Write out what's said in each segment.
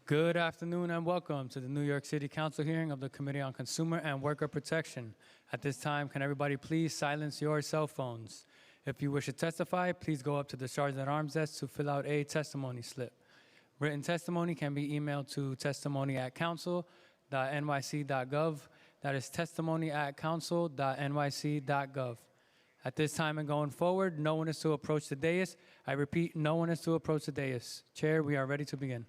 Good afternoon and welcome to the New York City Council hearing of the Committee on Consumer and Worker Protection. At this time, can everybody please silence your cell phones? If you wish to testify, please go up to the Sergeant-at-Arms desk to fill out a testimony slip. Written testimony can be emailed to testimony@council.nyc.gov. That is testimony@council.nyc.gov. At this time and going forward, no one is to approach the dais. I repeat, no one is to approach the dais. Chair, we are ready to begin.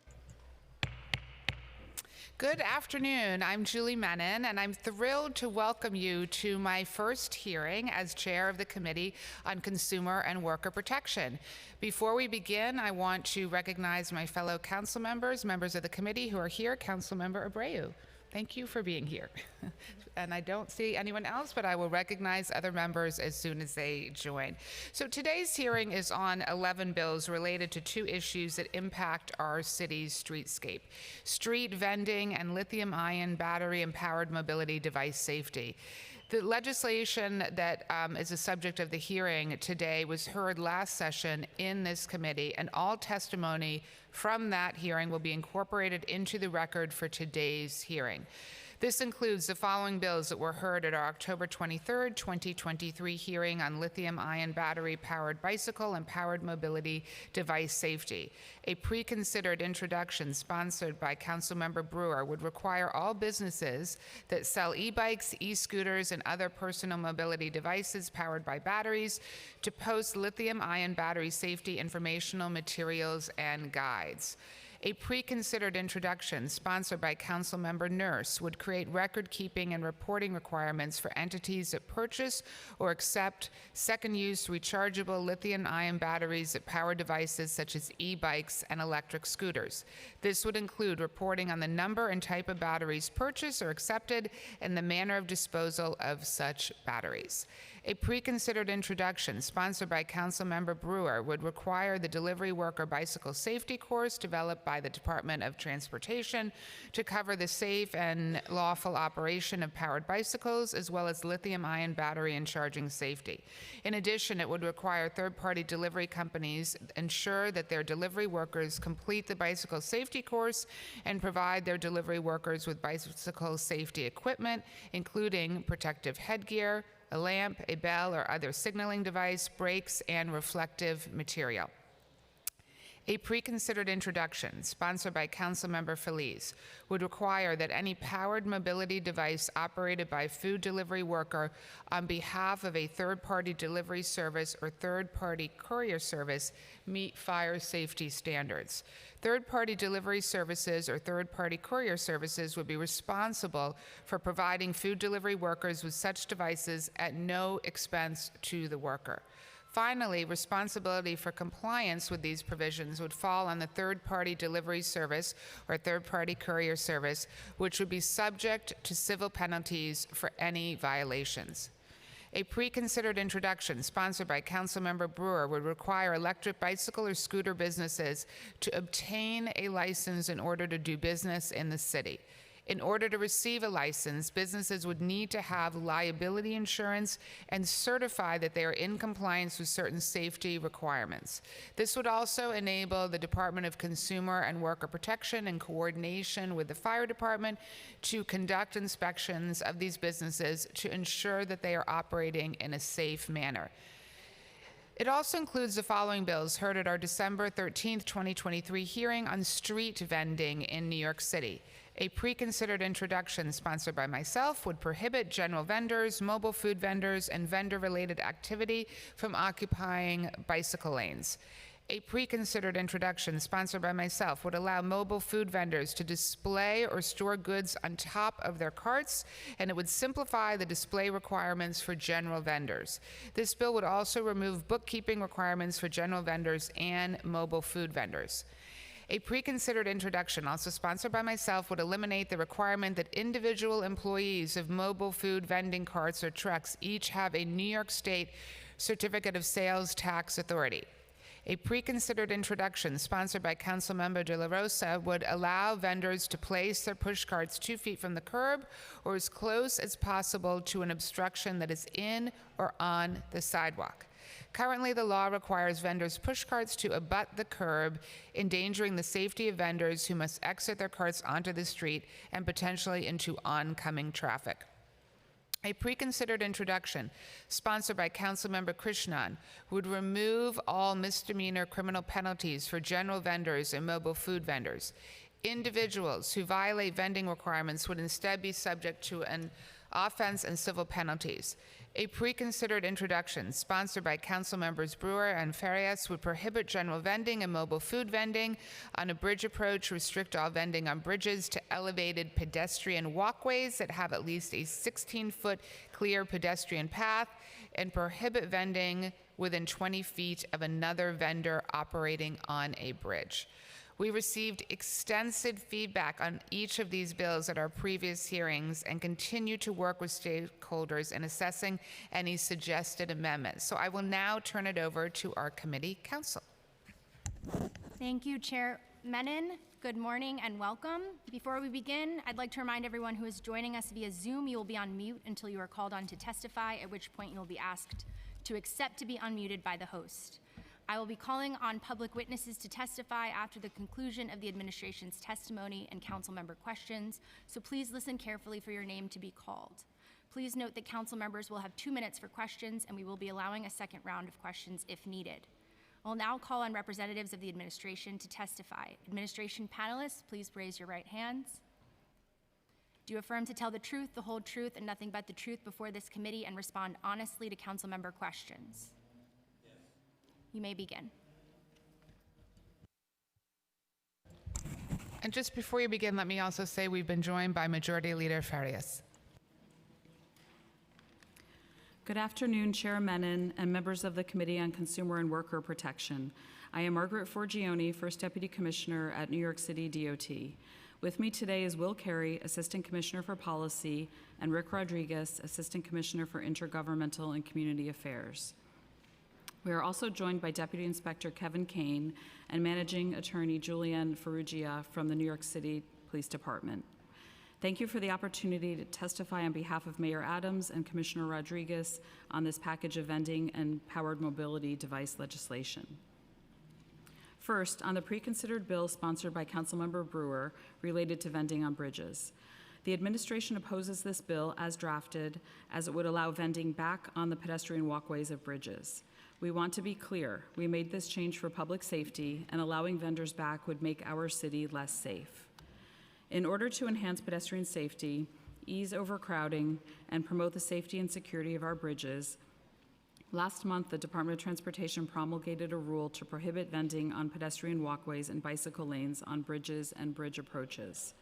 Good afternoon. I'm Julie Menin, and I'm thrilled to welcome you to my first hearing as chair of the Committee on Consumer and Worker Protection. Before we begin, I want to recognize my fellow council members of the committee who are here. Councilmember Abreu, thank you for being here. And I don't see anyone else, but I will recognize other members as soon as they join. So today's hearing is on 11 bills related to two issues that impact our city's streetscape: street vending and lithium-ion battery-empowered mobility device safety. The legislation that is the subject of the hearing today was heard last session in this committee, and all testimony from that hearing will be incorporated into the record for today's hearing. This includes the following bills that were heard at our October 23rd, 2023 hearing on lithium-ion battery-powered bicycle and powered mobility device safety. A pre-considered introduction sponsored by Councilmember Brewer would require all businesses that sell e-bikes, e-scooters, and other personal mobility devices powered by batteries to post lithium-ion battery safety informational materials and guides. A pre-considered introduction sponsored by Councilmember Nurse would create record-keeping and reporting requirements for entities that purchase or accept second-use rechargeable lithium-ion batteries that power devices such as e-bikes and electric scooters. This would include reporting on the number and type of batteries purchased or accepted and the manner of disposal of such batteries. A pre-considered introduction sponsored by Councilmember Brewer would require the delivery worker bicycle safety course developed by the Department of Transportation to cover the safe and lawful operation of powered bicycles, as well as lithium-ion battery and charging safety. In addition, it would require third-party delivery companies ensure that their delivery workers complete the bicycle safety course and provide their delivery workers with bicycle safety equipment, including protective headgear, a lamp, a bell, or other signaling device, brakes, and reflective material. A pre-considered introduction, sponsored by Councilmember Feliz, would require that any powered mobility device operated by a food delivery worker on behalf of a third-party delivery service or third-party courier service meet fire safety standards. Third-party delivery services or third-party courier services would be responsible for providing food delivery workers with such devices at no expense to the worker. Finally, responsibility for compliance with these provisions would fall on the third-party delivery service or third-party courier service, which would be subject to civil penalties for any violations. A pre-considered introduction sponsored by Councilmember Brewer would require electric bicycle or scooter businesses to obtain a license in order to do business in the city. In order to receive a license, businesses would need to have liability insurance and certify that they are in compliance with certain safety requirements. This would also enable the Department of Consumer and Worker Protection, in coordination with the fire department, to conduct inspections of these businesses to ensure that they are operating in a safe manner. It also includes the following bills heard at our December 13th, 2023 hearing on street vending in New York City. A pre-considered introduction sponsored by myself would prohibit general vendors, mobile food vendors, and vendor-related activity from occupying bicycle lanes. A pre-considered introduction sponsored by myself would allow mobile food vendors to display or store goods on top of their carts, and it would simplify the display requirements for general vendors. This bill would also remove bookkeeping requirements for general vendors and mobile food vendors. A pre-considered introduction, also sponsored by myself, would eliminate the requirement that individual employees of mobile food vending carts or trucks each have a New York State Certificate of Sales Tax Authority. A pre-considered introduction sponsored by Councilmember De La Rosa would allow vendors to place their push carts 2 feet from the curb or as close as possible to an obstruction that is in or on the sidewalk. Currently, the law requires vendors' push carts to abut the curb, endangering the safety of vendors who must exit their carts onto the street and potentially into oncoming traffic. A preconsidered introduction, sponsored by Councilmember Krishnan, would remove all misdemeanor criminal penalties for general vendors and mobile food vendors. Individuals who violate vending requirements would instead be subject to an offense and civil penalties. A preconsidered introduction, sponsored by Council Members Brewer and Farias, would prohibit general vending and mobile food vending on a bridge approach, restrict all vending on bridges to elevated pedestrian walkways that have at least a 16-foot clear pedestrian path, and prohibit vending within 20 feet of another vendor operating on a bridge. We received extensive feedback on each of these bills at our previous hearings and continue to work with stakeholders in assessing any suggested amendments. So I will now turn it over to our committee counsel. Thank you, Chair Menon. Good morning and welcome. Before we begin, I'd like to remind everyone who is joining us via Zoom, you will be on mute until you are called on to testify, at which point you will be asked to accept to be unmuted by the host. I will be calling on public witnesses to testify after the conclusion of the administration's testimony and council member questions, so please listen carefully for your name to be called. Please note that council members will have 2 minutes for questions, and we will be allowing a second round of questions if needed. I'll now call on representatives of the administration to testify. Administration panelists, please raise your right hands. Do you affirm to tell the truth, the whole truth, and nothing but the truth before this committee and respond honestly to council member questions? You may begin. And just before you begin, let me also say we've been joined by Majority Leader Farias. Good afternoon, Chair Menon and members of the Committee on Consumer and Worker Protection. I am Margaret Forgione, First Deputy Commissioner at New York City DOT. With me today is Will Carey, Assistant Commissioner for Policy, and Rick Rodriguez, Assistant Commissioner for Intergovernmental and Community Affairs. We are also joined by Deputy Inspector Kevin Kane and Managing Attorney Julianne Ferrugia from the New York City Police Department. Thank you for the opportunity to testify on behalf of Mayor Adams and Commissioner Rodriguez on this package of vending and powered mobility device legislation. First, on the preconsidered bill sponsored by Councilmember Brewer related to vending on bridges. The administration opposes this bill as drafted, as it would allow vending back on the pedestrian walkways of bridges. We want to be clear, we made this change for public safety, and allowing vendors back would make our city less safe. In order to enhance pedestrian safety, ease overcrowding, and promote the safety and security of our bridges, last month the Department of Transportation promulgated a rule to prohibit vending on pedestrian walkways and bicycle lanes on bridges and bridge approaches.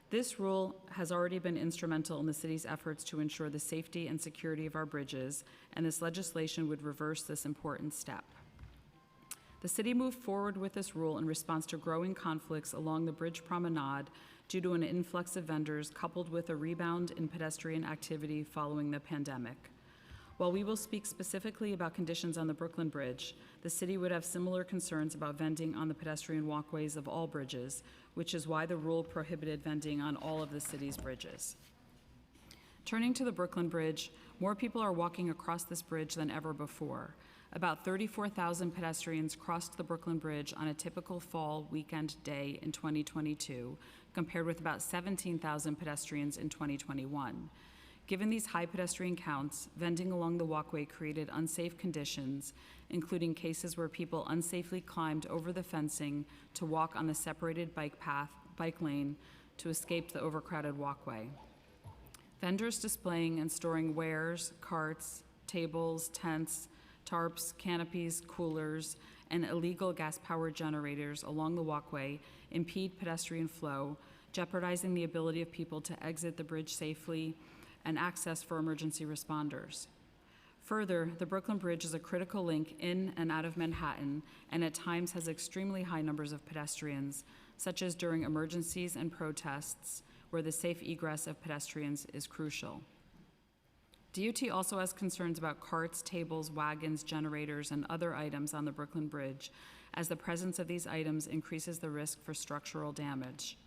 This rule has already been instrumental in the city's efforts to ensure the safety and security of our bridges, and this legislation would reverse this important step. The city moved forward with this rule in response to growing conflicts along the bridge promenade due to an influx of vendors coupled with a rebound in pedestrian activity following the pandemic. While we will speak specifically about conditions on the Brooklyn Bridge, the city would have similar concerns about vending on the pedestrian walkways of all bridges, which is why the rule prohibited vending on all of the city's bridges. Turning to the Brooklyn Bridge, more people are walking across this bridge than ever before. About 34,000 pedestrians crossed the Brooklyn Bridge on a typical fall weekend day in 2022, compared with about 17,000 pedestrians in 2021. Given these high pedestrian counts, vending along the walkway created unsafe conditions, including cases where people unsafely climbed over the fencing to walk on the separated bike lane to escape the overcrowded walkway. Vendors displaying and storing wares, carts, tables, tents, tarps, canopies, coolers, and illegal gas-powered generators along the walkway impede pedestrian flow, jeopardizing the ability of people to exit the bridge safely and access for emergency responders. Further, the Brooklyn Bridge is a critical link in and out of Manhattan, and at times has extremely high numbers of pedestrians, such as during emergencies and protests, where the safe egress of pedestrians is crucial. DOT also has concerns about carts, tables, wagons, generators, and other items on the Brooklyn Bridge, as the presence of these items increases the risk for structural damage.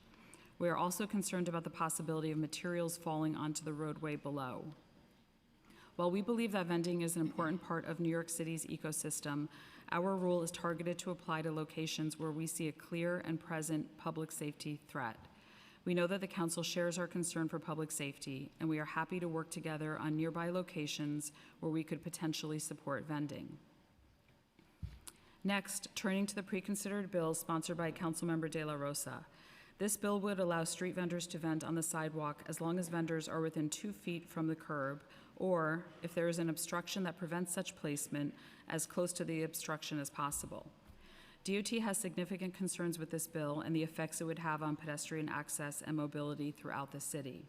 We are also concerned about the possibility of materials falling onto the roadway below. While we believe that vending is an important part of New York City's ecosystem, our rule is targeted to apply to locations where we see a clear and present public safety threat. We know that the council shares our concern for public safety, and we are happy to work together on nearby locations where we could potentially support vending. Next, turning to the pre-considered bill sponsored by Councilmember De La Rosa. This bill would allow street vendors to vend on the sidewalk as long as vendors are within 2 feet from the curb, or if there is an obstruction that prevents such placement, as close to the obstruction as possible. DOT has significant concerns with this bill and the effects it would have on pedestrian access and mobility throughout the city.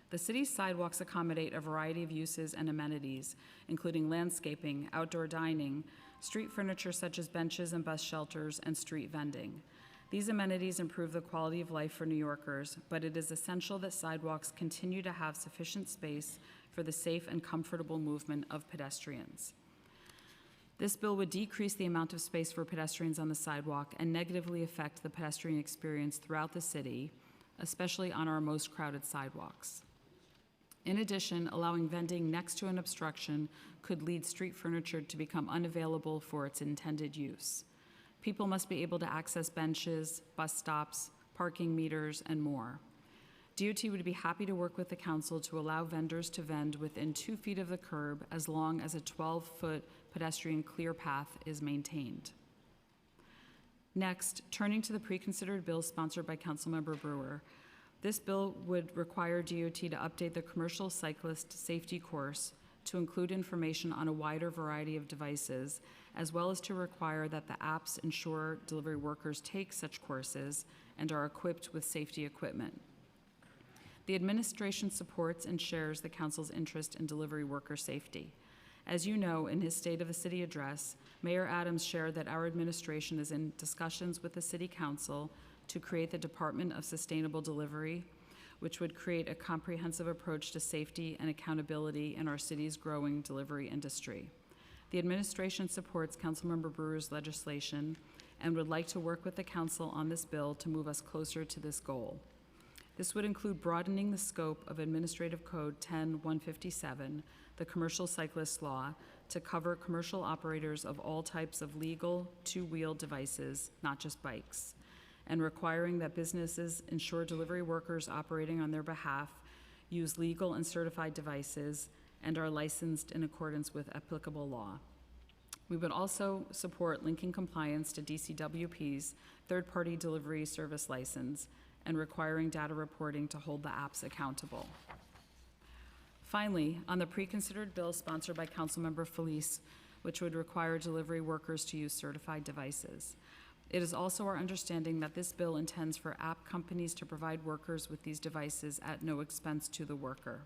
The city's sidewalks accommodate a variety of uses and amenities, including landscaping, outdoor dining, street furniture such as benches and bus shelters, and street vending. These amenities improve the quality of life for New Yorkers, but it is essential that sidewalks continue to have sufficient space for the safe and comfortable movement of pedestrians. This bill would decrease the amount of space for pedestrians on the sidewalk and negatively affect the pedestrian experience throughout the city, especially on our most crowded sidewalks. In addition, allowing vending next to an obstruction could lead street furniture to become unavailable for its intended use. People must be able to access benches, bus stops, parking meters, and more. DOT would be happy to work with the council to allow vendors to vend within 2 feet of the curb as long as a 12-foot pedestrian clear path is maintained. Next, turning to the pre-considered bill sponsored by Councilmember Brewer. This bill would require DOT to update the commercial cyclist safety course to include information on a wider variety of devices, as well as to require that the apps ensure delivery workers take such courses and are equipped with safety equipment. The administration supports and shares the council's interest in delivery worker safety. As you know, in his State of the City address, Mayor Adams shared that our administration is in discussions with the City Council to create the Department of Sustainable Delivery, which would create a comprehensive approach to safety and accountability in our city's growing delivery industry. The administration supports Councilmember Brewer's legislation and would like to work with the council on this bill to move us closer to this goal. This would include broadening the scope of Administrative Code 10-157, the Commercial Cyclist Law, to cover commercial operators of all types of legal two-wheel devices, not just bikes, and requiring that businesses ensure delivery workers operating on their behalf use legal and certified devices and are licensed in accordance with applicable law. We would also support linking compliance to DCWP's third-party delivery service license and requiring data reporting to hold the apps accountable. Finally, on the pre-considered bill sponsored by Councilmember Felice, which would require delivery workers to use certified devices. It is also our understanding that this bill intends for app companies to provide workers with these devices at no expense to the worker.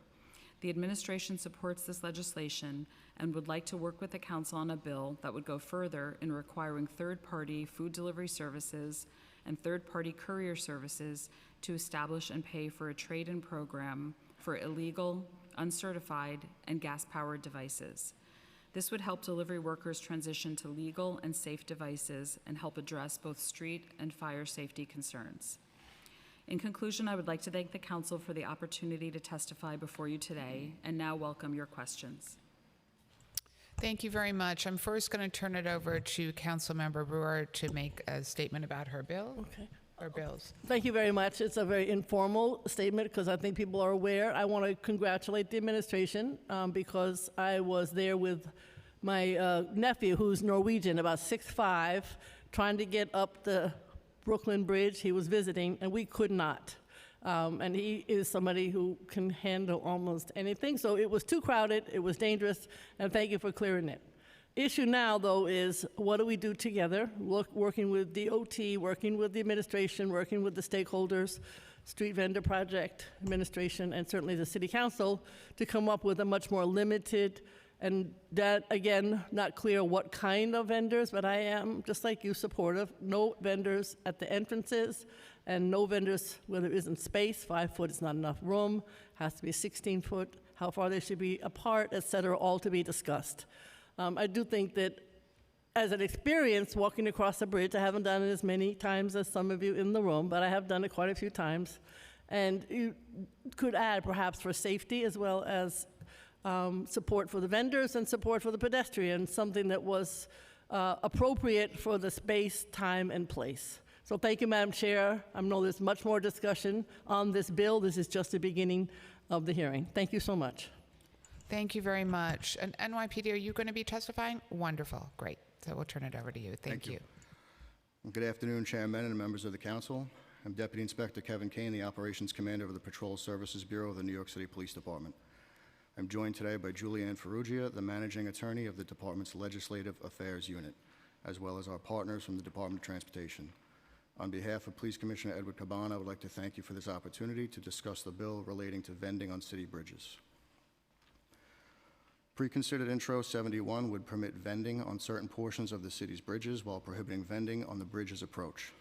The administration supports this legislation and would like to work with the council on a bill that would go further in requiring third-party food delivery services and third-party courier services to establish and pay for a trade-in program for illegal, uncertified, and gas-powered devices. This would help delivery workers transition to legal and safe devices and help address both street and fire safety concerns. In conclusion, I would like to thank the council for the opportunity to testify before you today, and now welcome your questions. Thank you very much. I'm first going to turn it over to Councilmember Brewer to make a statement about her bill. Okay. Or bills. Thank you very much. It's a very informal statement because I think people are aware. I want to congratulate the administration because I was there with my nephew, who's Norwegian, about 6'5", trying to get up the Brooklyn Bridge. He was visiting, and we could not. And he is somebody who can handle almost anything. So it was too crowded, it was dangerous, and thank you for clearing it. Issue now, though, is what do we do together, working with DOT, working with the administration, working with the stakeholders, Street Vendor Project Administration, and certainly the City Council to come up with a much more limited, and that, again, not clear what kind of vendors, but I am, just like you, supportive. No vendors at the entrances, and no vendors where there isn't space. 5 foot is not enough room, has to be 16 foot, how far they should be apart, et cetera, all to be discussed. I do think that as an experience walking across the bridge, I haven't done it as many times as some of you in the room, but I have done it quite a few times. And you could add perhaps for safety as well as support for the vendors and support for the pedestrians, something that was appropriate for the space, time, and place. So thank you, Madam Chair. I know there's much more discussion on this bill. This is just the beginning of the hearing. Thank you so much. Thank you very much. And NYPD, are you going to be testifying? Wonderful. Great. So we'll turn it over to you. Thank you. Well, good afternoon, Chairman and members of the council. I'm Deputy Inspector Kevin Kane, the Operations Commander of the Patrol Services Bureau of the New York City Police Department. I'm joined today by Julianne Ferrugia, the Managing Attorney of the Department's Legislative Affairs Unit, as well as our partners from the Department of Transportation. On behalf of Police Commissioner Edward Cabana, I would like to thank you for this opportunity to discuss the bill relating to vending on city bridges. Pre-considered Intro 71 would permit vending on certain portions of the city's bridges while prohibiting vending on the bridge's approach.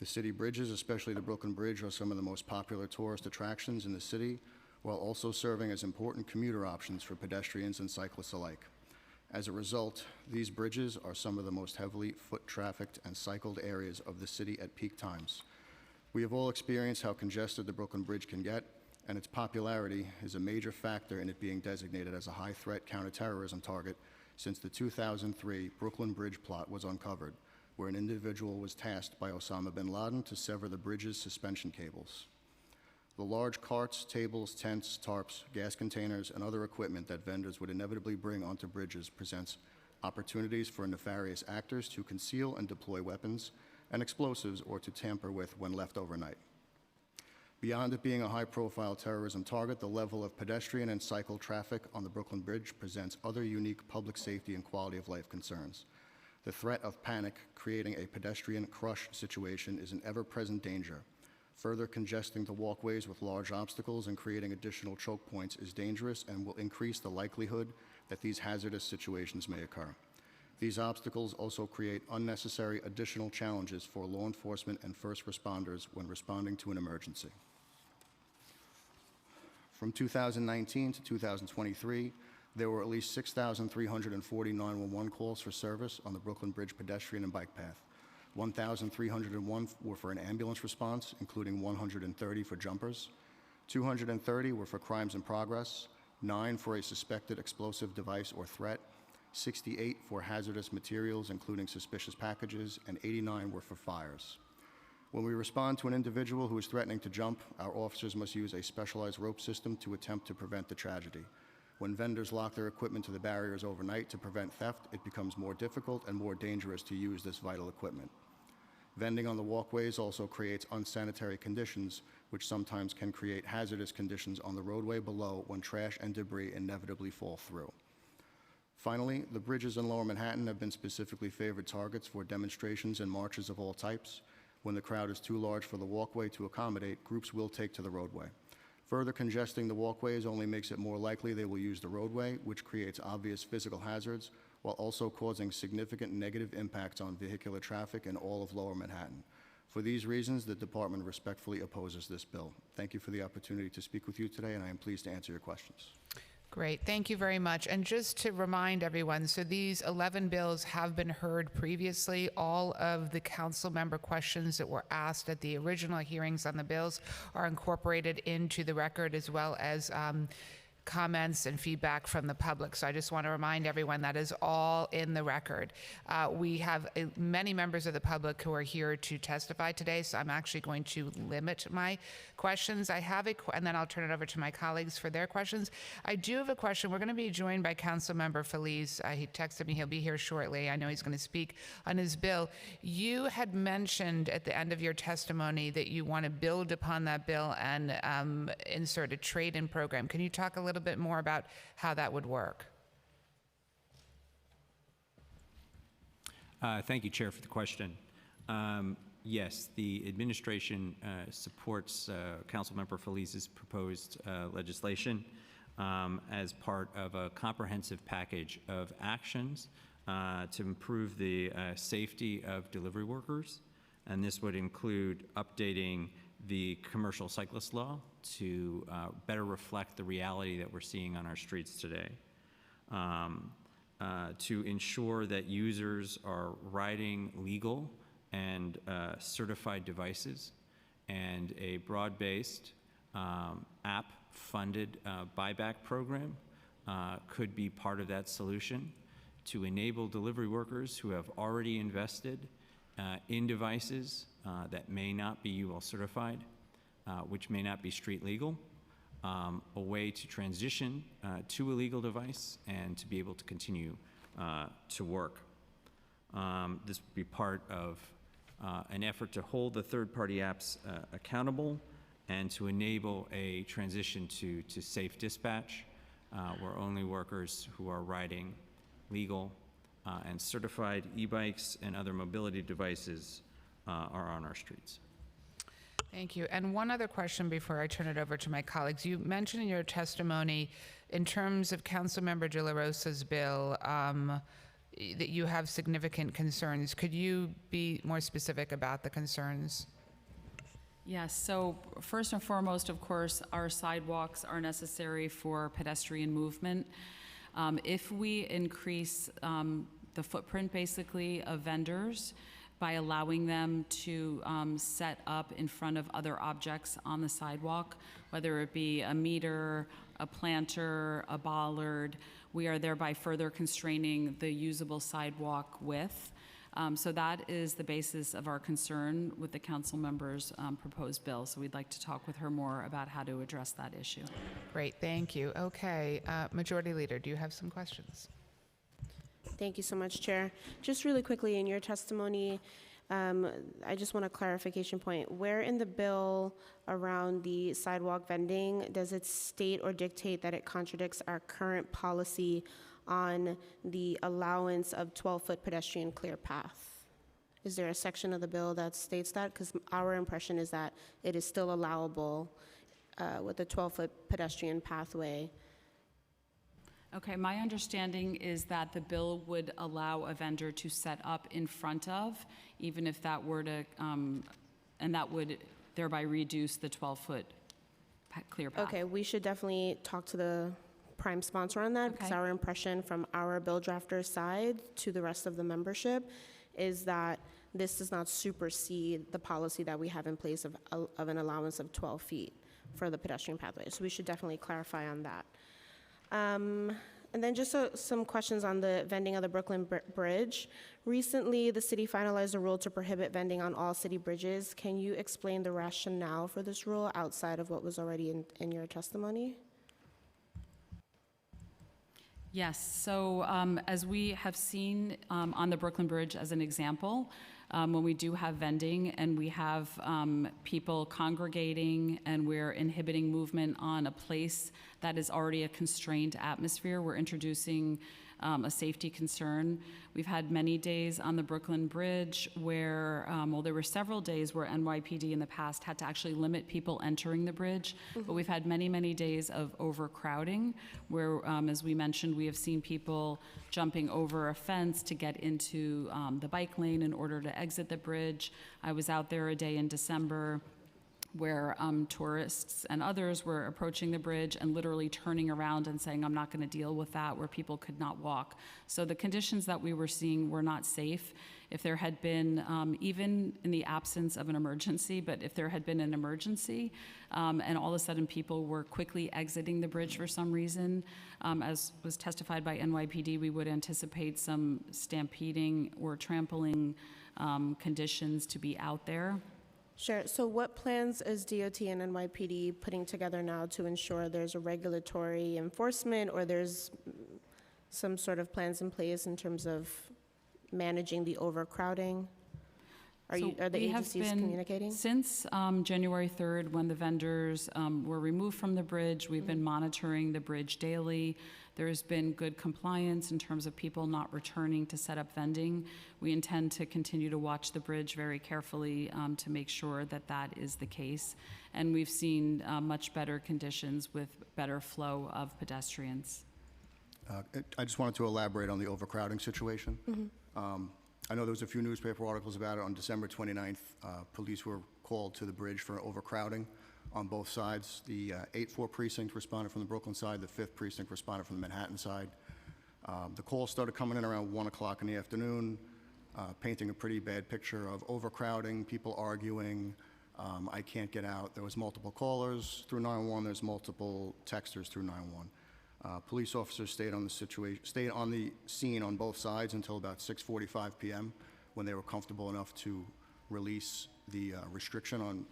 The city bridges, especially the Brooklyn Bridge, are some of the most popular tourist attractions in the city, while also serving as important commuter options for pedestrians and cyclists alike. As a result, these bridges are some of the most heavily foot-trafficked and cycled areas of the city at peak times. We have all experienced how congested the Brooklyn Bridge can get, and its popularity is a major factor in it being designated as a high-threat counterterrorism target since the 2003 Brooklyn Bridge plot was uncovered, where an individual was tasked by Osama bin Laden to sever the bridge's suspension cables. The large carts, tables, tents, tarps, gas containers, and other equipment that vendors would inevitably bring onto bridges presents opportunities for nefarious actors to conceal and deploy weapons and explosives or to tamper with when left overnight. Beyond it being a high-profile terrorism target, the level of pedestrian and cycle traffic on the Brooklyn Bridge presents other unique public safety and quality of life concerns. The threat of panic creating a pedestrian crush situation is an ever-present danger. Further congesting the walkways with large obstacles and creating additional choke points is dangerous and will increase the likelihood that these hazardous situations may occur. These obstacles also create unnecessary additional challenges for law enforcement and first responders when responding to an emergency. From 2019 to 2023, there were at least 6,340 911 calls for service on the Brooklyn Bridge pedestrian and bike path. 1,301 were for an ambulance response, including 130 for jumpers. 230 were for crimes in progress, 9 for a suspected explosive device or threat, 68 for hazardous materials, including suspicious packages, and 89 were for fires. When we respond to an individual who is threatening to jump, our officers must use a specialized rope system to attempt to prevent the tragedy. When vendors lock their equipment to the barriers overnight to prevent theft, it becomes more difficult and more dangerous to use this vital equipment. Vending on the walkways also creates unsanitary conditions, which sometimes can create hazardous conditions on the roadway below when trash and debris inevitably fall through. Finally, the bridges in Lower Manhattan have been specifically favored targets for demonstrations and marches of all types. When the crowd is too large for the walkway to accommodate, groups will take to the roadway. Further congesting the walkways only makes it more likely they will use the roadway, which creates obvious physical hazards, while also causing significant negative impacts on vehicular traffic in all of Lower Manhattan. For these reasons, the department respectfully opposes this bill. Thank you for the opportunity to speak with you today, and I am pleased to answer your questions. Great, thank you very much. And just to remind everyone, so these 11 bills have been heard previously. All of the council member questions that were asked at the original hearings on the bills are incorporated into the record, as well as comments and feedback from the public. So I just want to remind everyone that is all in the record. We have many members of the public who are here to testify today, so I'm actually going to limit my questions. I have and then I'll turn it over to my colleagues for their questions. I do have a question. We're going to be joined by Councilmember Feliz. He texted me he'll be here shortly. I know he's going to speak on his bill. You had mentioned at the end of your testimony that you want to build upon that bill and insert a trade-in program. Can you talk a little bit more about how that would work? Thank you, Chair, for the question. Yes, the administration supports Councilmember Feliz's proposed legislation as part of a comprehensive package of actions to improve the safety of delivery workers, and this would include updating the commercial cyclist law to better reflect the reality that we're seeing on our streets today, to ensure that users are riding legal and certified devices, and a broad-based app-funded buyback program could be part of that solution to enable delivery workers who have already invested in devices that may not be UL certified, which may not be street legal, a way to transition to a legal device and to be able to continue to work. This would be part of an effort to hold the third-party apps accountable and to enable a transition to safe dispatch, where only workers who are riding legal and certified e-bikes and other mobility devices are on our streets. Thank you. And one other question before I turn it over to my colleagues. You mentioned in your testimony, in terms of Councilmember De La Rosa's bill, that you have significant concerns. Could you be more specific about the concerns? Yes, so first and foremost, of course, our sidewalks are necessary for pedestrian movement. If we increase the footprint, basically, of vendors by allowing them to set up in front of other objects on the sidewalk, whether it be a meter, a planter, a bollard, we are thereby further constraining the usable sidewalk width. So that is the basis of our concern with the council member's proposed bill. So we'd like to talk with her more about how to address that issue. Great, thank you. Okay, Majority Leader, do you have some questions? Thank you so much, Chair. Just really quickly, in your testimony, I just want a clarification point. Where in the bill around the sidewalk vending does it state or dictate that it contradicts our current policy on the allowance of 12-foot pedestrian clear path? Is there a section of the bill that states that? Because our impression is that it is still allowable with the 12-foot pedestrian pathway. Okay, my understanding is that the bill would allow a vendor to set up in front of, even if that were to, and that would thereby reduce the 12-foot clear path. Okay, we should definitely talk to the prime sponsor on that, because Okay. our impression from our bill drafter's side to the rest of the membership is that this does not supersede the policy that we have in place of an allowance of 12 feet for the pedestrian pathway. So we should definitely clarify on that. And then just some questions on the vending of the Brooklyn Bridge. Recently, the city finalized a rule to prohibit vending on all city bridges. Can you explain the rationale for this rule outside of what was already in your testimony? Yes, so as we have seen on the Brooklyn Bridge as an example, when we do have vending and we have people congregating and we're inhibiting movement on a place that is already a constrained atmosphere, we're introducing a safety concern. We've had many days on the Brooklyn Bridge where, well, there were several days where NYPD in the past had to actually limit people entering the bridge, but we've had many, many days of overcrowding where, as we mentioned, we have seen people jumping over a fence to get into the bike lane in order to exit the bridge. I was out there a day in December where tourists and others were approaching the bridge and literally turning around and saying, I'm not going to deal with that, where people could not walk. So the conditions that we were seeing were not safe. If there had been, even in the absence of an emergency, but if there had been an emergency and all of a sudden people were quickly exiting the bridge for some reason, as was testified by NYPD, we would anticipate some stampeding or trampling conditions to be out there. Sure. So what plans is DOT and NYPD putting together now to ensure there's a regulatory enforcement, or there's some sort of plans in place in terms of managing the overcrowding? Are the agencies communicating? Since January 3rd, when the vendors were removed from the bridge, we've been monitoring the bridge daily. There's been good compliance in terms of people not returning to set up vending. We intend to continue to watch the bridge very carefully to make sure that that is the case. And we've seen much better conditions with better flow of pedestrians. I just wanted to elaborate on the overcrowding situation. I know there was a few newspaper articles about it. On December 29th, police were called to the bridge for overcrowding on both sides. The 8-4 precinct responded from the Brooklyn side. The 5th precinct responded from the Manhattan side. The calls started coming in around 1 o'clock in the afternoon, painting a pretty bad picture of overcrowding, people arguing, I can't get out. There was multiple callers through 911. There's multiple texters through 911. Police officers stayed on the scene on both sides until about 6:45 p.m. when they were comfortable enough to release the restriction on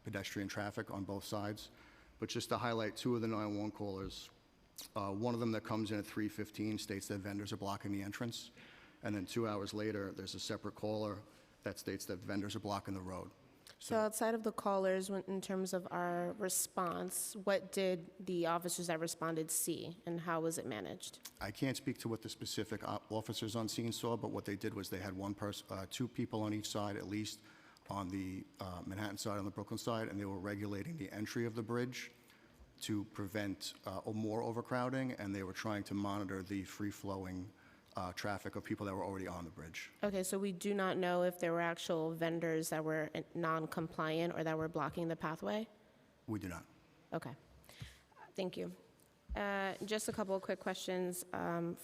pedestrian traffic on both sides. But just to highlight two of the 911 callers, one of them that comes in at 3:15 states that vendors are blocking the entrance. And then 2 hours later, there's a separate caller that states that vendors are blocking the road. So outside of the callers, in terms of our response, what did the officers that responded see, and how was it managed? I can't speak to what the specific officers on scene saw, but what they did was they had two people on each side, at least on the Manhattan side, on the Brooklyn side, and they were regulating the entry of the bridge to prevent more overcrowding, and they were trying to monitor the free-flowing traffic of people that were already on the bridge. Okay, so we do not know if there were actual vendors that were non-compliant or that were blocking the pathway? We do not. Okay, thank you. Just a couple of quick questions oh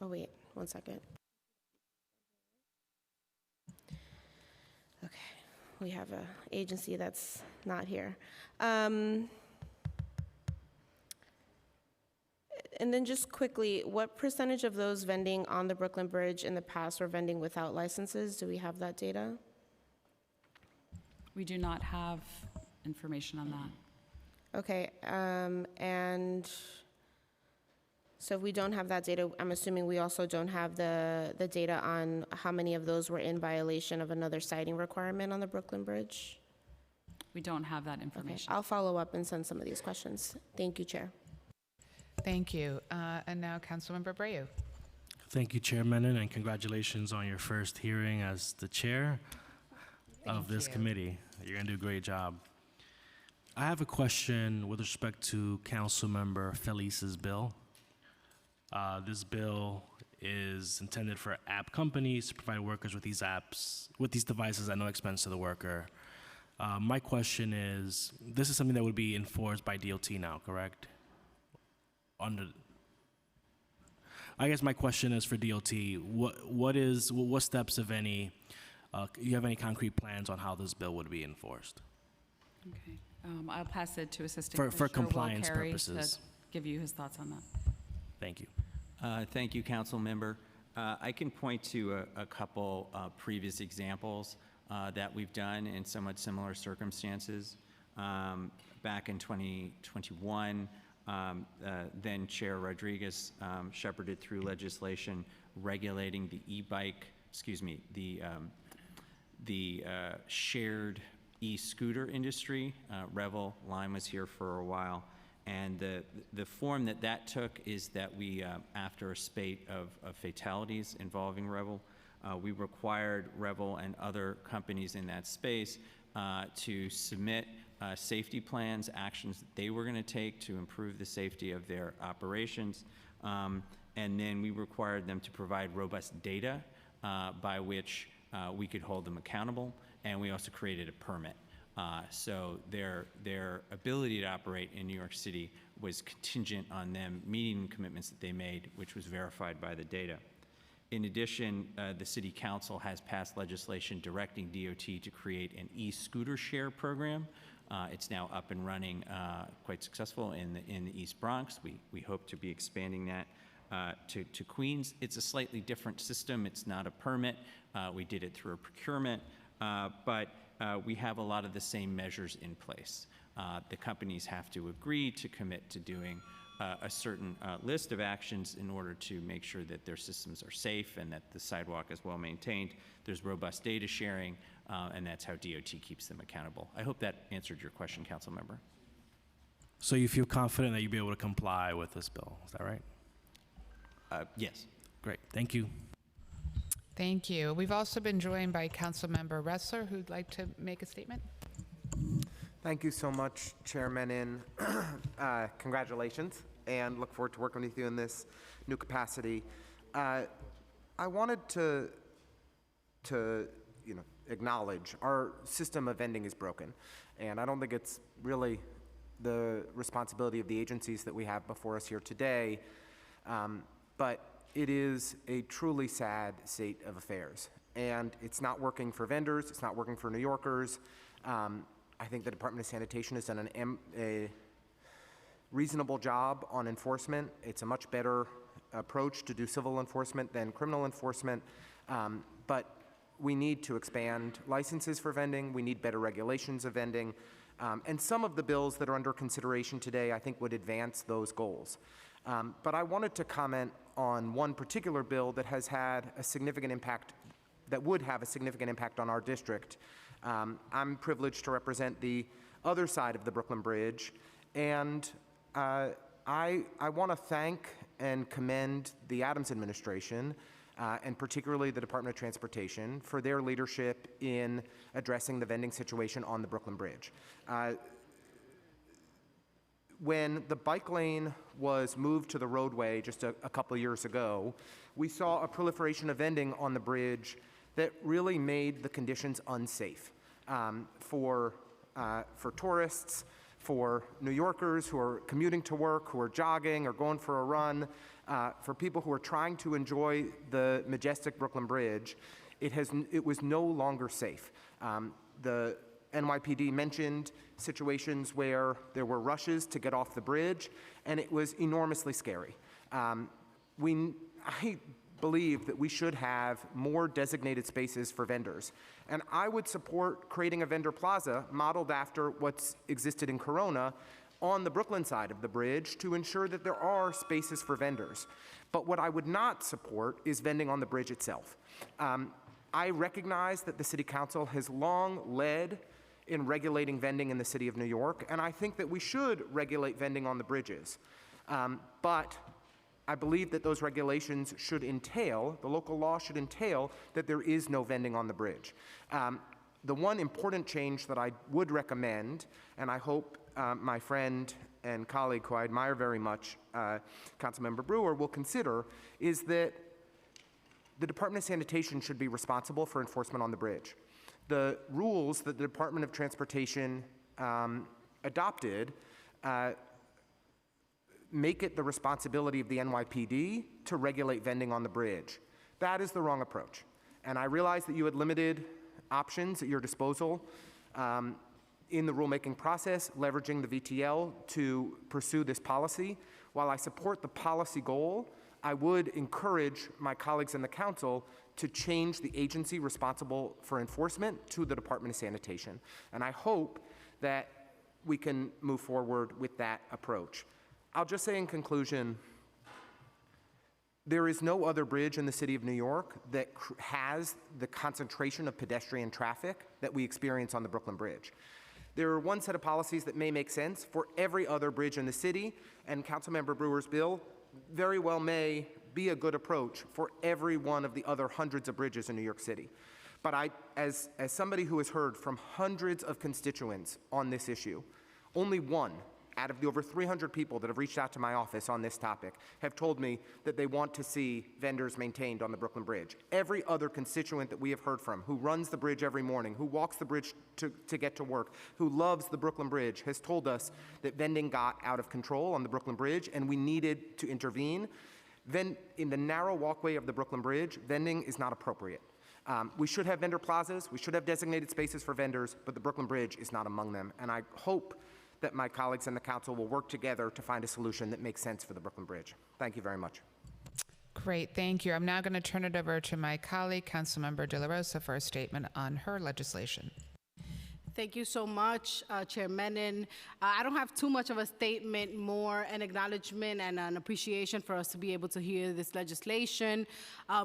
wait, one second. Okay, we have an agency that's not here. And then just quickly, what percentage of those vending on the Brooklyn Bridge in the past were vending without licenses? Do we have that data? We do not have information on that. Okay, and so if we don't have that data, I'm assuming we also don't have the data on how many of those were in violation of another sighting requirement on the Brooklyn Bridge? We don't have that Okay, information. I'll follow up and send some of these questions. Thank you, Chair. Thank you. And now Councilmember Abreu. Thank you, Chair Menon, and congratulations on your first hearing as the chair of this committee. You're going to do a great job. I have a question with respect to Councilmember Felice's bill. This bill is intended for app companies to provide workers with these apps, with these devices at no expense to the worker. My question is, this is something that would be enforced by DOT now, correct? I guess my question is for DOT, what steps, if any, you have any concrete plans on how this bill would be enforced? Okay. I'll pass it to Assistant For Commissioner Will compliance Carey purposes. to give you his thoughts on that. Thank you. Thank you, Council Member. I can point to a couple previous examples that we've done in somewhat similar circumstances. Back in 2021, then Chair Rodriguez shepherded through legislation regulating the the shared e-scooter industry. Revel Lime was here for a while. And the form that took is that we, after a spate of fatalities involving Revel, we required Revel and other companies in that space to submit safety plans, actions that they were going to take to improve the safety of their operations. And then we required them to provide robust data by which we could hold them accountable. And we also created a permit. So their ability to operate in New York City was contingent on them meeting commitments that they made, which was verified by the data. In addition, the City Council has passed legislation directing DOT to create an e-scooter share program. It's now up and running, quite successful in the East Bronx. We hope to be expanding that to Queens. It's a slightly different system. It's not a permit. We did it through a procurement, but we have a lot of the same measures in place. The companies have to agree to commit to doing a certain list of actions in order to make sure that their systems are safe and that the sidewalk is well maintained. There's robust data sharing, and that's how DOT keeps them accountable. I hope that answered your question, Council Member. So you feel confident that you'll be able to comply with this bill, is that right? Yes. Great, thank you. Thank you. We've also been joined by Councilmember Ressler, who'd like to make a statement. Thank you so much, Chair Menon. Congratulations, and look forward to working with you in this new capacity. I wanted to acknowledge our system of vending is broken, and I don't think it's really the responsibility of the agencies that we have before us here today, but it is a truly sad state of affairs, and it's not working for vendors, it's not working for New Yorkers. I think the Department of Sanitation has done reasonable job on enforcement. It's a much better approach to do civil enforcement than criminal enforcement. But we need to expand licenses for vending. We need better regulations of vending. And some of the bills that are under consideration today, I think, would advance those goals. But I wanted to comment on one particular bill that has had a significant impact, that would have a significant impact on our district. I'm privileged to represent the other side of the Brooklyn Bridge, and I want to thank and commend the Adams administration, and particularly the Department of Transportation, for their leadership in addressing the vending situation on the Brooklyn Bridge. When the bike lane was moved to the roadway just a couple of years ago, we saw a proliferation of vending on the bridge that really made the conditions unsafe for tourists, for New Yorkers who are commuting to work, who are jogging or going for a run, for people who are trying to enjoy the majestic Brooklyn Bridge. It was no longer safe. The NYPD mentioned situations where there were rushes to get off the bridge, and it was enormously scary. I believe that we should have more designated spaces for vendors. And I would support creating a vendor plaza modeled after what's existed in Corona on the Brooklyn side of the bridge to ensure that there are spaces for vendors. But what I would not support is vending on the bridge itself. I recognize that the City Council has long led in regulating vending in the City of New York, and I think that we should regulate vending on the bridges. But I believe that those regulations should entail, the local law should entail, that there is no vending on the bridge. The one important change that I would recommend, and I hope my friend and colleague who I admire very much, Councilmember Brewer, will consider, is that the Department of Sanitation should be responsible for enforcement on the bridge. The rules that the Department of Transportation adopted make it the responsibility of the NYPD to regulate vending on the bridge. That is the wrong approach. And I realize that you had limited options at your disposal in the rulemaking process, leveraging the VTL to pursue this policy. While I support the policy goal, I would encourage my colleagues in the council to change the agency responsible for enforcement to the Department of Sanitation. And I hope that we can move forward with that approach. I'll just say in conclusion, there is no other bridge in the City of New York that has the concentration of pedestrian traffic that we experience on the Brooklyn Bridge. There are one set of policies that may make sense for every other bridge in the city, and Councilmember Brewer's bill very well may be a good approach for every one of the other hundreds of bridges in New York City. But as somebody who has heard from hundreds of constituents on this issue, only one out of the over 300 people that have reached out to my office on this topic have told me that they want to see vendors maintained on the Brooklyn Bridge. Every other constituent that we have heard from, who runs the bridge every morning, who walks the bridge to get to work, who loves the Brooklyn Bridge, has told us that vending got out of control on the Brooklyn Bridge and we needed to intervene. Then in the narrow walkway of the Brooklyn Bridge, vending is not appropriate. We should have vendor plazas, we should have designated spaces for vendors, but the Brooklyn Bridge is not among them. And I hope that my colleagues in the council will work together to find a solution that makes sense for the Brooklyn Bridge. Thank you very much. Great, thank you. I'm now going to turn it over to my colleague, Councilmember De La Rosa, for a statement on her legislation. Thank you so much, Chair Menon. I don't have too much of a statement, more an acknowledgement and an appreciation for us to be able to hear this legislation.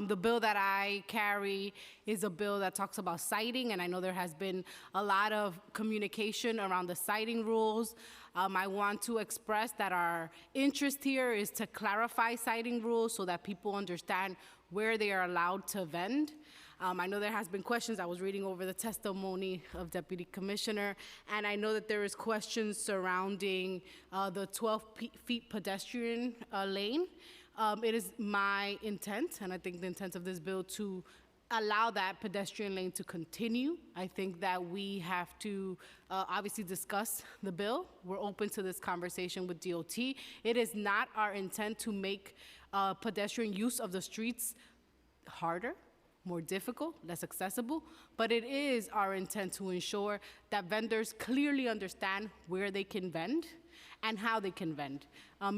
The bill that I carry is a bill that talks about citing, and I know there has been a lot of communication around the citing rules. I want to express that our interest here is to clarify citing rules so that people understand where they are allowed to vend. I know there has been questions. I was reading over the testimony of Deputy Commissioner, and I know that there is questions surrounding the 12 feet pedestrian lane. It is my intent, and I think the intent of this bill, to allow that pedestrian lane to continue. I think that we have to obviously discuss the bill. We're open to this conversation with DOT. It is not our intent to make pedestrian use of the streets harder, more difficult, less accessible, but it is our intent to ensure that vendors clearly understand where they can vend and how they can vend.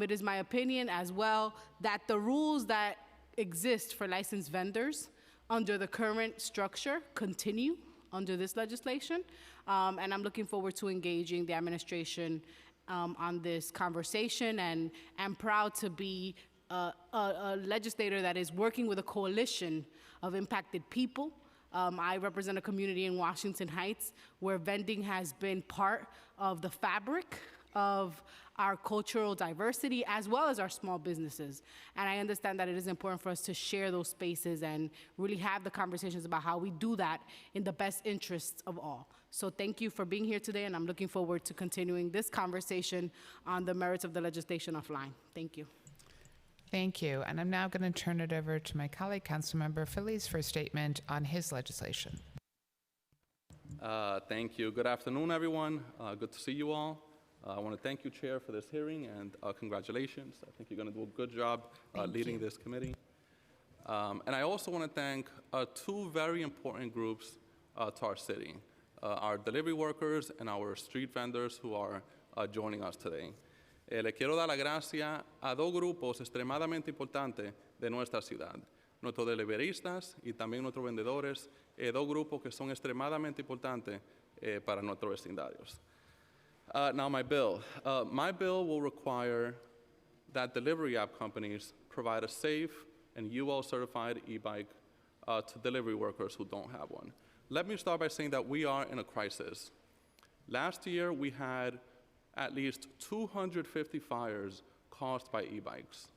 It is my opinion as well that the rules that exist for licensed vendors under the current structure continue under this legislation, and I'm looking forward to engaging the administration on this conversation, and I'm proud to be a legislator that is working with a coalition of impacted people. I represent a community in Washington Heights where vending has been part of the fabric of our cultural diversity as well as our small businesses. And I understand that it is important for us to share those spaces and really have the conversations about how we do that in the best interests of all. So thank you for being here today, and I'm looking forward to continuing this conversation on the merits of the legislation offline. Thank you. Thank you. And I'm now going to turn it over to my colleague, Councilmember Feliz, for a statement on his legislation. Thank you. Good afternoon, everyone. Good to see you all. I want to thank you, Chair, for this hearing, and congratulations. I think you're going to do a good job leading this committee. And I also want to thank two very important groups to our city, our delivery workers and our street vendors who are joining us today. Le quiero dar la gracia a dos grupos extremadamente importantes de nuestra ciudad, nuestros deliveristas y también nuestros vendedores, dos grupos que son extremadamente importantes para nuestros vecindarios. Now my bill. My bill will require that delivery app companies provide a safe and UL certified e-bike to delivery workers who don't have one. Let me start by saying that we are in a crisis. Last year, we had at least 250 fires caused by e-bikes,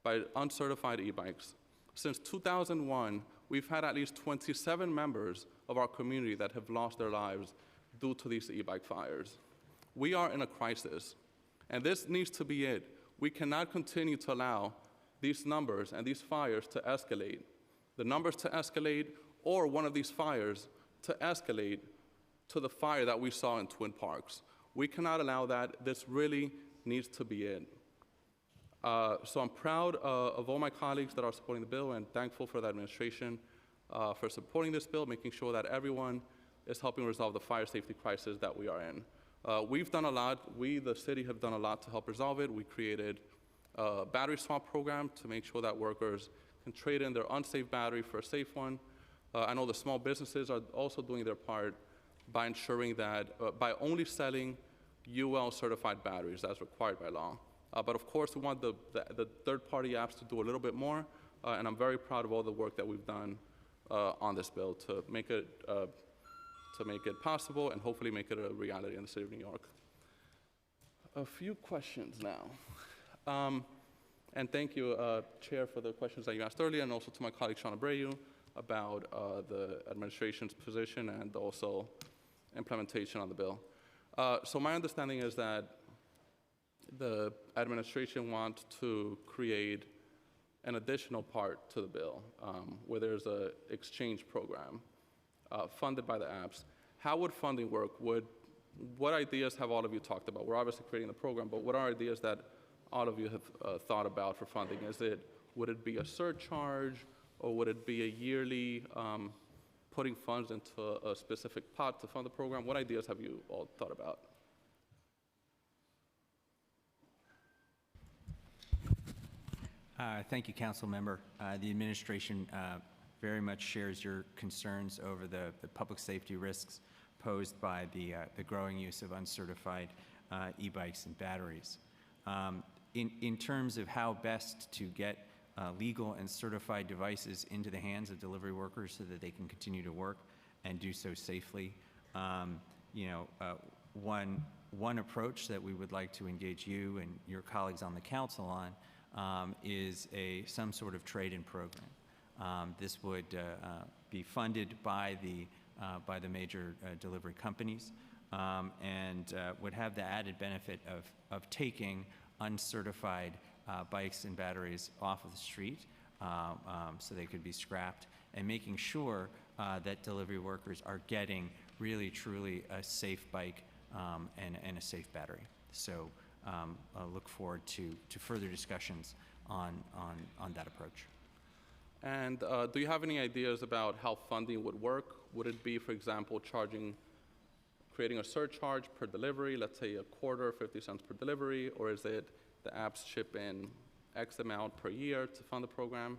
by uncertified e-bikes. Since 2001, we've had at least 27 members of our community that have lost their lives due to these e-bike fires. We are in a crisis, and this needs to be it. We cannot continue to allow these numbers and these fires to escalate. The numbers to escalate, or one of these fires to escalate to the fire that we saw in Twin Parks. We cannot allow that. This really needs to be it. So I'm proud of all my colleagues that are supporting the bill, and thankful for the administration for supporting this bill, making sure that everyone is helping resolve the fire safety crisis that we are in. We've done a lot. We, the city, have done a lot to help resolve it. We created a battery swap program to make sure that workers can trade in their unsafe battery for a safe one. I know the small businesses are also doing their part by ensuring that, by only selling UL certified batteries as required by law. But of course, we want the third-party apps to do a little bit more, and I'm very proud of all the work that we've done on this bill to make it possible and hopefully make it a reality in the city of New York. A few questions now. And thank you, Chair, for the questions that you asked earlier, and also to my colleague Sean Abreu about the administration's position and also implementation on the bill. So my understanding is that the administration wants to create an additional part to the bill where there's an exchange program funded by the apps. How would funding work? What ideas have all of you talked about? We're obviously creating the program, but what are ideas that all of you have thought about for funding? Would it be a surcharge, or would it be a yearly putting funds into a specific pot to fund the program? What ideas have you all thought about? Thank you, Council Member. The administration very much shares your concerns over the public safety risks posed by the growing use of uncertified e-bikes and batteries. In terms of how best to get legal and certified devices into the hands of delivery workers so that they can continue to work and do so safely, one approach that we would like to engage you and your colleagues on the council on is some sort of trade-in program. This would be funded by the major delivery companies and would have the added benefit of taking uncertified bikes and batteries off of the street so they could be scrapped, and making sure that delivery workers are getting really, truly a safe bike and a safe battery. So I look forward to further discussions on that approach. And do you have any ideas about how funding would work? Would it be, for example, creating a surcharge per delivery, let's say a quarter, 50 cents per delivery, or is it the apps ship in X amount per year to fund the program?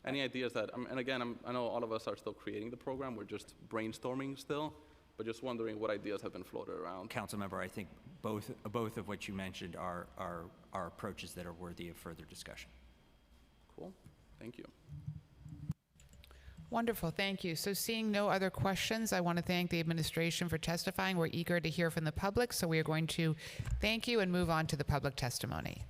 Any ideas that, and again, I know all of us are still creating the program, we're just brainstorming still, but just wondering what ideas have been floated around. Councilmember, I think both of what you mentioned are approaches that are worthy of further discussion. Cool, thank you. Wonderful, thank you. So seeing no other questions, I want to thank the administration for testifying. We're eager to hear from the public, so we are going to thank you and move on to the public testimony.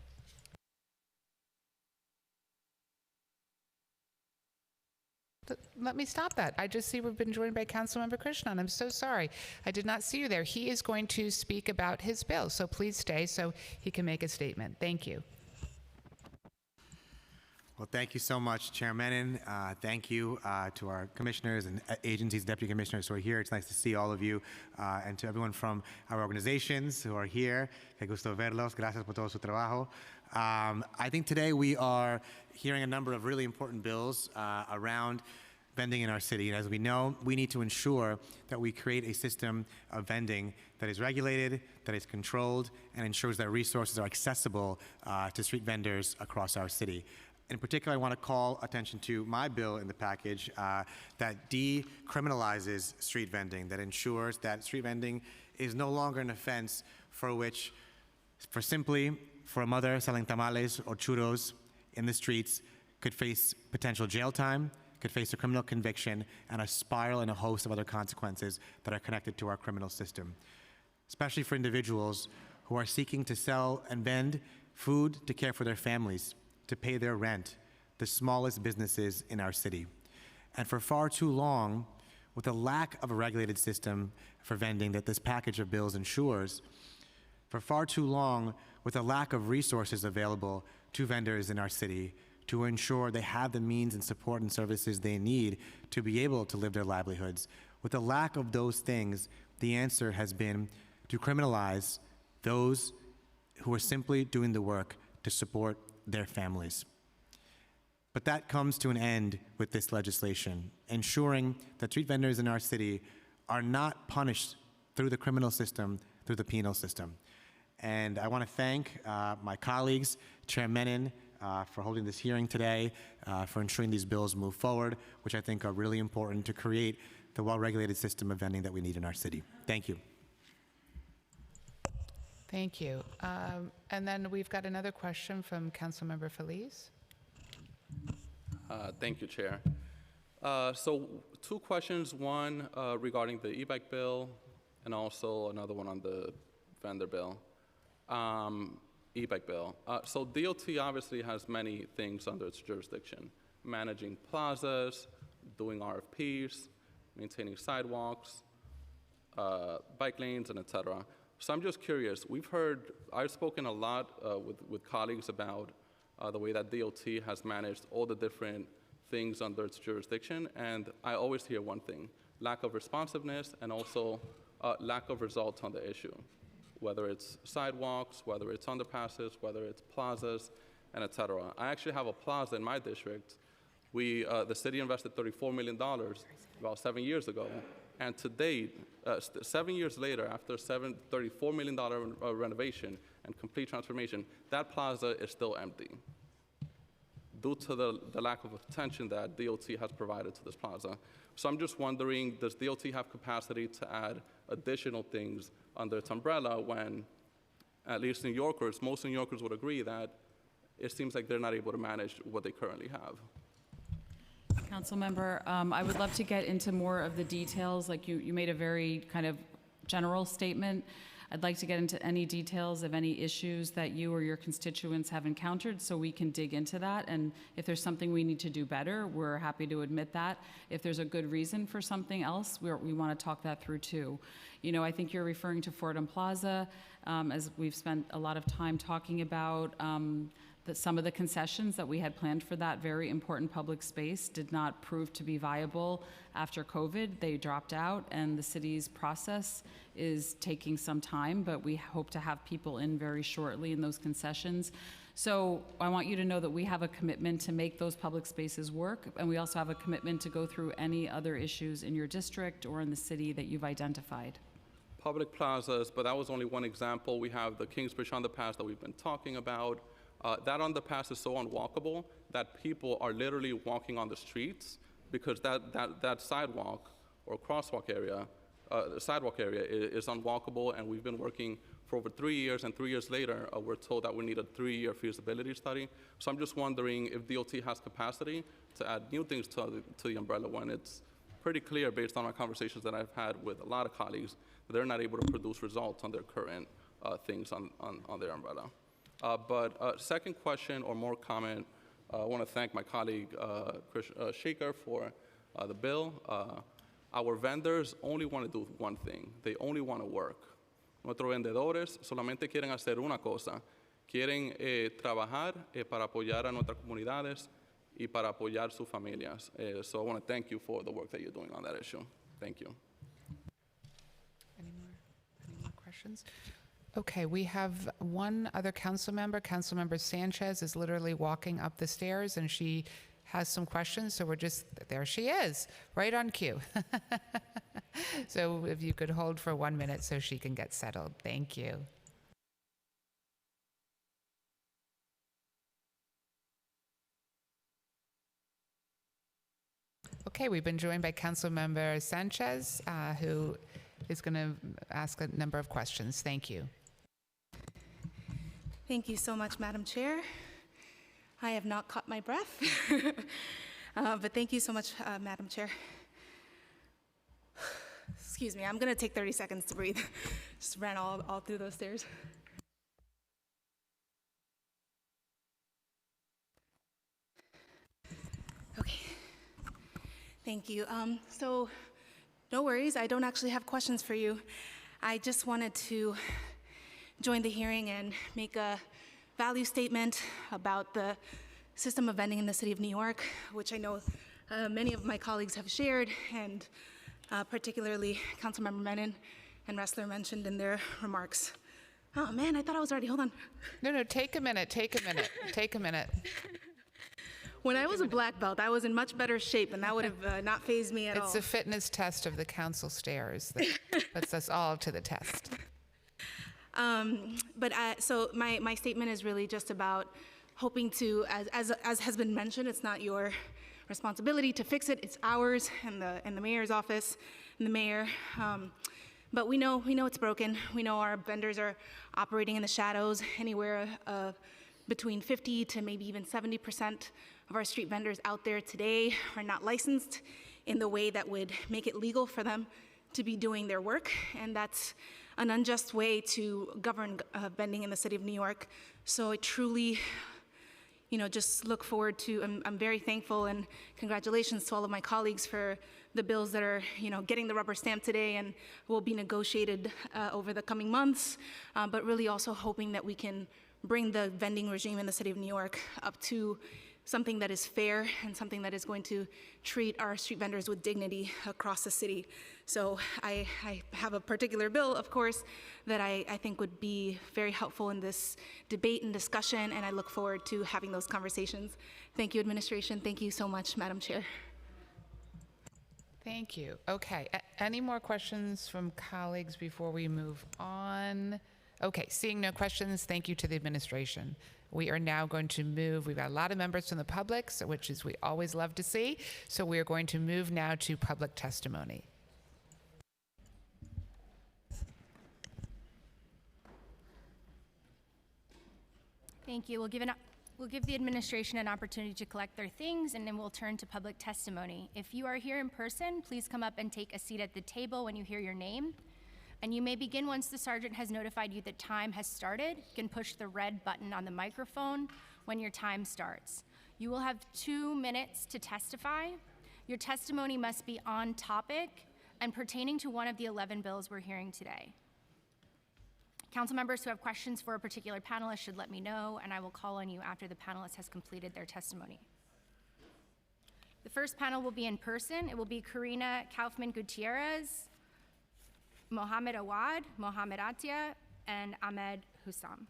Let me stop that. I just see we've been joined by Councilmember Krishnan. I'm so sorry. I did not see you there. He is going to speak about his bill, so please stay so he can make a statement. Thank you. Well, thank you so much, Chair Menon. Thank you to our commissioners and agencies, deputy commissioners who are here. It's nice to see all of you, and to everyone from our organizations who are here. Que gusto verlos. Gracias por todo su trabajo. I think today we are hearing a number of really important bills around vending in our city. And as we know, we need to ensure that we create a system of vending that is regulated, that is controlled, and ensures that resources are accessible to street vendors across our city. In particular, I want to call attention to my bill in the package that decriminalizes street vending, that ensures that street vending is no longer an offense for a mother selling tamales or churros in the streets could face potential jail time, could face a criminal conviction, and a spiral and a host of other consequences that are connected to our criminal system, especially for individuals who are seeking to sell and vend food to care for their families, to pay their rent, the smallest businesses in our city. And for far too long, with the lack of a regulated system for vending that this package of bills ensures, for far too long, with a lack of resources available to vendors in our city to ensure they have the means and support and services they need to be able to live their livelihoods. With the lack of those things, the answer has been to criminalize those who are simply doing the work to support their families. But that comes to an end with this legislation, ensuring that street vendors in our city are not punished through the criminal system, through the penal system. And I want to thank my colleagues, Chair Menon, for holding this hearing today, for ensuring these bills move forward, which I think are really important to create the well-regulated system of vending that we need in our city. Thank you. Thank you. And then we've got another question from Councilmember Feliz. Thank you, Chair. So 2 questions, one regarding the e-bike bill, and also another one on the vendor bill, e-bike bill. So DOT obviously has many things under its jurisdiction: managing plazas, doing RFPs, maintaining sidewalks, bike lanes, and et cetera. So I'm just curious, I've spoken a lot with colleagues about the way that DOT has managed all the different things under its jurisdiction, and I always hear one thing: lack of responsiveness and also lack of results on the issue, whether it's sidewalks, whether it's underpasses, whether it's plazas, and et cetera. I actually have a plaza in my district. The city invested $34 million about 7 years ago. And to date, 7 years later, after $34 million renovation and complete transformation, that plaza is still empty due to the lack of attention that DOT has provided to this plaza. So I'm just wondering, does DOT have capacity to add additional things under its umbrella when, at least most New Yorkers would agree that it seems like they're not able to manage what they currently have? Councilmember, I would love to get into more of the details. Like you made a very kind of general statement. I'd like to get into any details of any issues that you or your constituents have encountered so we can dig into that. And if there's something we need to do better, we're happy to admit that. If there's a good reason for something else, we want to talk that through too. You know, I think you're referring to Fordham Plaza, as we've spent a lot of time talking about. That some of the concessions that we had planned for that very important public space did not prove to be viable after COVID. They dropped out, and the city's process is taking some time, but we hope to have people in very shortly in those concessions. So I want you to know that we have a commitment to make those public spaces work, and we also have a commitment to go through any other issues in your district or in the city that you've identified. Public plazas, but that was only one example. We have the Kingsbridge underpass that we've been talking about. That underpass is so unwalkable that people are literally walking on the streets because that sidewalk or crosswalk area, the sidewalk area is unwalkable, and we've been working for over 3 years, and 3 years later, we're told that we need a 3-year feasibility study. So I'm just wondering if DOT has capacity to add new things to the umbrella when it's pretty clear based on our conversations that I've had with a lot of colleagues that they're not able to produce results on their current things on their umbrella. But second question or more comment, I want to thank my colleague Chris Shaker for the bill. Our vendors only want to do one thing. They only want to work. Nuestros vendedores solamente quieren hacer una cosa. Quieren trabajar para apoyar a nuestras comunidades y para apoyar sus familias. So I want to thank you for the work that you're doing on that issue. Thank you. Any more questions? Okay, we have one other council member. Councilmember Sanchez is literally walking up the stairs, and she has some questions, so there she is, right on cue. So if you could hold for 1 minute so she can get settled. Thank you. Okay, we've been joined by Councilmember Sanchez, who is going to ask a number of questions. Thank you. Thank you so much, Madam Chair. I have not caught my breath, but thank you so much, Madam Chair. Excuse me, I'm gonna take 30 seconds to breathe. Just ran all through those stairs. Okay, thank you. So no worries, I don't actually have questions for you. I just wanted to join the hearing and make a value statement about the system of vending in the city of New York, which I know many of my colleagues have shared, and particularly Councilmember Menon and Ressler mentioned in their remarks. Oh man, I thought I was already, hold on. No, take a minute, take a minute, take a minute. When I was a black belt, I was in much better shape, and that would have not fazed me at all. It's a fitness test of the council stairs that puts us all to the test. So my statement is really just about hoping to, as has been mentioned, it's not your responsibility to fix it. It's ours and the mayor's office and the mayor. But we know it's broken. We know our vendors are operating in the shadows. Anywhere between 50 to maybe even 70% of our street vendors out there today are not licensed in the way that would make it legal for them to be doing their work, and that's an unjust way to govern vending in the city of New York. So I truly, just look forward to, I'm very thankful, and congratulations to all of my colleagues for the bills that are, getting the rubber stamp today and will be negotiated over the coming months, but really also hoping that we can bring the vending regime in the city of New York up to something that is fair and something that is going to treat our street vendors with dignity across the city. So I have a particular bill, of course, that I think would be very helpful in this debate and discussion, and I look forward to having those conversations. Thank you, administration. Thank you so much, Madam Chair. Thank you. Okay, any more questions from colleagues before we move on? Okay, seeing no questions, thank you to the administration. We are now going to move, we've got a lot of members from the public, which is we always love to see, so we are going to move now to public testimony. Thank you. We'll give the administration an opportunity to collect their things, and then we'll turn to public testimony. If you are here in person, please come up and take a seat at the table when you hear your name. And you may begin once the sergeant has notified you that time has started. You can push the red button on the microphone when your time starts. You will have 2 minutes to testify. Your testimony must be on topic and pertaining to one of the 11 bills we're hearing today. Council members who have questions for a particular panelist should let me know, and I will call on you after the panelist has completed their testimony. The first panel will be in person. It will be Karina Kaufman-Gutierrez, Mohammed Awad, Mohammed Atia, and Ahmed Hussam.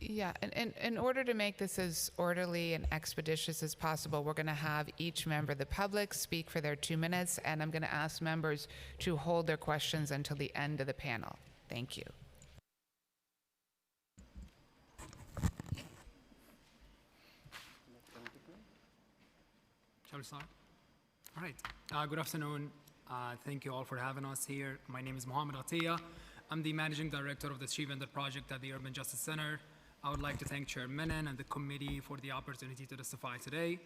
Yeah, and in order to make this as orderly and expeditious as possible, we're going to have each member of the public speak for their 2 minutes, and I'm going to ask members to hold their questions until the end of the panel. Thank you. Shall we start? All right. Good afternoon. Thank you all for having us here. My name is Mohammed Atiyah. I'm the Managing Director of the Street Vendor Project at the Urban Justice Center. I would like to thank Chair Menon and the committee for the opportunity to testify today.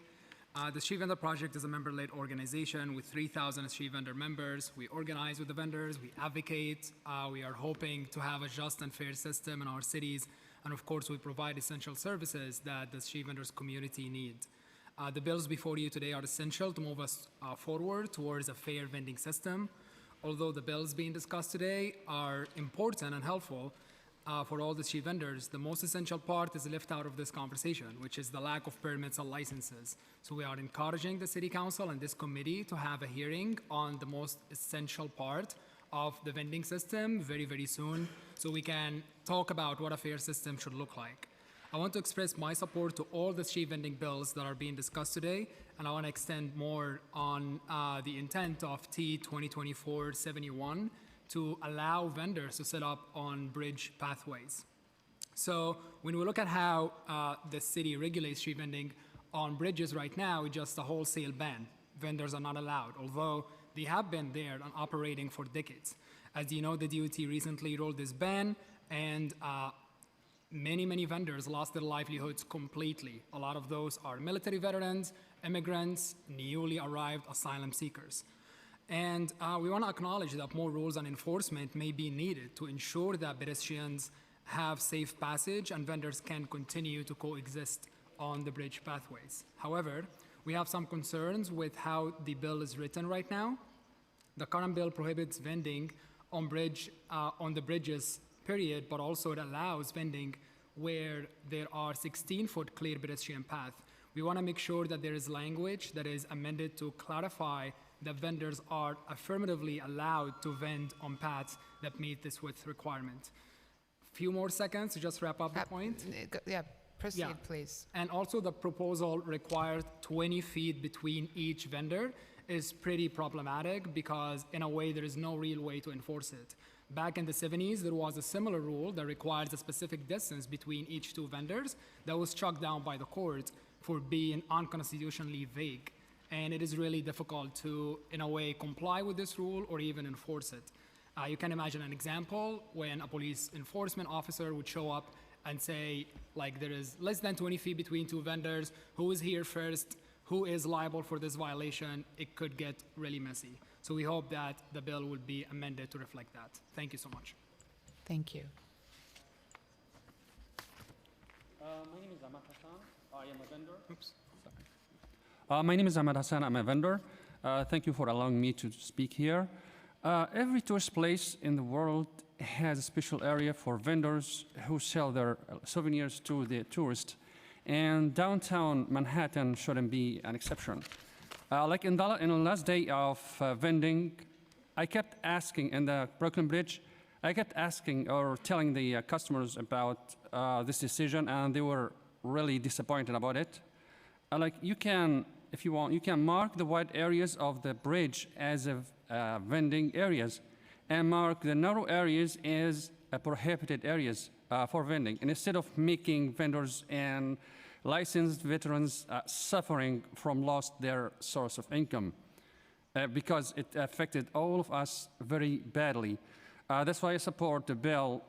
The Street Vendor Project is a member-led organization with 3,000 street vendor members. We organize with the vendors, we advocate. We are hoping to have a just and fair system in our cities. And of course, we provide essential services that the street vendors community need. The bills before you today are essential to move us forward towards a fair vending system. Although the bills being discussed today are important and helpful for all the street vendors, the most essential part is left out of this conversation, which is the lack of permits and licenses. So we are encouraging the City Council and this committee to have a hearing on the most essential part of the vending system very, very soon, so we can talk about what a fair system should look like. I want to express my support to all the street vending bills that are being discussed today, and I want to extend more on the intent of T 2024-71 to allow vendors to set up on bridge pathways. So when we look at how the city regulates street vending on bridges right now, it's just a wholesale ban. Vendors are not allowed, although they have been there and operating for decades. As you know, the DOT recently rolled this ban, and many vendors lost their livelihoods completely. A lot of those are military veterans, immigrants, newly arrived asylum seekers. And we want to acknowledge that more rules and enforcement may be needed to ensure that pedestrians have safe passage and vendors can continue to coexist on the bridge pathways. However, we have some concerns with how the bill is written right now. The current bill prohibits vending on the bridges, period, but also it allows vending where there are 16-foot clear pedestrian path. We want to make sure that there is language that is amended to clarify that vendors are affirmatively allowed to vend on paths that meet this width requirement. Few more seconds to just wrap up the point. Yeah, proceed, please. And also the proposal required 20 feet between each vendor is pretty problematic because in a way there is no real way to enforce it. Back in the 70s, there was a similar rule that requires a specific distance between each two vendors that was struck down by the court for being unconstitutionally vague. And it is really difficult to, in a way, comply with this rule or even enforce it. You can imagine an example when a police enforcement officer would show up and say, like, there is less than 20 feet between two vendors, who is here first, who is liable for this violation. It could get really messy. So we hope that the bill will be amended to reflect that. Thank you so much. Thank you. My name is Ahmad Hassan. I am a vendor. Oops, sorry. My name is Ahmad Hassan. I'm a vendor. Thank you for allowing me to speak here. Every tourist place in the world has a special area for vendors who sell their souvenirs to the tourists, and downtown Manhattan shouldn't be an exception. Like in the last day of vending, I kept asking in the Brooklyn Bridge, I kept asking or telling the customers about this decision, and they were really disappointed about it. Like you can, if you want, you can mark the wide areas of the bridge as vending areas, and mark the narrow areas as prohibited areas for vending. And instead of making vendors and licensed veterans suffering from lost their source of income, because it affected all of us very badly. That's why I support the bill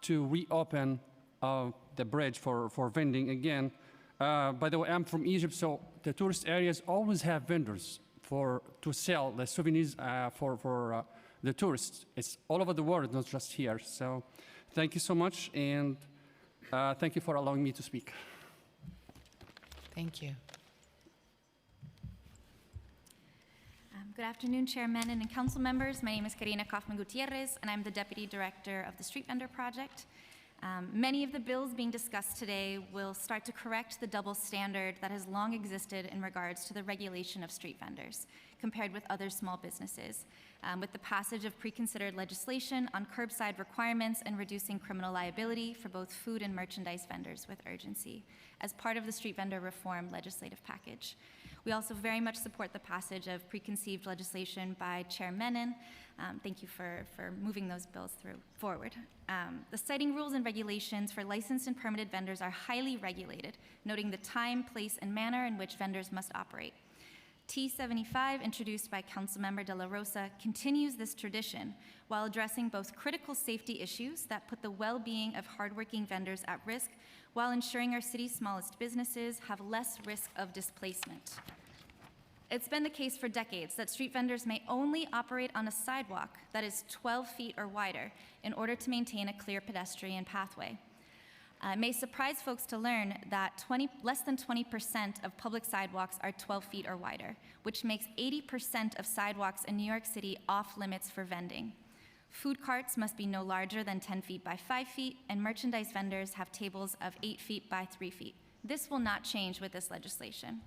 to reopen the bridge for vending again. By the way, I'm from Egypt, so the tourist areas always have vendors to sell the souvenirs for the tourists. It's all over the world, not just here. So thank you so much, and thank you for allowing me to speak. Thank you. Good afternoon, Chair Menon and council members. My name is Karina Kaufman Gutierrez, and I'm the Deputy Director of the Street Vendor Project. Many of the bills being discussed today will start to correct the double standard that has long existed in regards to the regulation of street vendors. compared with other small businesses, with the passage of pre-considered legislation on curbside requirements and reducing criminal liability for both food and merchandise vendors with urgency as part of the street vendor reform legislative package. We also very much support the passage of preconceived legislation by Chair Menon. Thank you for moving those bills forward. The citing rules and regulations for licensed and permitted vendors are highly regulated, noting the time, place, and manner in which vendors must operate. T75, introduced by Councilmember De La Rosa, continues this tradition while addressing both critical safety issues that put the well-being of hardworking vendors at risk while ensuring our city's smallest businesses have less risk of displacement. It's been the case for decades that street vendors may only operate on a sidewalk that is 12 feet or wider in order to maintain a clear pedestrian pathway. It may surprise folks to learn that less than 20% of public sidewalks are 12 feet or wider, which makes 80% of sidewalks in New York City off limits for vending. Food carts must be no larger than 10 feet by 5 feet, and merchandise vendors have tables of 8 feet by 3 feet. This will not change with this legislation.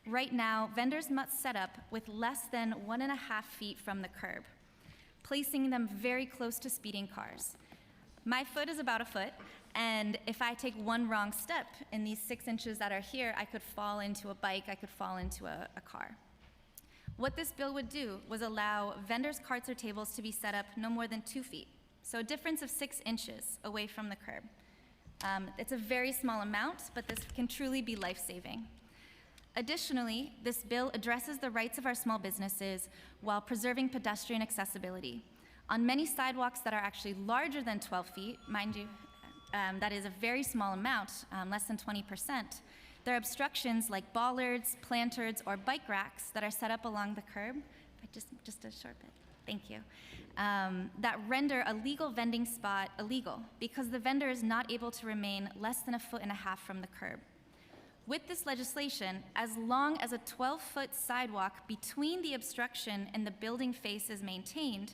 Right now, vendors must set up with less than 1.5 feet from the curb, placing them very close to speeding cars. My foot is about a foot, and if I take one wrong step in these 6 inches that are here, I could fall into a bike, I could fall into a car. What this bill would do was allow vendors' carts or tables to be set up no more than 2 feet, so a difference of 6 inches away from the curb. It's a very small amount, but this can truly be life-saving. Additionally, this bill addresses the rights of our small businesses while preserving pedestrian accessibility. On many sidewalks that are actually larger than 12 feet, mind you, that is a very small amount, less than 20%, there are obstructions like bollards, planters, or bike racks that are set up along the curb. Just a short bit, thank you. That render a legal vending spot illegal because the vendor is not able to remain less than 1.5 feet from the curb. With this legislation, as long as a 12-foot sidewalk between the obstruction and the building face is maintained,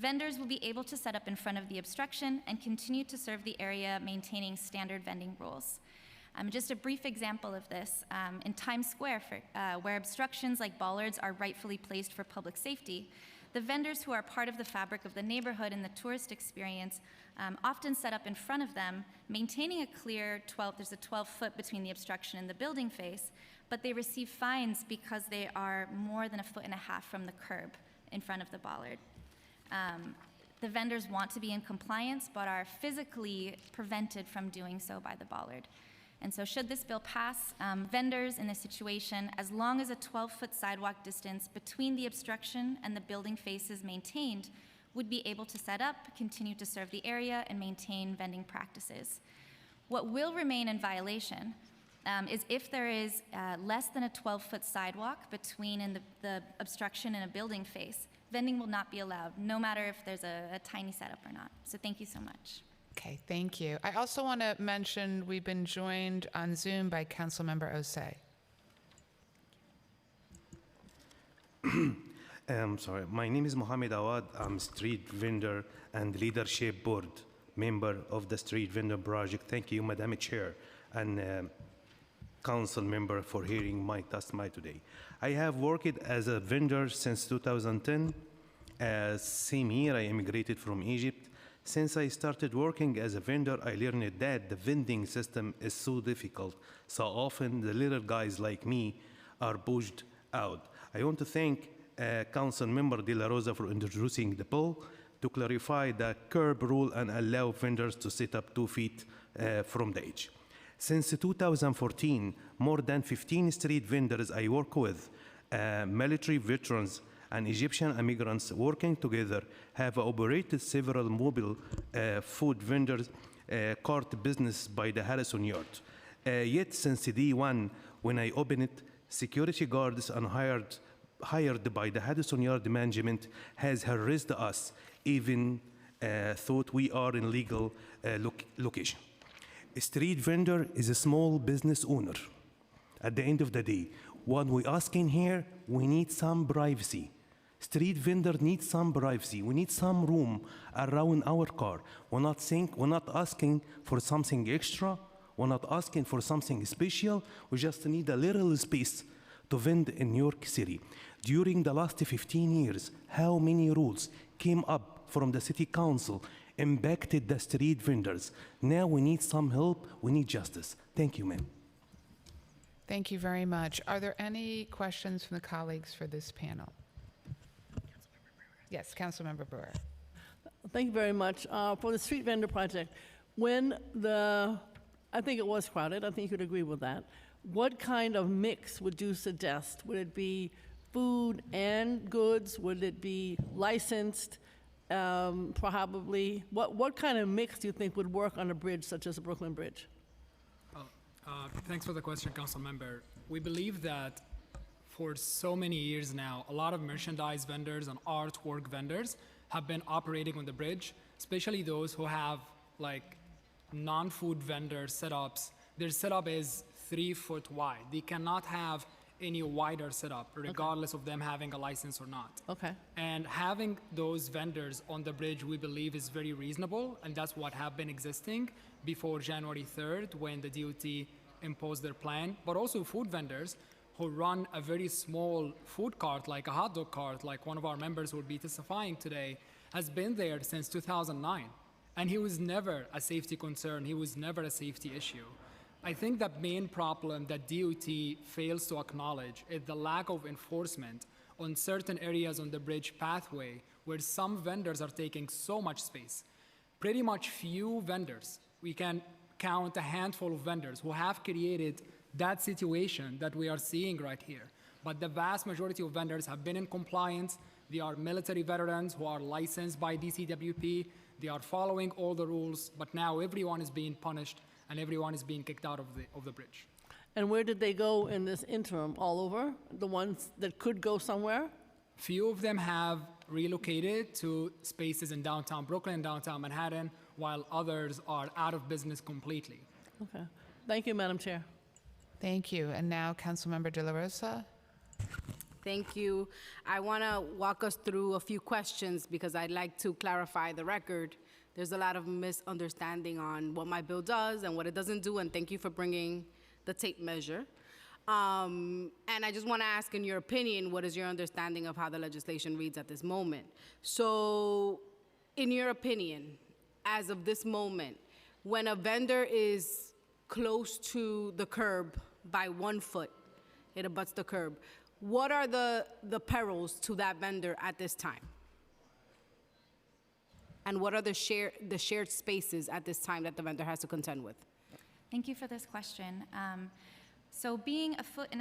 vendors will be able to set up in front of the obstruction and continue to serve the area maintaining standard vending rules. Just a brief example of this, in Times Square, where obstructions like bollards are rightfully placed for public safety, the vendors who are part of the fabric of the neighborhood and the tourist experience often set up in front of them, maintaining a clear there's a 12-foot between the obstruction and the building face, but they receive fines because they are more than 1.5 feet from the curb in front of the bollard. The vendors want to be in compliance, but are physically prevented from doing so by the bollard. And so should this bill pass, vendors in this situation, as long as a 12-foot sidewalk distance between the obstruction and the building face is maintained, would be able to set up, continue to serve the area, and maintain vending practices. What will remain in violation is if there is less than a 12-foot sidewalk between the obstruction and a building face, vending will not be allowed, no matter if there's a tiny setup or not. So thank you so much. Okay, thank you. I also want to mention we've been joined on Zoom by Councilmember Osei. Sorry, my name is Mohammed Awad. I'm street vendor and leadership board member of the Street Vendor Project. Thank you, Madam Chair and council member for hearing my testimony today. I have worked as a vendor since 2010. Same year, I immigrated from Egypt. Since I started working as a vendor, I learned that the vending system is so difficult. So often, the little guys like me are pushed out. I want to thank Council Member De La Rosa for introducing the bill to clarify the curb rule and allow vendors to set up 2 feet from the edge. Since 2014, more than 15 street vendors I work with, military veterans, and Egyptian immigrants working together have operated several mobile food vendors cart business by the Harrison Yard. Yet since day one, when I opened it, security guards and hired by the Harrison Yard management has harassed us, even thought we are in legal location. A street vendor is a small business owner. At the end of the day, what we asking here, we need some privacy. Street vendor needs some privacy. We need some room around our car. We're not asking for something extra. We're not asking for something special. We just need a little space to vend in New York City. During the last 15 years, how many rules came up from the city council impacted the street vendors? Now we need some help, we need justice. Thank you, ma'am. Thank you very much. Are there any questions from the colleagues for this panel? Yes, Councilmember Brewer. Thank you very much. For the street vendor project, I think it was crowded, I think you'd agree with that. What kind of mix would you suggest? Would it be food and goods? Would it be licensed? Probably. What kind of mix do you think would work on a bridge such as the Brooklyn Bridge? Thanks for the question, Council Member. We believe that for so many years now, a lot of merchandise vendors and artwork vendors have been operating on the bridge, especially those who have like non-food vendor setups. Their setup is 3 foot wide. They cannot have any wider setup, regardless of them having a license or not. Okay. And having those vendors on the bridge, we believe, is very reasonable, and that's what have been existing before January 3rd when the DOT imposed their plan. But also food vendors who run a very small food cart, like a hot dog cart, like one of our members who will be testifying today, has been there since 2009. And he was never a safety concern. He was never a safety issue. I think the main problem that DOT fails to acknowledge is the lack of enforcement on certain areas on the bridge pathway where some vendors are taking so much space. Pretty much few vendors, we can count a handful of vendors who have created that situation that we are seeing right here. But the vast majority of vendors have been in compliance. They are military veterans who are licensed by DCWP. They are following all the rules, but now everyone is being punished and everyone is being kicked out of the bridge. And where did they go in this interim? All over? The ones that could go somewhere? Few of them have relocated to spaces in downtown Brooklyn, downtown Manhattan, while others are out of business completely. Okay. Thank you, Madam Chair. Thank you. And now Councilmember De La Rosa. Thank you. I want to walk us through a few questions because I'd like to clarify the record. There's a lot of misunderstanding on what my bill does and what it doesn't do, and thank you for bringing the tape measure. And I just want to ask, in your opinion, what is your understanding of how the legislation reads at this moment? So, in your opinion, as of this moment, when a vendor is close to the curb by 1 foot, it abuts the curb, what are the perils to that vendor at this time? And what are the shared spaces at this time that the vendor has to contend with? Thank you for this question. So being 1.5 feet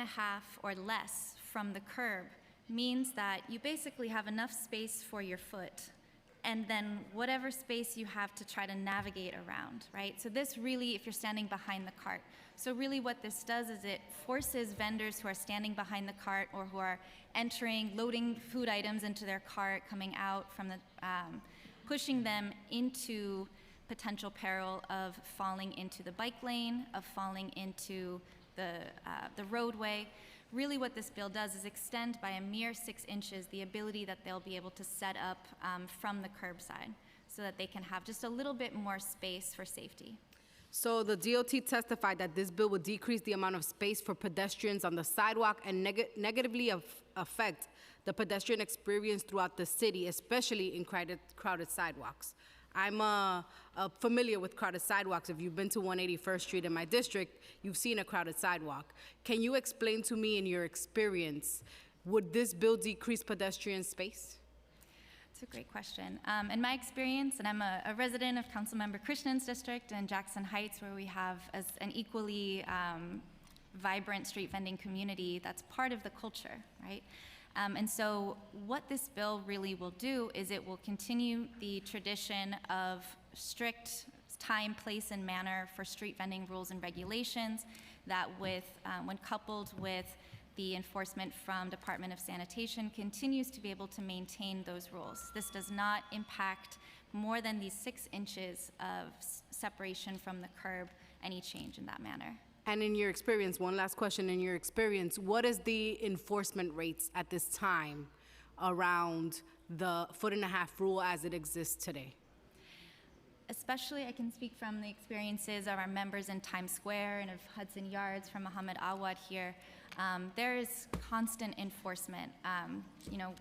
or less from the curb means that you basically have enough space for your foot and then whatever space you have to try to navigate around, right? So this really, if you're standing behind the cart. So really what this does is it forces vendors who are standing behind the cart or who are entering, loading food items into their cart, coming out from the, pushing them into potential peril of falling into the bike lane, of falling into the roadway. Really what this bill does is extend by a mere 6 inches the ability that they'll be able to set up from the curbside so that they can have just a little bit more space for safety. So the DOT testified that this bill would decrease the amount of space for pedestrians on the sidewalk and negatively affect the pedestrian experience throughout the city, especially in crowded sidewalks. I'm familiar with crowded sidewalks. If you've been to 181st Street in my district, you've seen a crowded sidewalk. Can you explain to me, in your experience, would this bill decrease pedestrian space? It's a great question. In my experience, and I'm a resident of Councilmember Krishnan's district in Jackson Heights, where we have an equally vibrant street vending community that's part of the culture, right? And so what this bill really will do is it will continue the tradition of strict time, place, and manner for street vending rules and regulations that when coupled with the enforcement from Department of Sanitation continues to be able to maintain those rules. This does not impact more than these 6 inches of separation from the curb, any change in that manner. And in your experience, one last question, in your experience, what is the enforcement rates at this time around the 1.5 foot rule as it exists today? Especially, I can speak from the experiences of our members in Times Square and of Hudson Yards, from Muhammad Awad here. there is constant enforcement.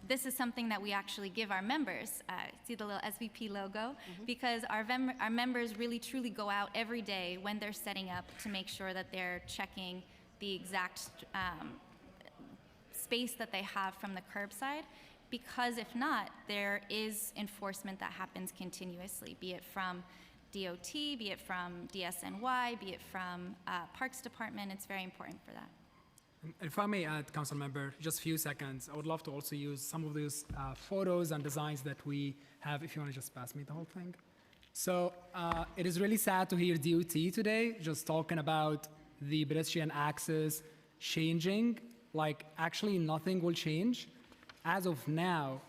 This is something that we actually give our members. See the little SVP logo? Because our members really truly go out every day when they're setting up to make sure that they're checking the exact space that they have from the curbside. Because if not, there is enforcement that happens continuously, be it from DOT, be it from DSNY, be it from Parks Department. It's very important for that. If I may add, Council Member, just a few seconds, I would love to also use some of those photos and designs that we have, if you want to just pass me the whole thing. So it is really sad to hear DOT today just talking about the pedestrian access changing, like actually nothing will change. As of now,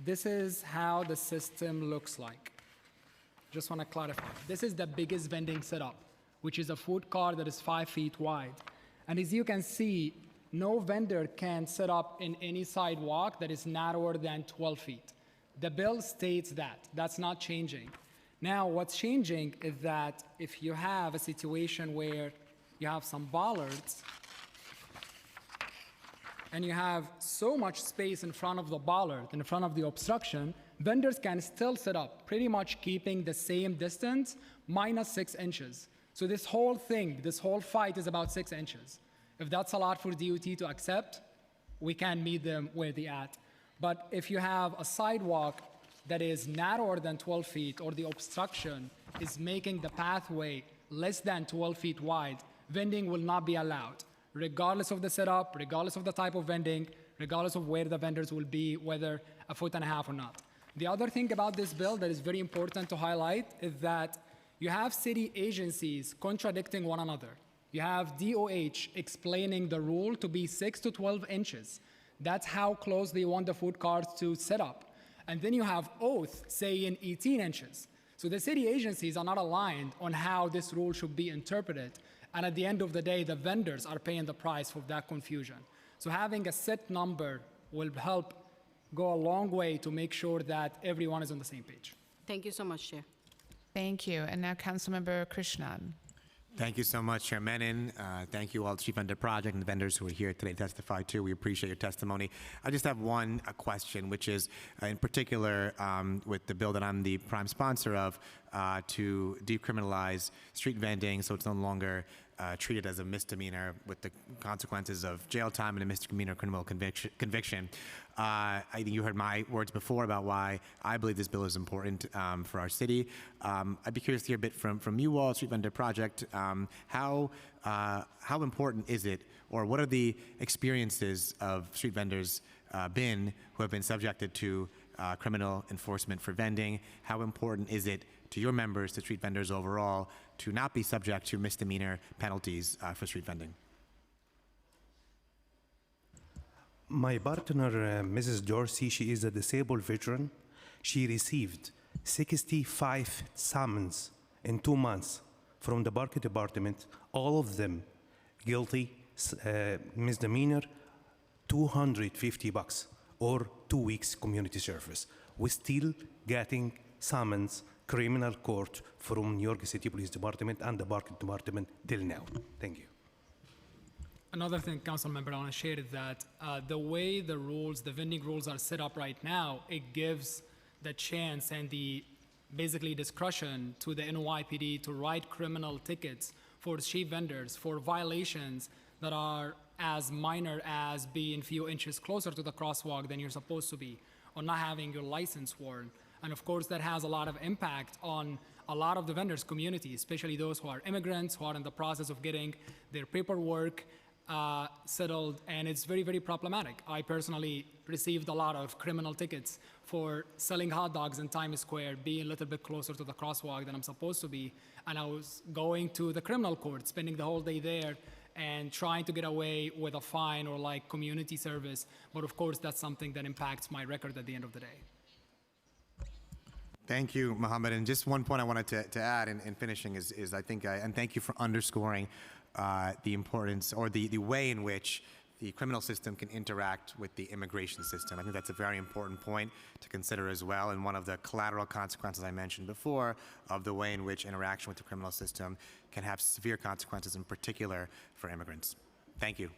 this is how the system looks like. Just want to clarify. This is the biggest vending setup, which is a food cart that is 5 feet wide. And as you can see, no vendor can set up in any sidewalk that is narrower than 12 feet. The bill states that. That's not changing. Now, what's changing is that if you have a situation where you have some bollards, and you have so much space in front of the bollard, in front of the obstruction, vendors can still set up, pretty much keeping the same distance, minus 6 inches. So this whole thing, this whole fight is about 6 inches. If that's a lot for DOT to accept, we can meet them where they're at. But if you have a sidewalk that is narrower than 12 feet, or the obstruction is making the pathway less than 12 feet wide, vending will not be allowed, regardless of the setup, regardless of the type of vending, regardless of where the vendors will be, whether 1.5 feet or not. The other thing about this bill that is very important to highlight is that you have city agencies contradicting one another. You have DOH explaining the rule to be 6 to 12 inches. That's how close they want the food carts to set up. And then you have Oath saying 18 inches. So the city agencies are not aligned on how this rule should be interpreted. And at the end of the day, the vendors are paying the price for that confusion. So having a set number will help go a long way to make sure that everyone is on the same page. Thank you so much, Chair. Thank you. And now Councilmember Krishnan. Thank you so much, Chair Menon. Thank you all, the Street Vendor Project and the vendors who are here today to testify too. We appreciate your testimony. I just have one question, which is in particular with the bill that I'm the prime sponsor of to decriminalize street vending so it's no longer treated as a misdemeanor with the consequences of jail time and a misdemeanor criminal conviction. I think you heard my words before about why I believe this bill is important for our city. I'd be curious to hear a bit from you all, Street Vendor Project. How important is it, or what are the experiences of street vendors been who have been subjected to criminal enforcement for vending? How important is it to your members, to street vendors overall, to not be subject to misdemeanor penalties for street vending? My partner, Mrs. Dorsey, she is a disabled veteran. She received 65 summons in 2 months from the Park Department, all of them guilty, misdemeanor, $250 or 2 weeks community service. We're still getting summons criminal court from New York City Police Department and the Park Department till now. Thank you. Another thing, Council Member, I want to share is that the way the rules, the vending rules are set up right now, it gives the chance and the basically discretion to the NYPD to write criminal tickets for street vendors for violations that are as minor as being a few inches closer to the crosswalk than you're supposed to be, or not having your license sworn. And of course, that has a lot of impact on a lot of the vendors' community, especially those who are immigrants, who are in the process of getting their paperwork settled, and it's very, very problematic. I personally received a lot of criminal tickets for selling hot dogs in Times Square, being a little bit closer to the crosswalk than I'm supposed to be, and I was going to the criminal court, spending the whole day there, and trying to get away with a fine or like community service, but of course that's something that impacts my record at the end of the day. Thank you, Mohammed. And just one point I wanted to add in finishing is I think, and thank you for underscoring the importance or the way in which the criminal system can interact with the immigration system. I think that's a very important point to consider as well, and one of the collateral consequences I mentioned before of the way in which interaction with the criminal system can have severe consequences, in particular for immigrants. Thank you.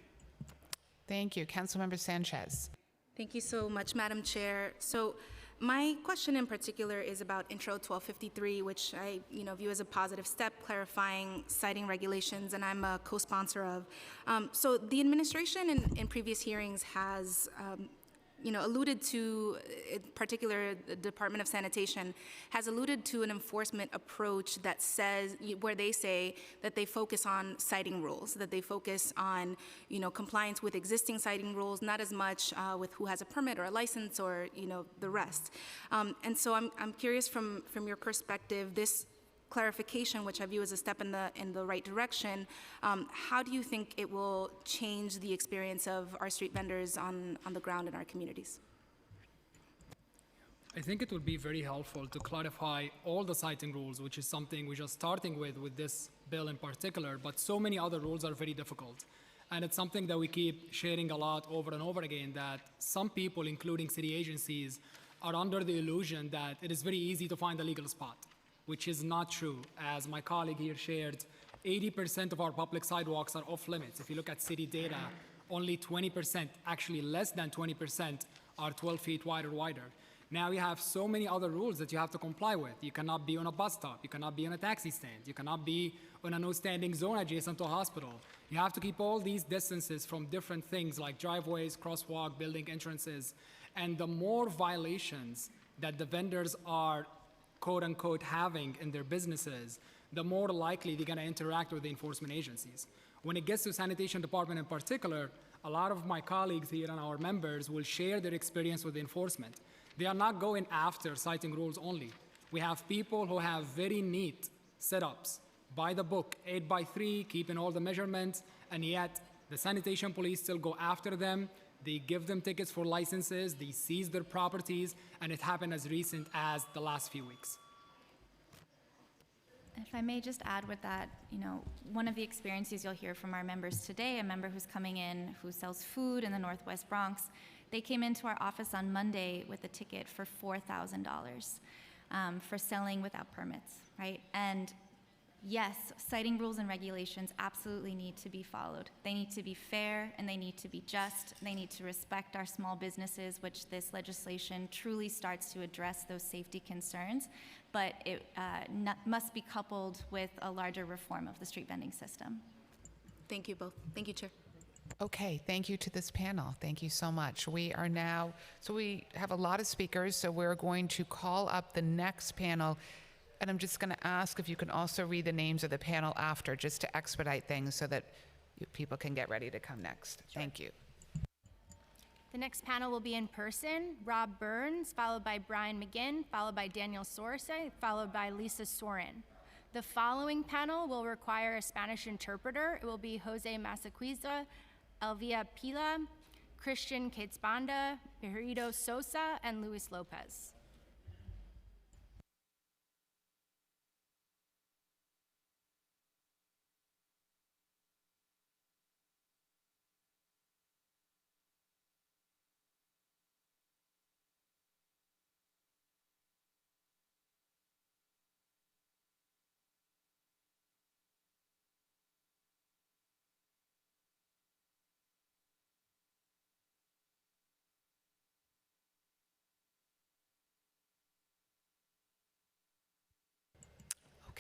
Thank you. Councilmember Sanchez. Thank you so much, Madam Chair. So my question in particular is about Intro 1253, which I view as a positive step, clarifying citing regulations, and I'm a co-sponsor of. So the administration in previous hearings has alluded to, in particular, the Department of Sanitation has alluded to an enforcement approach that says, where they say that they focus on citing rules, that they focus on, compliance with existing citing rules, not as much with who has a permit or a license or, the rest. And so I'm curious from your perspective, this clarification, which I view as a step in the right direction, how do you think it will change the experience of our street vendors on the ground in our communities? I think it would be very helpful to clarify all the citing rules, which is something we're just starting with this bill in particular, but so many other rules are very difficult. And it's something that we keep sharing a lot over and over again, that some people, including city agencies, are under the illusion that it is very easy to find a legal spot, which is not true. As my colleague here shared, 80% of our public sidewalks are off limits. If you look at city data, only 20%, actually less than 20%, are 12 feet wide or wider. Now you have so many other rules that you have to comply with. You cannot be on a bus stop. You cannot be on a taxi stand. You cannot be on a no standing zone adjacent to a hospital. You have to keep all these distances from different things like driveways, crosswalk, building entrances. And the more violations that the vendors are quote unquote having in their businesses, the more likely they're gonna interact with the enforcement agencies. When it gets to sanitation department in particular, a lot of my colleagues here and our members will share their experience with enforcement. They are not going after citing rules only. We have people who have very neat setups, by the book, 8x3, keeping all the measurements, and yet the sanitation police still go after them. They give them tickets for licenses, they seize their properties, and it happened as recent as the last few weeks. If I may just add with that, one of the experiences you'll hear from our members today, a member who's coming in who sells food in the Northwest Bronx, they came into our office on Monday with a ticket for $4,000 for selling without permits, right? And yes, citing rules and regulations absolutely need to be followed. They need to be fair and they need to be just. They need to respect our small businesses, which this legislation truly starts to address those safety concerns. But it must be coupled with a larger reform of the street vending system. Thank you both. Thank you, Chair. Okay, thank you to this panel. Thank you so much. We have a lot of speakers, so we're going to call up the next panel. And I'm just going to ask if you can also read the names of the panel after, just to expedite things so that people can get ready to come next. Sure. Thank you. The next panel will be in person. Rob Burns, followed by Brian McGinn, followed by Daniel Sorsay, followed by Lisa Sorin. The following panel will require a Spanish interpreter. It will be Jose Masaquiza, Elvia Pila, Christian Quetzbanda, Berrito Sosa, and Luis Lopez.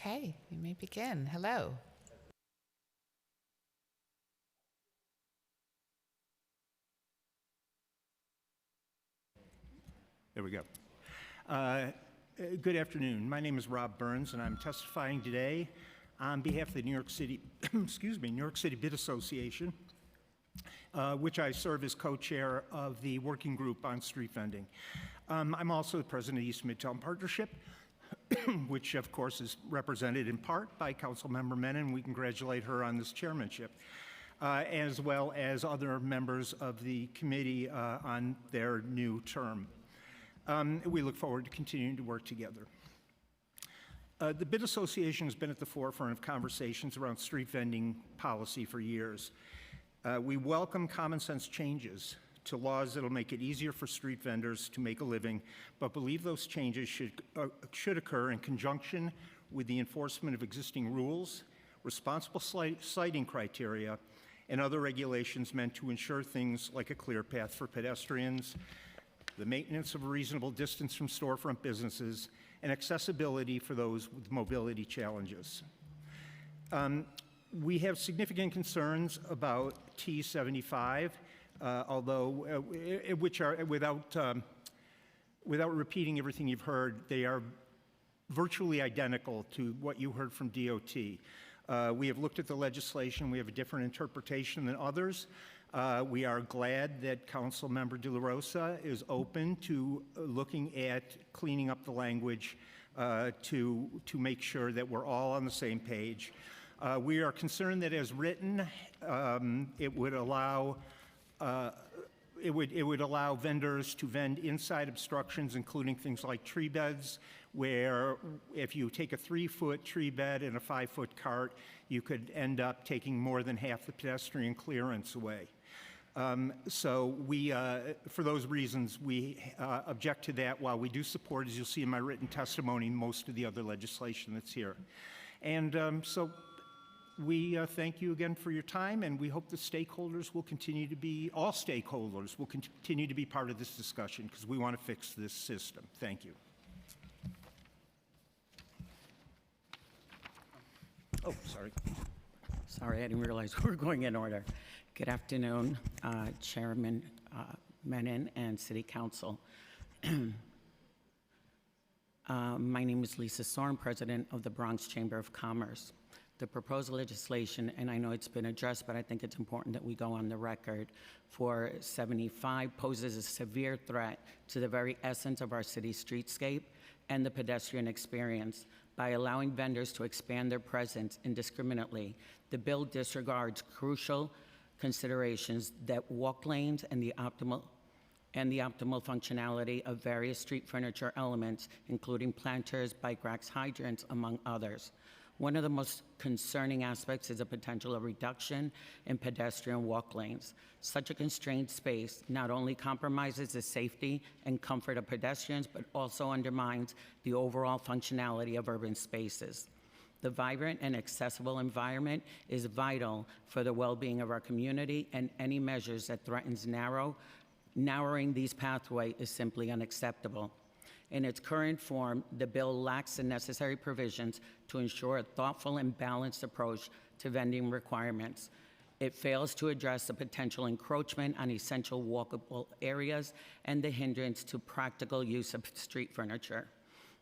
Okay, you may begin. Hello. There we go. Good afternoon. My name is Rob Burns, and I'm testifying today on behalf of the New York City, New York City Bid Association, which I serve as co-chair of the working group on street vending. I'm also the president of the East Midtown Partnership, which of course is represented in part by Councilmember Menon. We congratulate her on this chairmanship, as well as other members of the committee on their new term. We look forward to continuing to work together. The Bid Association has been at the forefront of conversations around street vending policy for years. We welcome common sense changes to laws that will make it easier for street vendors to make a living, but believe those changes should occur in conjunction with the enforcement of existing rules, responsible citing criteria, and other regulations meant to ensure things like a clear path for pedestrians, the maintenance of a reasonable distance from storefront businesses, and accessibility for those with mobility challenges. We have significant concerns about T75, although which are without repeating everything you've heard, they are virtually identical to what you heard from DOT. We have looked at the legislation. We have a different interpretation than others. We are glad that Councilmember De La Rosa is open to looking at cleaning up the language to make sure that we're all on the same page. We are concerned that as written, it would allow vendors to vend inside obstructions, including things like tree beds, where if you take a 3-foot tree bed and a 5-foot cart, you could end up taking more than half the pedestrian clearance away. So we, for those reasons, we object to that, while we do support, as you'll see in my written testimony, most of the other legislation that's here. And so we thank you again for your time, and we hope the stakeholders will continue to be, all stakeholders will continue to be part of this discussion, because we want to fix this system. Thank you. Oh, sorry. Sorry, I didn't realize we were going in order. Good afternoon, Chairman Menon and City Council. My name is Lisa Sorn, President of the Bronx Chamber of Commerce. The proposed legislation, and I know it's been addressed, but I think it's important that we go on the record, for 75 poses a severe threat to the very essence of our city streetscape and the pedestrian experience. By allowing vendors to expand their presence indiscriminately, the bill disregards crucial considerations that walk lanes and the optimal functionality of various street furniture elements, including planters, bike racks, hydrants, among others. One of the most concerning aspects is a potential reduction in pedestrian walk lanes. Such a constrained space not only compromises the safety and comfort of pedestrians, but also undermines the overall functionality of urban spaces. The vibrant and accessible environment is vital for the well-being of our community, and any measures that threatens narrowing these pathways is simply unacceptable. In its current form, the bill lacks the necessary provisions to ensure a thoughtful and balanced approach to vending requirements. It fails to address the potential encroachment on essential walkable areas and the hindrance to practical use of street furniture.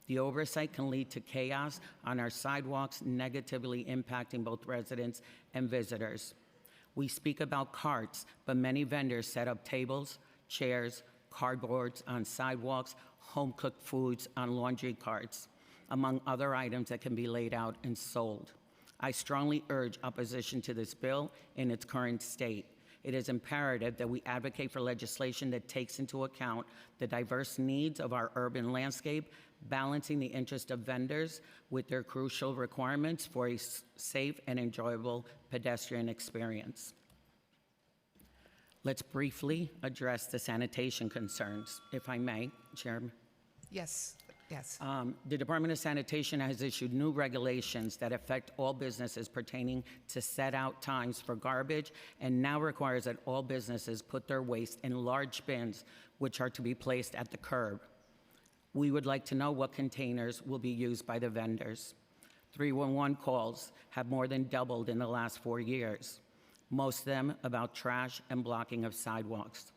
The oversight can lead to chaos on our sidewalks, negatively impacting both residents and visitors. We speak about carts, but many vendors set up tables, chairs, cardboards on sidewalks, home-cooked foods on laundry carts, among other items that can be laid out and sold. I strongly urge opposition to this bill in its current state. It is imperative that we advocate for legislation that takes into account the diverse needs of our urban landscape, balancing the interest of vendors with their crucial requirements for a safe and enjoyable pedestrian experience. Let's briefly address the sanitation concerns, if I may, Chairman. Yes, yes. The Department of Sanitation has issued new regulations that affect all businesses pertaining to set-out times for garbage, and now requires that all businesses put their waste in large bins, which are to be placed at the curb. We would like to know what containers will be used by the vendors. 311 calls have more than doubled in the last 4 years, most of them about trash and blocking of sidewalks.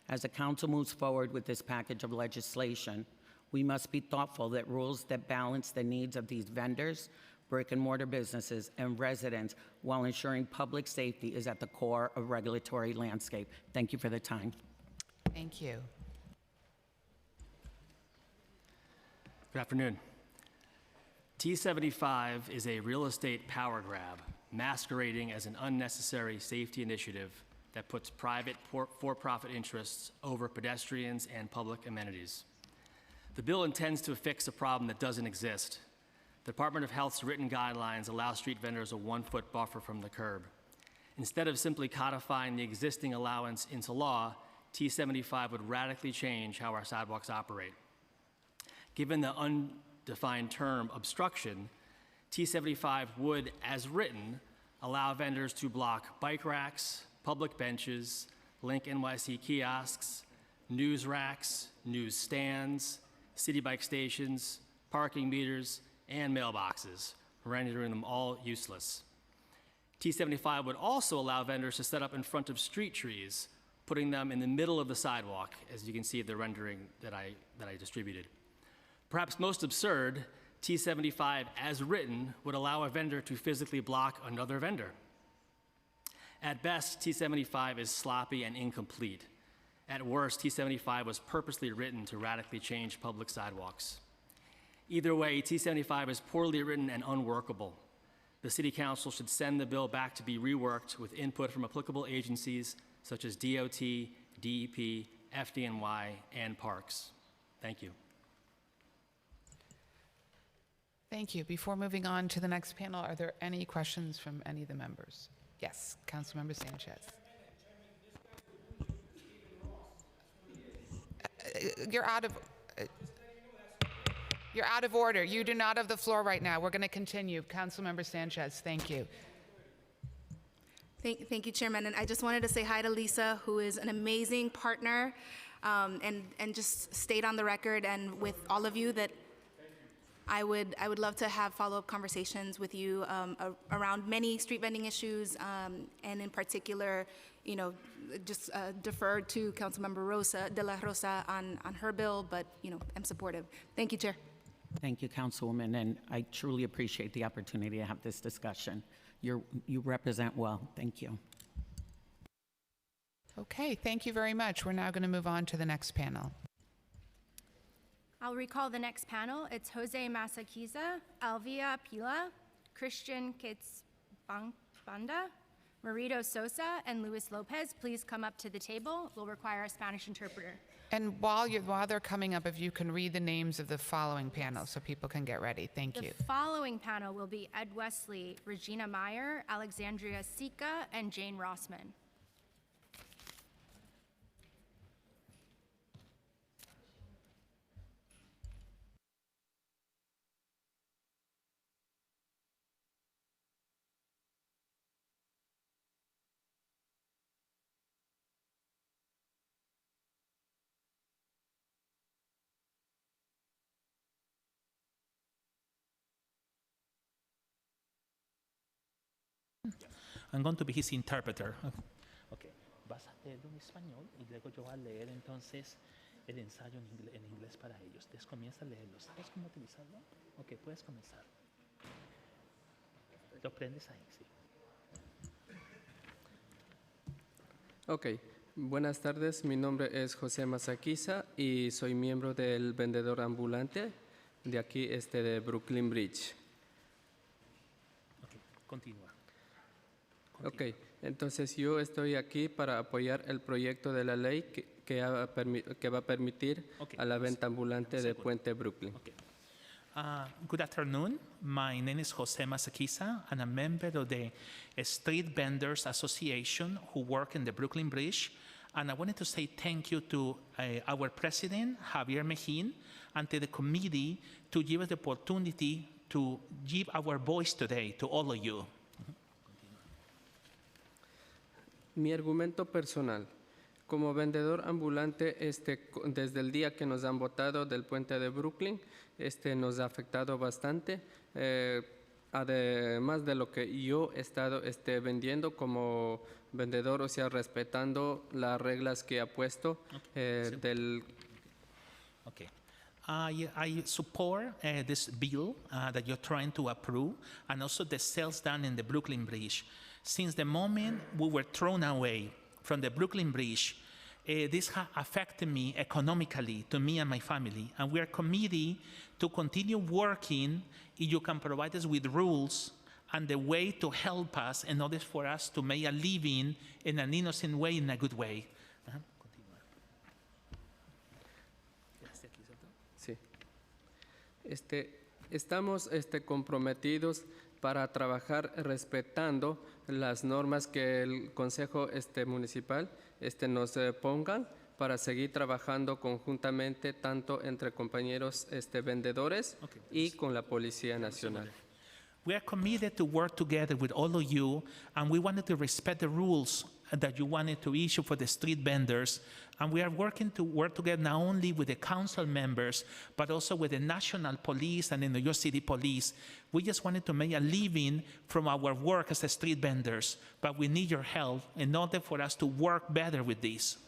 As the council moves forward with this package of legislation, we must be thoughtful that rules that balance the needs of these vendors, brick and mortar businesses, and residents, while ensuring public safety is at the core of regulatory landscape. Thank you for the time. Thank you. Good afternoon. T75 is a real estate power grab masquerading as an unnecessary safety initiative that puts private for-profit interests over pedestrians and public amenities. The bill intends to fix a problem that doesn't exist. The Department of Health's written guidelines allow street vendors a 1-foot buffer from the curb. Instead of simply codifying the existing allowance into law, T75 would radically change how our sidewalks operate. Given the undefined term obstruction, T75 would, as written, allow vendors to block bike racks, public benches, Link NYC kiosks, news racks, news stands, city bike stations, parking meters, and mailboxes, rendering them all useless. T75 would also allow vendors to set up in front of street trees, putting them in the middle of the sidewalk, as you can see the rendering that I distributed. Perhaps most absurd, T75 as written would allow a vendor to physically block another vendor. At best, T75 is sloppy and incomplete. At worst, T75 was purposely written to radically change public sidewalks. Either way, T75 is poorly written and unworkable. The City Council should send the bill back to be reworked with input from applicable agencies such as DOT, DEP, FDNY, and Parks. Thank you. Thank you. Before moving on to the next panel, are there any questions from any of the members? Yes, Councilmember Sanchez. You're out of order. You do not have the floor right now. We're going to continue. Councilmember Sanchez, thank you. Thank you, Chairman. And I just wanted to say hi to Lisa, who is an amazing partner, and just state on the record and with all of you that I would love to have follow-up conversations with you around many street vending issues, and in particular, you know, just defer to Councilmember De La Rosa on her bill, but, you know, I'm supportive. Thank you, Chair. Thank you, Councilwoman, and I truly appreciate the opportunity to have this discussion. You represent well. Thank you. Okay, thank you very much. We're now going to move on to the next panel. I'll recall the next panel. It's Jose Masaquiza, Alvia Pila, Christian Kitzbanda, Marito Sosa, and Luis Lopez. Please come up to the table. We'll require a Spanish interpreter. And while they're coming up, if you can read the names of the following panel so people can get ready. Thank you. The following panel will be Ed Wesley, Regina Meyer, Alexandria Sika, and Jane Rossman. I'm going to be his interpreter. Okay. Vas a leerlo en español y luego yo voy a leer entonces el ensayo en inglés para ellos. Entonces comienza a leerlo. ¿Sabes cómo utilizarlo? Ok, puedes comenzar. Lo prendes ahí, sí. Ok, buenas tardes. Mi nombre es José Masaquiza y soy miembro del vendedor ambulante de aquí, de Brooklyn Bridge. Ok, continúa. Ok, entonces yo estoy aquí para apoyar el proyecto de la ley que va a permitir a la venta ambulante de Puente Brooklyn. Okay. Good afternoon. My name is Jose Masaquiza, and I'm a member of the Street Vendors Association who work in the Brooklyn Bridge. And I wanted to say thank you to our president, Javier Mejín, and to the committee to give us the opportunity to give our voice today to all of you. Mi argumento personal. Como vendedor ambulante, desde el día que nos han votado del puente de Brooklyn, nos ha afectado bastante. Además de lo que yo he estado vendiendo como vendedor, o sea, respetando las reglas que ha puesto del... Okay. I support this bill that you're trying to approve, and also the sales down in the Brooklyn Bridge. Since the moment we were thrown away from the Brooklyn Bridge, this has affected me economically, to me and my family, and we are committed to continue working if you can provide us with rules and the way to help us in order for us to make a living in an innocent way, in a good way. Sí. Estamos comprometidos para trabajar respetando las normas que el Consejo Municipal nos pongan para seguir trabajando conjuntamente tanto entre compañeros vendedores y con la Policía Nacional. We are committed to work together with all of you, and we wanted to respect the rules that you wanted to issue for the street vendors. And we are working to work together not only with the council members, but also with the National Police and the New York City Police. We just wanted to make a living from our work as the street vendors, but we need your help in order for us to work better with this.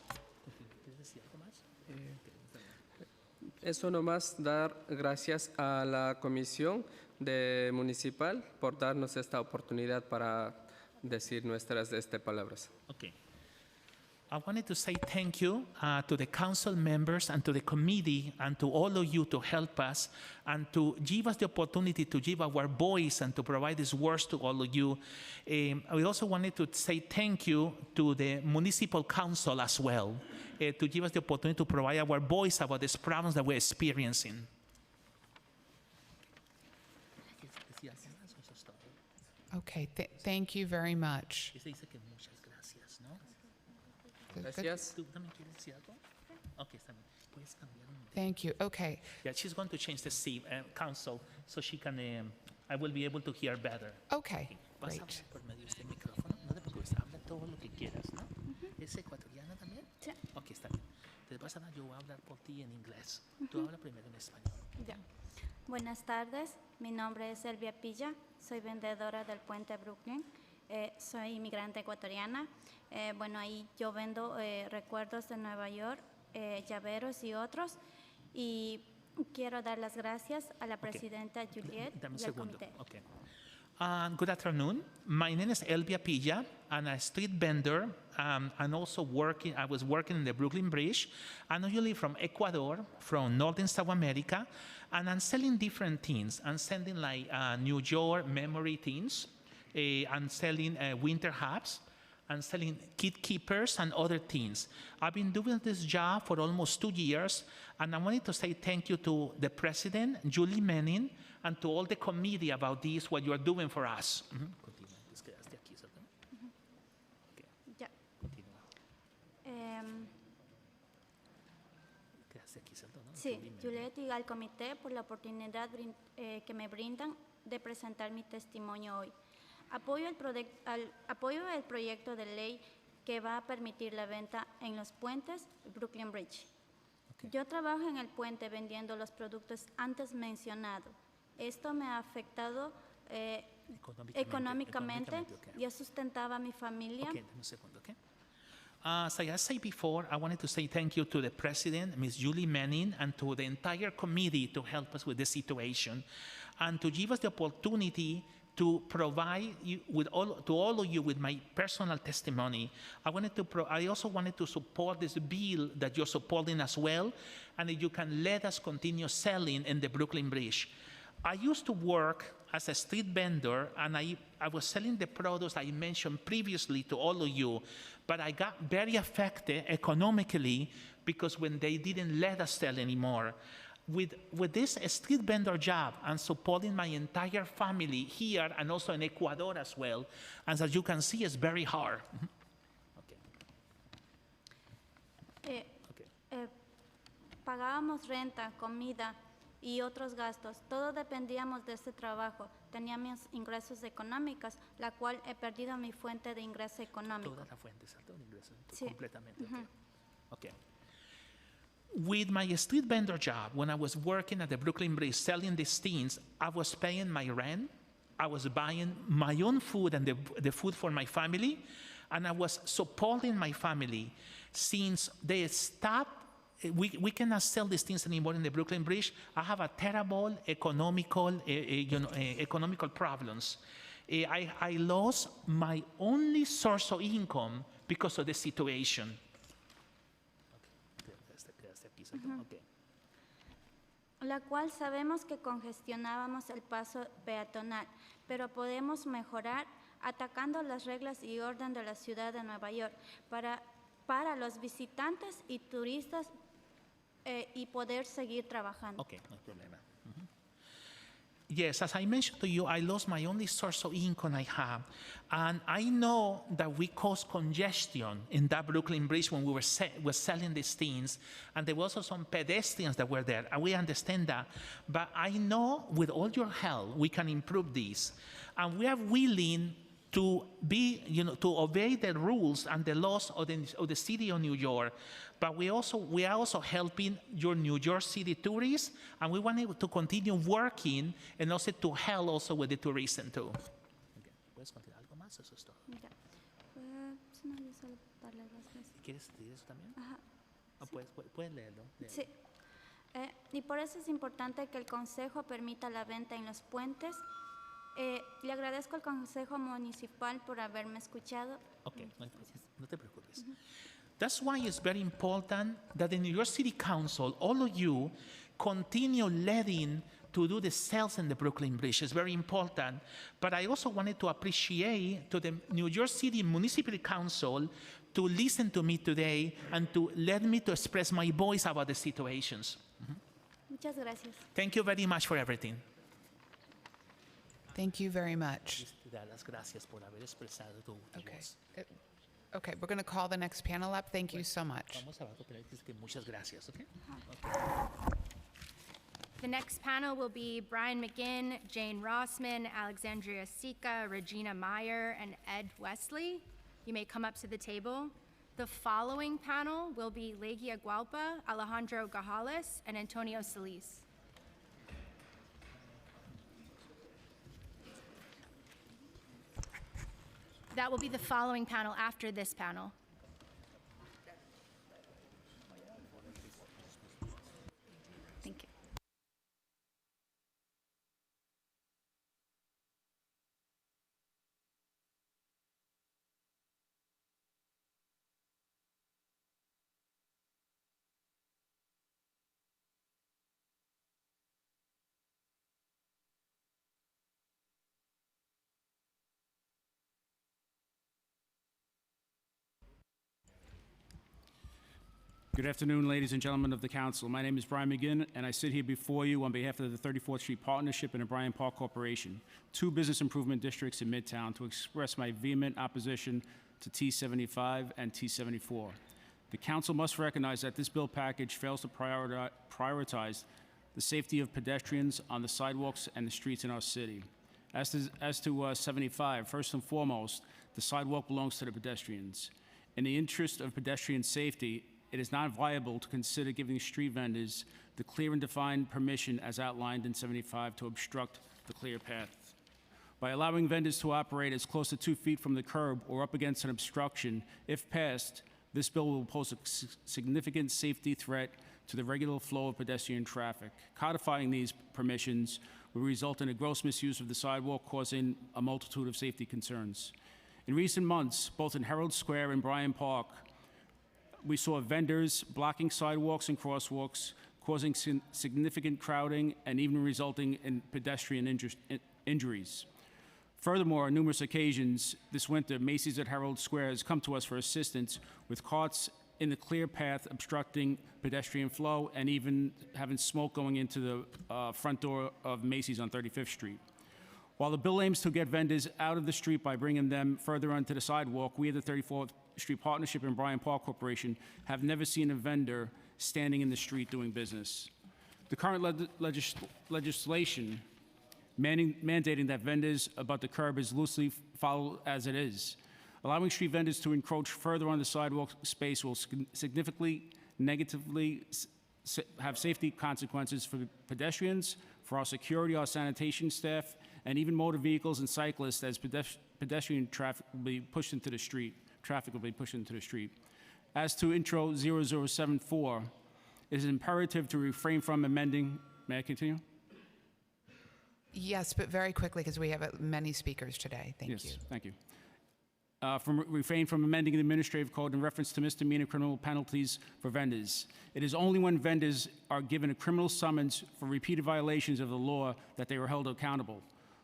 Eso nomás dar gracias a la Comisión de Municipal por darnos esta oportunidad para decir nuestras palabras. Okay. I wanted to say thank you to the council members and to the committee and to all of you to help us and to give us the opportunity to give our voice and to provide these words to all of you. We also wanted to say thank you to the municipal council as well, to give us the opportunity to provide our voice about these problems that we're experiencing. Okay, thank you very much. Gracias. Thank you. Okay. Yeah, she's going to change the council so she can, I will be able to hear better. Okay, Vas a great. hablar por medio de este micrófono, no te preocupes, habla todo lo que quieras, ¿no? ¿Es ecuatoriana también? Sí. Ok, está bien. Entonces yo voy a hablar por ti en inglés. Tú habla primero en español. Ya. Buenas tardes, mi nombre es Elvia Pilla, soy vendedora del Puente Brooklyn, soy inmigrante ecuatoriana. Bueno, ahí yo vendo recuerdos de Nueva York, llaveros y otros. Y quiero dar las gracias a la presidenta Juliet Dame un y al segundo. comité. Okay. Good afternoon. My name is Elvia Pilla. I'm a street vendor and also I was working in the Brooklyn Bridge. I'm usually from Ecuador, from Northern South America, and I'm selling different things. I'm selling like New York memory things. I'm selling winter hats. I'm selling kid keepers and other things. I've been doing this job for almost 2 years, and I wanted to say thank you to the president, Julie Manning, and to all the committee about this, what you are doing for us. Ya. Sí, Juliet y al comité por la oportunidad que me brindan de presentar mi testimonio hoy. Apoyo el proyecto de ley que va a permitir la venta en los puentes Brooklyn Bridge. Yo trabajo en el puente vendiendo los productos antes mencionados. Esto me ha afectado económicamente. Yo sustentaba a mi familia. Okay, dame un segundo, okay? So as I said before, I wanted to say thank you to the president, Ms. Julie Manning, and to the entire committee to help us with this situation, and to give us the opportunity to provide you with all of you with my personal testimony. I also wanted to support this bill that you're supporting as well, and that you can let us continue selling in the Brooklyn Bridge. I used to work as a street vendor, and I was selling the products I mentioned previously to all of you, but I got very affected economically because when they didn't let us sell anymore. With this street vendor job, I'm supporting my entire family here and also in Ecuador as well. And as you can see, it's very hard. Pagábamos renta, comida y otros gastos. Todos dependíamos de este trabajo. Teníamos ingresos económicos, la cual he perdido mi fuente de ingreso económico. Toda la fuente, ¿cierto? De ingresos, Sí. completamente. Okay. With my street vendor job, when I was working at the Brooklyn Bridge selling these things, I was paying my rent, I was buying my own food and the food for my family, and I was supporting my family. Since they stopped, we cannot sell these things anymore in the Brooklyn Bridge. I have a terrible economical problems. I lost my only source of income because of the situation. La cual sabemos que congestionábamos el paso peatonal, pero podemos mejorar atacando las reglas y orden de la ciudad de Nueva York para los visitantes y turistas y poder seguir trabajando. Okay, no hay problema. Yes, as I mentioned to you, I lost my only source of income I have. And I know that we caused congestion in that Brooklyn Bridge when we were selling these things. And there were also some pedestrians that were there. And we understand that. But I know with all your help, we can improve this. And we are willing to be, to obey the rules and the laws of the city of New York. But we are also helping your New York City tourists, and we want to continue working and also to help also with the tourism too. ¿Puedes contar algo más? Eso es todo. Ya. No, yo solo darle las gracias. ¿Quieres decir eso también? Ajá. Puedes leerlo. Sí. Y por eso es importante que el Consejo permita la venta en los puentes. Le agradezco al Consejo Municipal por haberme escuchado. Okay, no te preocupes. That's why it's very important that the New York City Council, all of you, continue letting to do the sales in the Brooklyn Bridge. It's very important. But I also wanted to appreciate to the New York City Municipal Council to listen to me today and to let me to express my voice about the situations. Muchas gracias. Thank you very much for everything. Thank you very much. Las gracias por haber expresado tu voz. Okay, we're going to call the next panel up. Thank you so much. Vamos a que muchas gracias, okay? The next panel will be Brian McGinn, Jane Rossman, Alexandria Sika, Regina Meyer, and Ed Wesley. You may come up to the table. The following panel will be Legia Gualpa, Alejandro Gajales, and Antonio Solis. That will be the following panel after this panel. Thank you. Good afternoon, ladies and gentlemen of the council. My name is Brian McGinn, and I sit here before you on behalf of the 34th Street Partnership and the Bryant Park Corporation, two business improvement districts in Midtown, to express my vehement opposition to T75 and T74. The council must recognize that this bill package fails to prioritize the safety of pedestrians on the sidewalks and the streets in our city. As to 75, first and foremost, the sidewalk belongs to the pedestrians. In the interest of pedestrian safety, it is not viable to consider giving street vendors the clear and defined permission as outlined in 75 to obstruct the clear path. By allowing vendors to operate as close to 2 feet from the curb or up against an obstruction, if passed, this bill will pose a significant safety threat to the regular flow of pedestrian traffic. Codifying these permissions will result in a gross misuse of the sidewalk, causing a multitude of safety concerns. In recent months, both in Herald Square and Bryant Park, we saw vendors blocking sidewalks and crosswalks, causing significant crowding and even resulting in pedestrian injuries. Furthermore, on numerous occasions this winter, Macy's at Herald Square has come to us for assistance with carts in the clear path obstructing pedestrian flow and even having smoke going into the front door of Macy's on 35th Street. While the bill aims to get vendors out of the street by bringing them further onto the sidewalk, we at the 34th Street Partnership and Bryant Park Corporation have never seen a vendor standing in the street doing business. The current legislation mandating that vendors abut the curb is loosely followed as it is. Allowing street vendors to encroach further on the sidewalk space will significantly negatively have safety consequences for pedestrians, for our security, our sanitation staff, and even motor vehicles and cyclists, as pedestrian traffic will be pushed into the street. As to Intro 0074, it is imperative to refrain from amending. May I continue? Yes, but very quickly, because we have many speakers today. Thank you. Thank you. Refrain from amending the administrative code in reference to misdemeanor criminal penalties for vendors. It is only when vendors are given a criminal summons for repeated violations of the law that they are held accountable.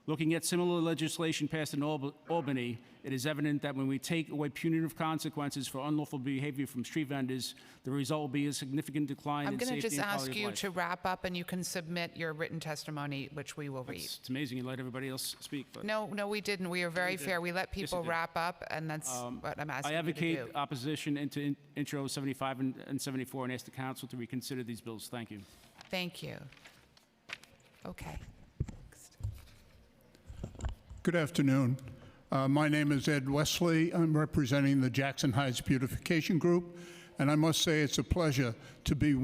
Looking at similar legislation passed in Albany, it is evident that when we take away punitive consequences for unlawful behavior from street vendors, the result will be a significant decline I'm in going to safety just and ask quality of you life. to wrap up, and you can submit your written testimony, which we will read. It's amazing you let everybody else speak. But No, we didn't. We are very fair. We let people did. wrap up, and that's what I'm asking I you to advocate do. opposition into Intro 75 and 74 and ask the council to reconsider these bills. Thank you. Thank you. Okay. Good afternoon. My name is Ed Wesley. I'm representing the Jackson Heights Beautification Group, and I must say it's a pleasure to be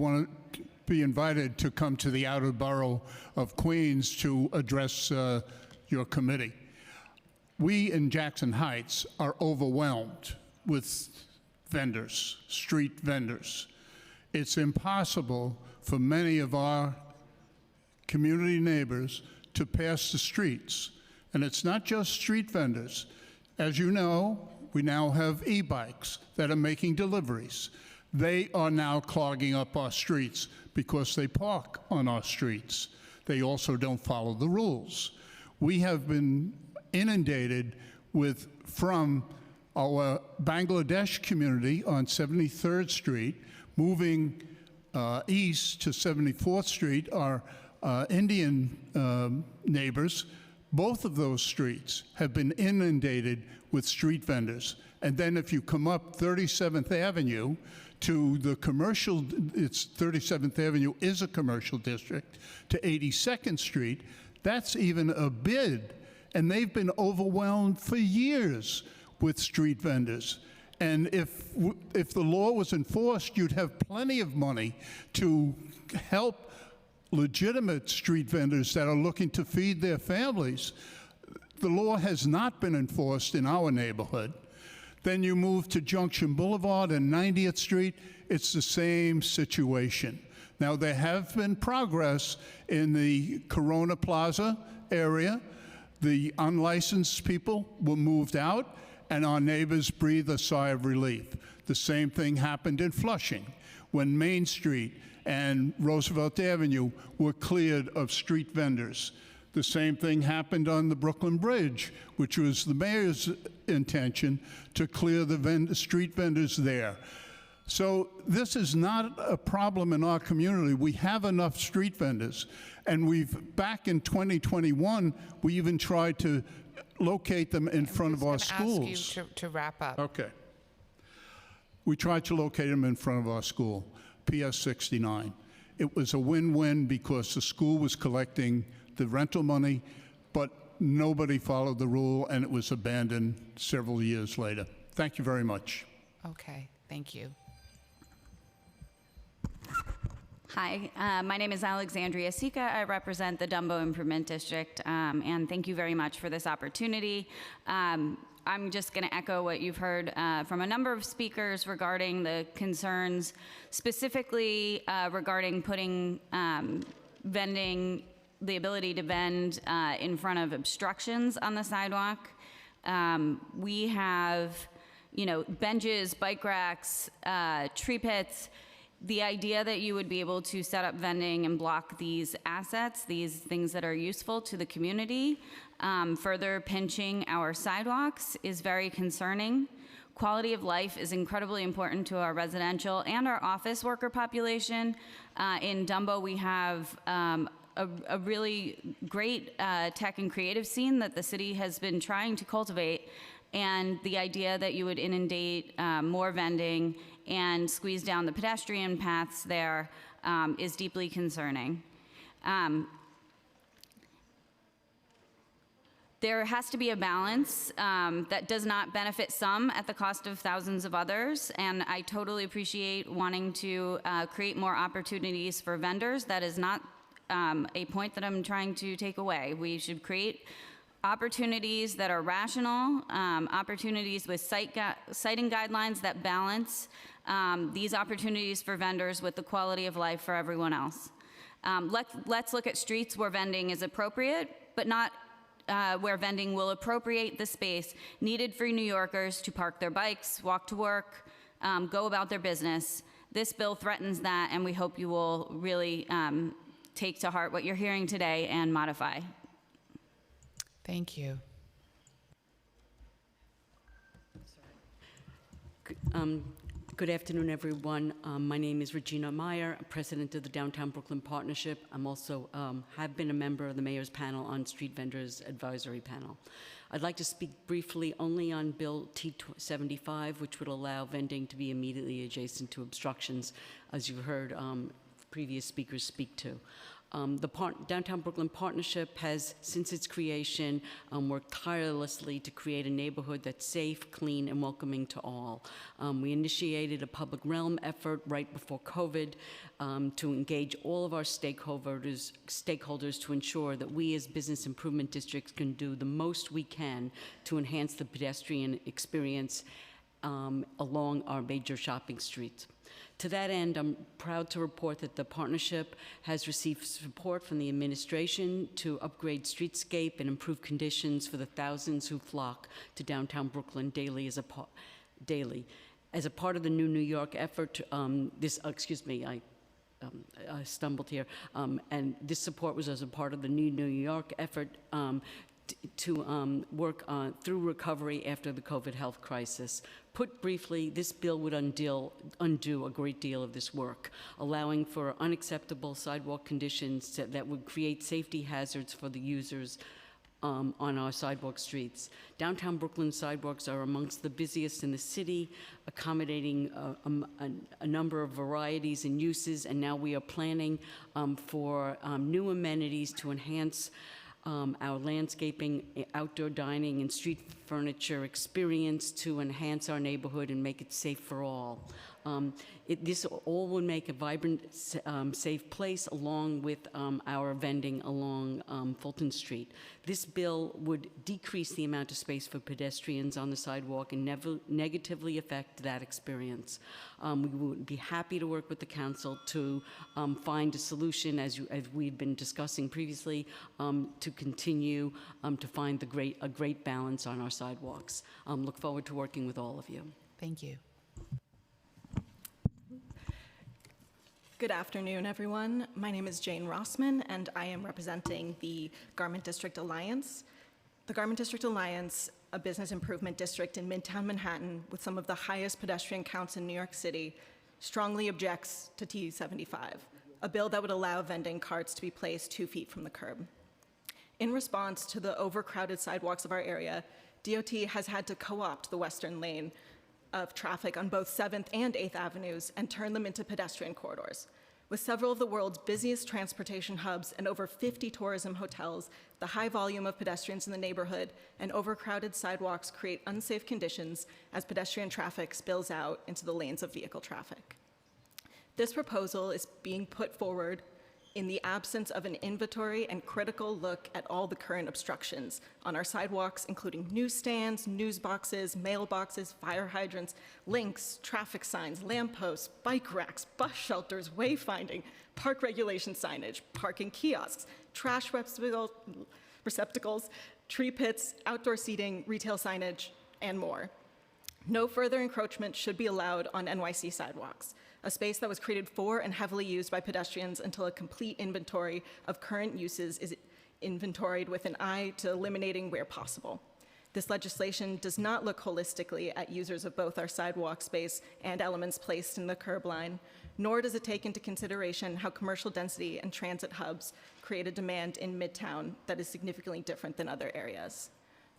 invited to come to the outer borough of Queens to address your committee. We in Jackson Heights are overwhelmed with vendors, street vendors. It's impossible for many of our community neighbors to pass the streets. And it's not just street vendors. As you know, we now have e-bikes that are making deliveries. They are now clogging up our streets because they park on our streets. They also don't follow the rules. We have been inundated from our Bangladesh community on 73rd Street, moving east to 74th Street, our Indian neighbors. Both of those streets have been inundated with street vendors. And then if you come up 37th Avenue to the commercial, 37th Avenue is a commercial district, to 82nd Street, that's even a bid. And they've been overwhelmed for years with street vendors. And if the law was enforced, you'd have plenty of money to help legitimate street vendors that are looking to feed their families. The law has not been enforced in our neighborhood. Then you move to Junction Boulevard and 90th Street, it's the same situation. Now, there have been progress in the Corona Plaza area. The unlicensed people were moved out, and our neighbors breathe a sigh of relief. The same thing happened in Flushing, when Main Street and Roosevelt Avenue were cleared of street vendors. The same thing happened on the Brooklyn Bridge, which was the mayor's intention to clear the street vendors there. So this is not a problem in our community. We have enough street vendors. And back in 2021, we even tried to locate them in front of our schools. Ask you to wrap up. Okay. We tried to locate them in front of our school, PS 69. It was a win-win because the school was collecting the rental money, but nobody followed the rule, and it was abandoned several years later. Thank you very much. Okay, thank you. Hi, my name is Alexandria Sika. I represent the Dumbo Improvement District, and thank you very much for this opportunity. I'm just going to echo what you've heard from a number of speakers regarding the concerns, specifically regarding putting vending, the ability to vend in front of obstructions on the sidewalk. We have, benches, bike racks, tree pits. The idea that you would be able to set up vending and block these assets, these things that are useful to the community, further pinching our sidewalks is very concerning. Quality of life is incredibly important to our residential and our office worker population. In Dumbo, we have a really great tech and creative scene that the city has been trying to cultivate. And the idea that you would inundate more vending and squeeze down the pedestrian paths there is deeply concerning. There has to be a balance that does not benefit some at the cost of thousands of others, and I totally appreciate wanting to create more opportunities for vendors. That is not a point that I'm trying to take away. We should create opportunities that are rational, opportunities with citing guidelines that balance these opportunities for vendors with the quality of life for everyone else. Let's look at streets where vending is appropriate, but not where vending will appropriate the space needed for New Yorkers to park their bikes, walk to work, go about their business. This bill threatens that, and we hope you will really take to heart what you're hearing today and modify. Thank you. Good afternoon, everyone. My name is Regina Meyer, president of the Downtown Brooklyn Partnership. I'm also have been a member of the mayor's panel on street vendors advisory panel. I'd like to speak briefly only on Bill T75, which would allow vending to be immediately adjacent to obstructions, as you heard previous speakers speak to. The Downtown Brooklyn Partnership has, since its creation, worked tirelessly to create a neighborhood that's safe, clean, and welcoming to all. We initiated a public realm effort right before COVID to engage all of our stakeholders to ensure that we as business improvement districts can do the most we can to enhance the pedestrian experience along our major shopping streets. To that end, I'm proud to report that the partnership has received support from the administration to upgrade streetscape and improve conditions for the thousands who flock to downtown Brooklyn daily. As a part of the New New York effort, I stumbled here, and this support was as a part of the New New York effort to work through recovery after the COVID health crisis. Put briefly, this bill would undo a great deal of this work, allowing for unacceptable sidewalk conditions that would create safety hazards for the users on our sidewalk streets. Downtown Brooklyn sidewalks are amongst the busiest in the city, accommodating a number of varieties and uses, and now we are planning for new amenities to enhance our landscaping, outdoor dining, and street furniture experience to enhance our neighborhood and make it safe for all. This all would make a vibrant, safe place along with our vending along Fulton Street. This bill would decrease the amount of space for pedestrians on the sidewalk and never negatively affect that experience. We would be happy to work with the council to find a solution, as we've been discussing previously, to continue to find a great balance on our sidewalks. Look forward to working with all of you. Thank you. Good afternoon, everyone. My name is Jane Rossman, and I am representing the Garment District Alliance. The Garment District Alliance, a business improvement district in Midtown Manhattan with some of the highest pedestrian counts in New York City, strongly objects to T75, a bill that would allow vending carts to be placed 2 feet from the curb. In response to the overcrowded sidewalks of our area, DOT has had to co-opt the western lane of traffic on both 7th and 8th Avenues and turn them into pedestrian corridors. With several of the world's busiest transportation hubs and over 50 tourism hotels, the high volume of pedestrians in the neighborhood and overcrowded sidewalks create unsafe conditions as pedestrian traffic spills out into the lanes of vehicle traffic. This proposal is being put forward in the absence of an inventory and critical look at all the current obstructions on our sidewalks, including newsstands, news boxes, mailboxes, fire hydrants, links, traffic signs, lampposts, bike racks, bus shelters, wayfinding, park regulation signage, parking kiosks, trash receptacles, tree pits, outdoor seating, retail signage, and more. No further encroachment should be allowed on NYC sidewalks, a space that was created for and heavily used by pedestrians until a complete inventory of current uses is inventoried with an eye to eliminating where possible. This legislation does not look holistically at users of both our sidewalk space and elements placed in the curb line, nor does it take into consideration how commercial density and transit hubs create a demand in Midtown that is significantly different than other areas.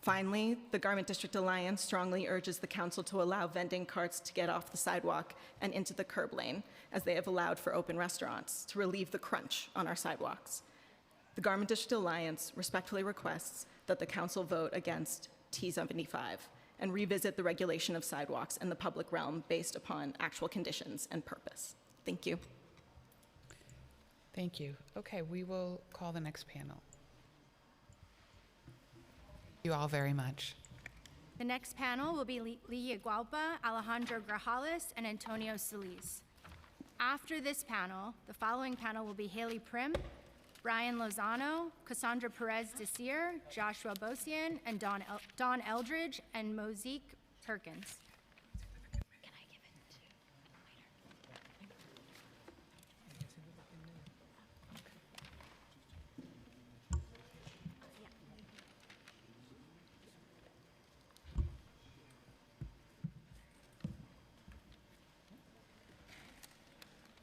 Finally, the Garment District Alliance strongly urges the council to allow vending carts to get off the sidewalk and into the curb lane, as they have allowed for open restaurants, to relieve the crunch on our sidewalks. The Garment District Alliance respectfully requests that the council vote against T75 and revisit the regulation of sidewalks in the public realm based upon actual conditions and purpose. Thank you. Thank you. Okay, we will call the next panel. Thank you all very much. The next panel will be Lee Igualpa, Alejandro Grajales, and Antonio Solis. After this panel, the following panel will be Haley Prim, Brian Lozano, Cassandra Perez Desir, Joshua Bosian, and Don Eldridge, and Mosique Perkins.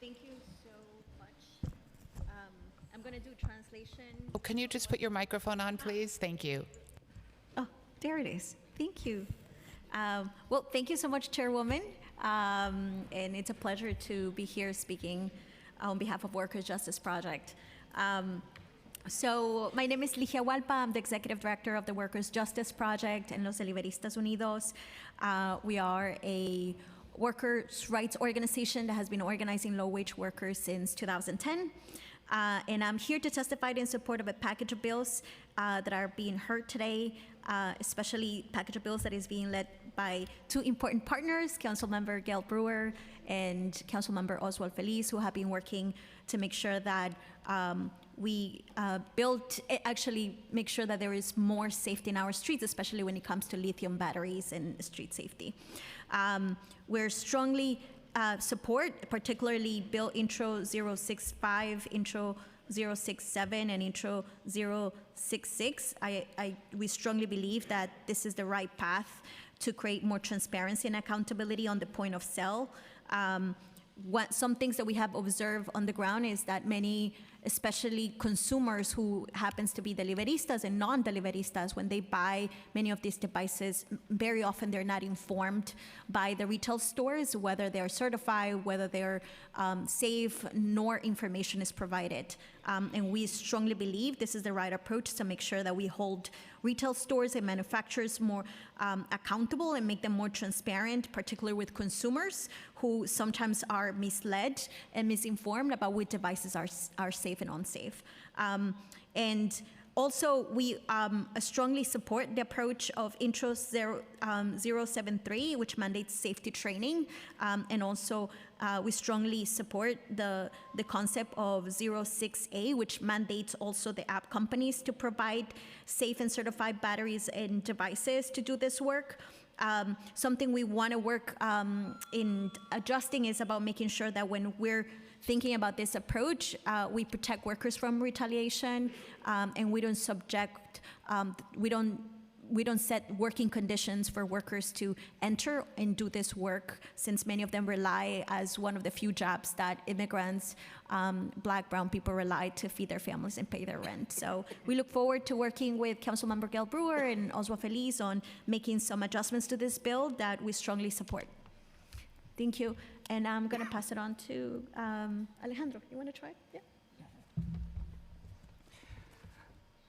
Thank you so much. I'm going to do translation. Oh, can you just put your microphone on, please? Thank you. Oh, there it is. Thank you. Well, thank you so much, Chairwoman. And it's a pleasure to be here speaking on behalf of Workers' Justice Project. So my name is Ligia Hualpa. I'm the Executive Director of the Workers' Justice Project and Los Deliveristas Unidos. We are a workers' rights organization that has been organizing low-wage workers since 2010. And I'm here to testify in support of a package of bills that are being heard today, especially package of bills that is being led by two important partners, Councilmember Gail Brewer and Councilmember Oswald Feliz, who have been working to make sure that we actually make sure that there is more safety in our streets, especially when it comes to lithium batteries and street safety. We're strongly support, particularly Bill Intro 065, Intro 067, and Intro 066. We strongly believe that this is the right path to create more transparency and accountability on the point of sale. Some things that we have observed on the ground is that many, especially consumers who happens to be deliveristas and non-deliveristas, when they buy many of these devices, very often they're not informed by the retail stores whether they're certified, whether they're safe, nor information is provided. And we strongly believe this is the right approach to make sure that we hold retail stores and manufacturers more accountable and make them more transparent, particularly with consumers who sometimes are misled and misinformed about which devices are safe and unsafe. And also, we strongly support the approach of Intro 073, which mandates safety training, and also we strongly support the concept of 06A, which mandates also the app companies to provide safe and certified batteries and devices to do this work. Something we want to work in adjusting is about making sure that when we're thinking about this approach, we protect workers from retaliation, and we don't subject, we don't set working conditions for workers to enter and do this work, since many of them rely as one of the few jobs that immigrants, Black, brown people rely to feed their families and pay their rent. So we look forward to working with Councilmember Gail Brewer and Oswald Feliz on making some adjustments to this bill that we strongly support. Thank you. And I'm going to pass it on to Alejandro. You want to try? Yeah.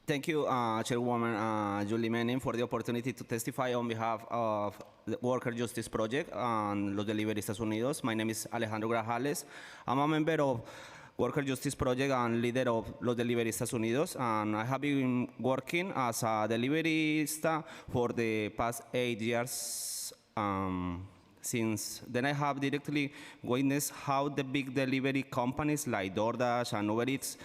Thank you, Chairwoman Julie Menin, for the opportunity to testify on behalf of the Worker Justice Project and Los Deliveristas Unidos. My name is Alejandro Grajales. I'm a member of Worker Justice Project and leader of Los Deliveristas Unidos, and I have been working as a deliverista for the past 8 years. Since then, I have directly witnessed how the big delivery companies like DoorDash and Uber Eats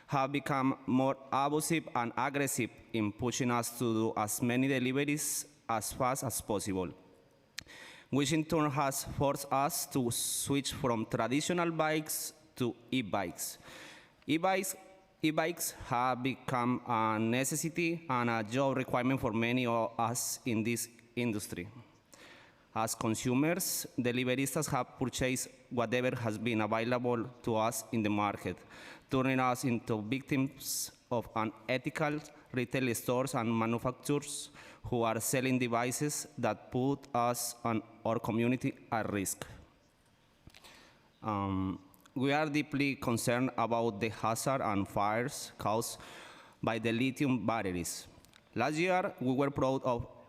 have become more abusive and aggressive in pushing us to do as many deliveries as fast as possible, which in turn has forced us to switch from traditional bikes to e-bikes. E-bikes have become a necessity and a job requirement for many of us in this industry. As consumers, deliveristas have purchased whatever has been available to us in the market, turning us into victims of unethical retail stores and manufacturers who are selling devices that put us and our community at risk. We are deeply concerned about the hazard and fires caused by the lithium batteries. Last year, we were proud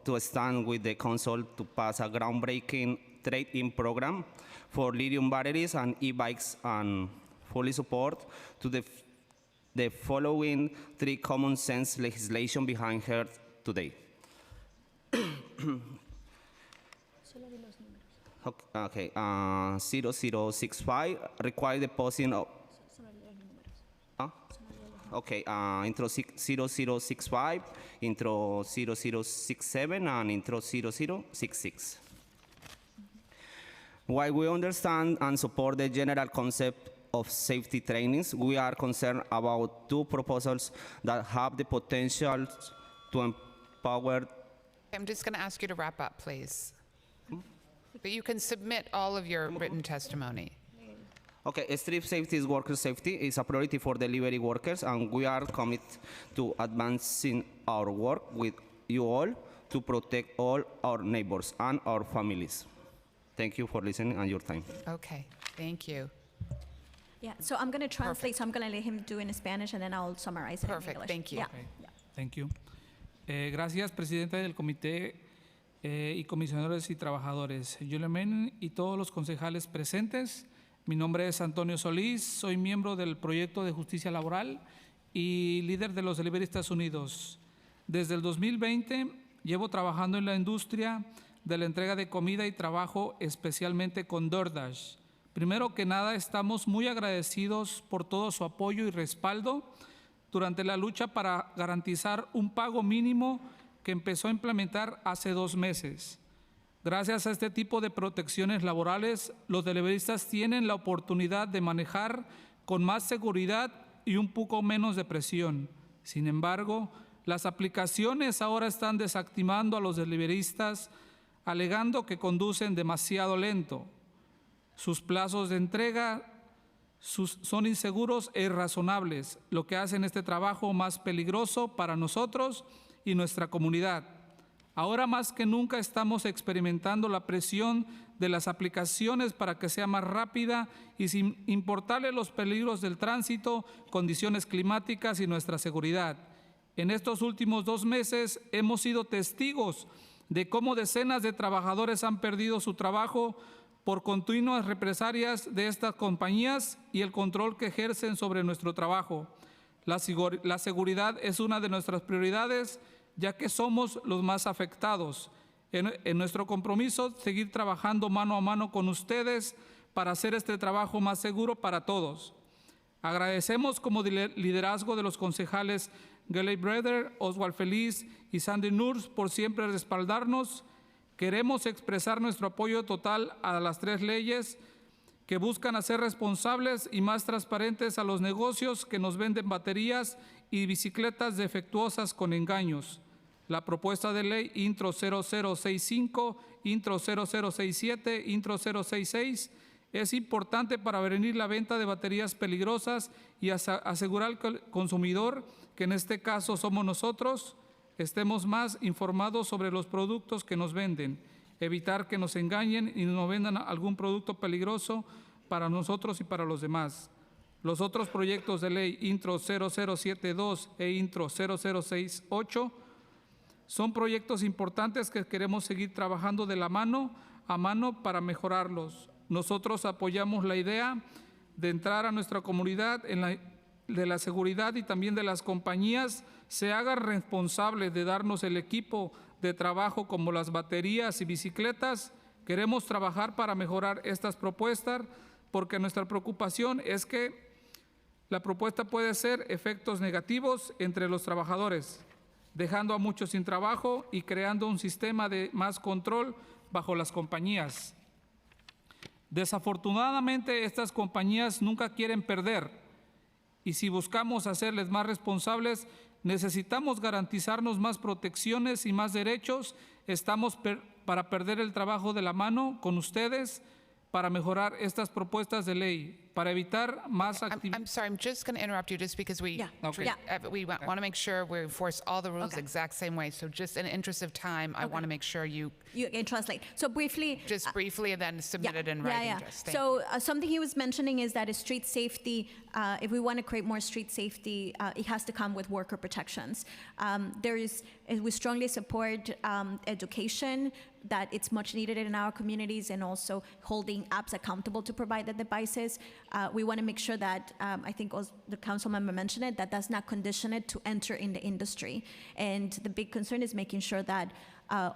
to stand with the Council to pass a groundbreaking trade-in program for lithium batteries and e-bikes, and fully support to the following 3 common sense legislation behind here today. Okay, 0065 require the posting of. Okay, intro 0065, intro 0067, and intro 0066. While we understand and support the general concept of safety trainings, we are concerned about 2 proposals that have the potential to empower. I'm just going to ask you to wrap up, please. But you can submit all of your written testimony. Okay, street safety is worker safety. It's a priority for delivery workers, and we are committed to advancing our work with you all to protect all our neighbors and our families. Thank you for listening and your time. Okay, thank you. Yeah, so I'm going to translate, so I'm going to let him do in Spanish and then I'll summarize it in English. Thank you. Yeah. Thank you. Gracias, presidente del comité y comisioneros y trabajadores. Julián y todos los concejales presentes. Mi nombre es Antonio Solís, soy miembro del proyecto de justicia laboral y líder de los Deliveristas Unidos. Desde el 2020 llevo trabajando en la industria de la entrega de comida y trabajo especialmente con DoorDash. Primero que nada, estamos muy agradecidos por todo su apoyo y respaldo durante la lucha para garantizar un pago mínimo que empezó a implementar hace 2 meses. Gracias a este tipo de protecciones laborales, los deliveristas tienen la oportunidad de manejar con más seguridad y un poco menos de presión. Sin embargo, las aplicaciones ahora están desactivando a los deliveristas, alegando que conducen demasiado lento. Sus plazos de entrega son inseguros e irrazonables, lo que hace este trabajo más peligroso para nosotros y nuestra comunidad. Ahora más que nunca estamos experimentando la presión de las aplicaciones para que sea más rápida y sin importarle los peligros del tránsito, condiciones climáticas y nuestra seguridad. En estos últimos 2 meses hemos sido testigos de cómo decenas de trabajadores han perdido su trabajo por continuas represalias de estas compañías y el control que ejercen sobre nuestro trabajo. La seguridad es una de nuestras prioridades, ya que somos los más afectados. En nuestro compromiso, seguir trabajando mano a mano con ustedes para hacer este trabajo más seguro para todos. Agradecemos como liderazgo de los concejales Geley Breder, Oswald Feliz y Sandy Nurs por siempre respaldarnos. Queremos expresar nuestro apoyo total a las 3 leyes que buscan hacer responsables y más transparentes a los negocios que nos venden baterías y bicicletas defectuosas con engaños. La propuesta de ley Intro 0065, Intro 0067, Intro 066 es importante para prevenir la venta de baterías peligrosas y asegurar al consumidor, que en este caso somos nosotros, estemos más informados sobre los productos que nos venden, evitar que nos engañen y nos vendan algún producto peligroso para nosotros y para los demás. Los otros proyectos de ley Intro 0072 e Intro 0068 son proyectos importantes que queremos seguir trabajando de la mano a mano para mejorarlos. Nosotros apoyamos la idea de entrar a nuestra comunidad de la seguridad y también de las compañías se hagan responsables de darnos el equipo de trabajo como las baterías y bicicletas. Queremos trabajar para mejorar estas propuestas porque nuestra preocupación es que la propuesta puede ser efectos negativos entre los trabajadores, dejando a muchos sin trabajo y creando un sistema de más control bajo las compañías. Desafortunadamente, estas compañías nunca quieren perder y si buscamos hacerles más responsables, necesitamos garantizarnos más protecciones y más derechos. Estamos para perder el trabajo de la mano con ustedes para mejorar estas propuestas de ley, para evitar más actividades. I'm sorry, I'm just going to interrupt you just because we want to make sure we enforce all the rules the exact same way. So just in the interest of time, I want to make sure you can translate. So briefly. Just briefly and then submit it in writing. So something he was mentioning is that street safety, if we want to create more street safety, it has to come with worker protections. We strongly support education, that it's much needed in our communities, and also holding apps accountable to provide the devices. We want to make sure that, I think the council member mentioned it, that does not condition it to enter in the industry. And the big concern is making sure that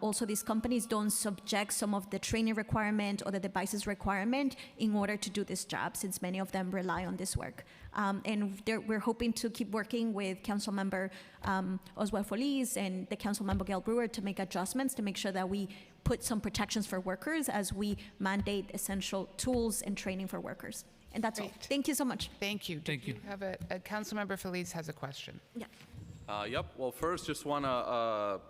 also these companies don't subject some of the training requirement or the devices requirement in order to do this job, since many of them rely on this work. And we're hoping to keep working with Council Member Oswald Feliz and the Council Member Gail Brewer to make adjustments to make sure that we put some protections for workers as we mandate essential tools and training for workers. And that's all. Thank you so much. Thank you. Thank you. Have a Council Member Feliz has a question. Yeah. Yep. Well, first, just want to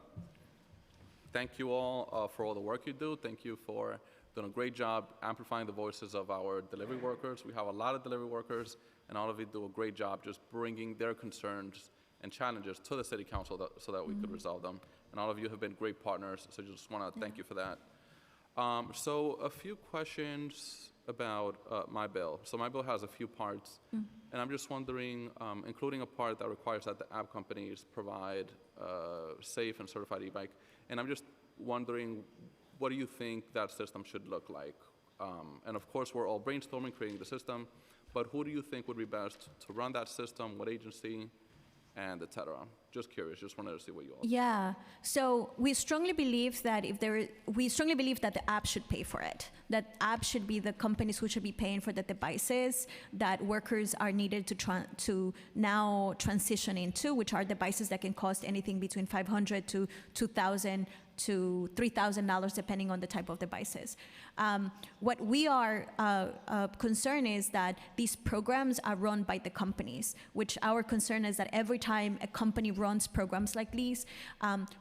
thank you all for all the work you do. Thank you for done a great job amplifying the voices of our delivery workers. We have a lot of delivery workers, and all of you do a great job just bringing their concerns and challenges to the City Council so that we could resolve them. And all of you have been great partners, so just want to thank you for that. So a few questions about my bill. So my bill has a few parts, and I'm just wondering, including a part that requires that the app companies provide safe and certified e-bike, and I'm just wondering, what do you think that system should look like? And of course, we're all brainstorming, creating the system, but who do you think would be best to run that system, what agency, and et cetera? Just curious, just wanted to see what you all think. Yeah, so we strongly believe that the app should pay for it. That app should be the companies who should be paying for the devices that workers are needed to now transition into, which are devices that can cost anything between $500 to $2,000 to $3,000, depending on the type of devices. What we are concerned is that these programs are run by the companies, which our concern is that every time a company runs programs like these,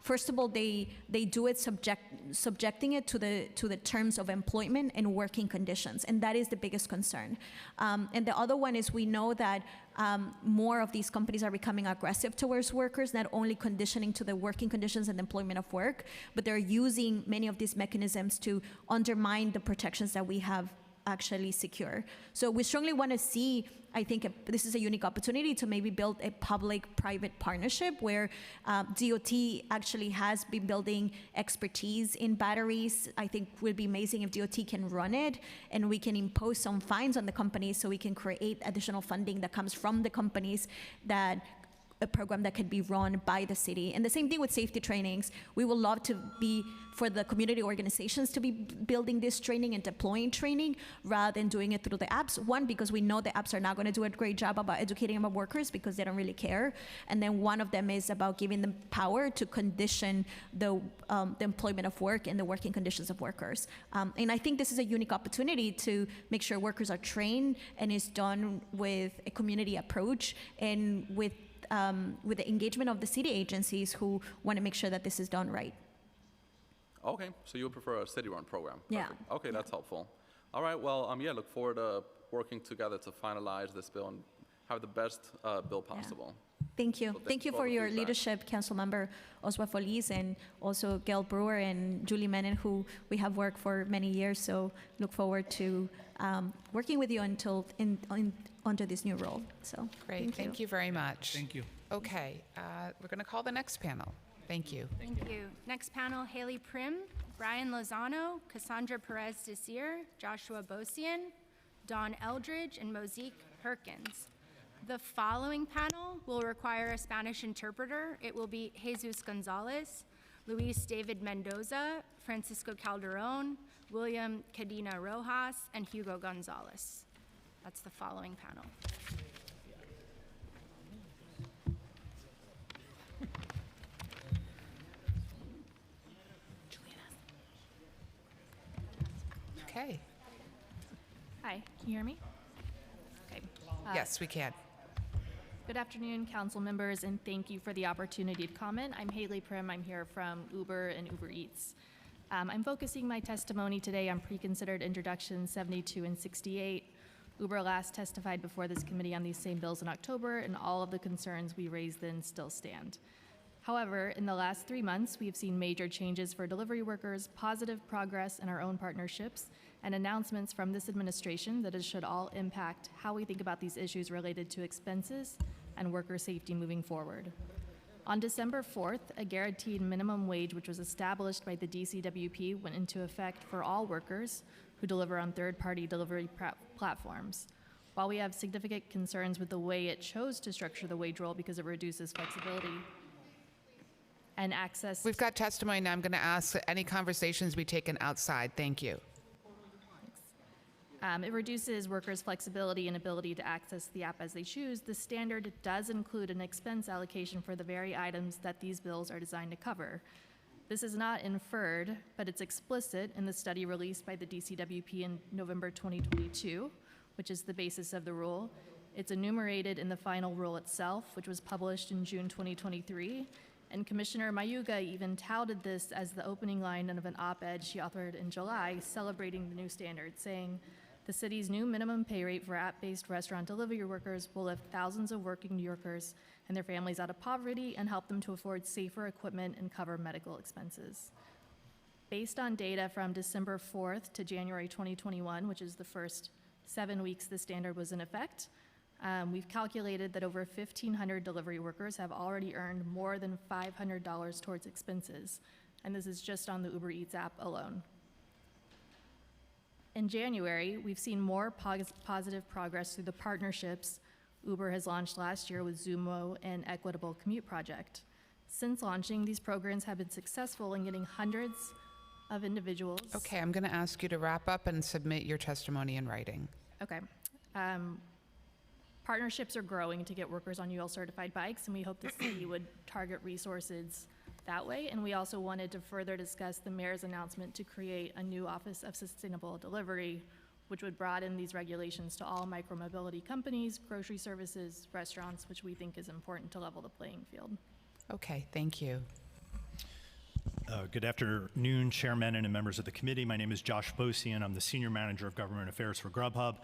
first of all, they do it subjecting it to the terms of employment and working conditions, and that is the biggest concern. And the other one is we know that more of these companies are becoming aggressive towards workers, not only conditioning to the working conditions and employment of work, but they're using many of these mechanisms to undermine the protections that we have actually secure. So we strongly want to see, I think this is a unique opportunity to maybe build a public-private partnership where DOT actually has been building expertise in batteries. I think it would be amazing if DOT can run it and we can impose some fines on the companies so we can create additional funding that comes from the companies, that a program that could be run by the city. And the same thing with safety trainings. We would love to be for the community organizations to be building this training and deploying training rather than doing it through the apps. One, because we know the apps are not going to do a great job about educating our workers because they don't really care. And then one of them is about giving them power to condition the employment of work and the working conditions of workers. And I think this is a unique opportunity to make sure workers are trained and is done with a community approach and with the engagement of the city agencies who want to make sure that this is done right. Okay, so you would prefer a city-run program? Yeah. Perfect. Okay, that's helpful. All right, well, yeah, look forward to working together to finalize this bill and have the best bill possible. Thank you. So Thank you for your leadership, Councilmember Oswa Feliz, and also Gail Brewer and Julie Menon, who we have worked for many years. So look forward to working with you under this new role. So Great, thank you very much. Thank you. Okay, we're going to call the next panel. Thank you. Thank you. Next panel, Haley Prim, Brian Lozano, Cassandra Perez Desir, Joshua Bosian, Dawn Eldridge, and Mosique Perkins. The following panel will require a Spanish interpreter. It will be Jesus Gonzalez, Luis David Mendoza, Francisco Calderon, William Cadena Rojas, and Hugo Gonzalez. That's the following panel. Okay. Hi, can you hear me? Okay. Yes, we can. Good afternoon, council members, and thank you for the opportunity to comment. I'm Haley Prim. I'm here from Uber and Uber Eats. I'm focusing my testimony today on preconsidered introductions 72 and 68. Uber last testified before this committee on these same bills in October, and all of the concerns we raised then still stand. However, in the last 3 months, we have seen major changes for delivery workers, positive progress in our own partnerships, and announcements from this administration that it should all impact how we think about these issues related to expenses and worker safety moving forward. On December 4th, a guaranteed minimum wage, which was established by the DCWP, went into effect for all workers who deliver on third-party delivery platforms. While we have significant concerns with the way it chose to structure the wage roll because it reduces flexibility and access. We've got testimony now. I'm going to ask that any conversations be taken outside. Thank you. It reduces workers' flexibility and ability to access the app as they choose. The standard does include an expense allocation for the very items that these bills are designed to cover. This is not inferred, but it's explicit in the study released by the DCWP in November 2022, which is the basis of the rule. It's enumerated in the final rule itself, which was published in June 2023, And Commissioner Mayuga even touted this as the opening line of an op-ed she authored in July celebrating the new standard, saying, "The city's new minimum pay rate for app-based restaurant delivery workers will lift thousands of working New Yorkers and their families out of poverty and help them to afford safer equipment and cover medical expenses." Based on data from December 4th to January 2021, which is the first 7 weeks the standard was in effect, we've calculated that over 1,500 delivery workers have already earned more than $500 towards expenses, and this is just on the Uber Eats app alone. In January, we've seen more positive progress through the partnerships Uber has launched last year with Zumo and Equitable Commute Project. Since launching, these programs have been successful in getting hundreds of individuals. Okay, I'm going to ask you to wrap up and submit your testimony in writing. Okay. Partnerships are growing to get workers on UL certified bikes, and we hope the city would target resources that way. And we also wanted to further discuss the mayor's announcement to create a new Office of Sustainable Delivery, which would broaden these regulations to all micromobility companies, grocery services, restaurants, which we think is important to level the playing field. Okay, thank you. Good afternoon, Chairman and members of the committee. My name is Josh Bosian. I'm the Senior Manager of Government Affairs for Grubhub.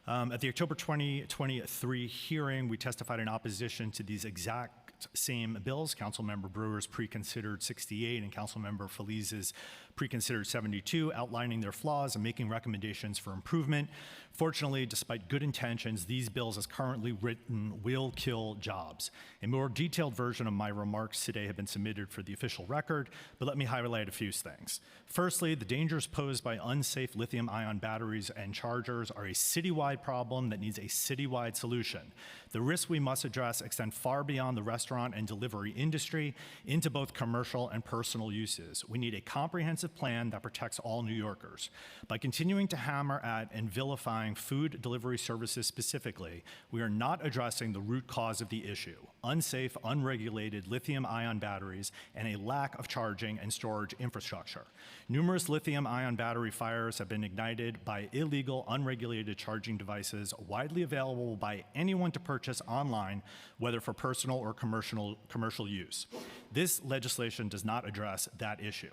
At the October 2023 hearing, we testified in opposition to these exact same bills, Councilmember Brewer's pre-considered 68 and Councilmember Feliz's pre-considered 72, outlining their flaws and making recommendations for improvement. Fortunately, despite good intentions, these bills as currently written will kill jobs. A more detailed version of my remarks today have been submitted for the official record, but let me highlight a few things. Firstly, the dangers posed by unsafe lithium-ion batteries and chargers are a citywide problem that needs a citywide solution. The risks we must address extend far beyond the restaurant and delivery industry into both commercial and personal uses. We need a comprehensive plan that protects all New Yorkers. By continuing to hammer at and vilifying food delivery services specifically, we are not addressing the root cause of the issue: unsafe, unregulated lithium-ion batteries and a lack of charging and storage infrastructure. Numerous lithium-ion battery fires have been ignited by illegal, unregulated charging devices widely available by anyone to purchase online, whether for personal or commercial use. This legislation does not address that issue.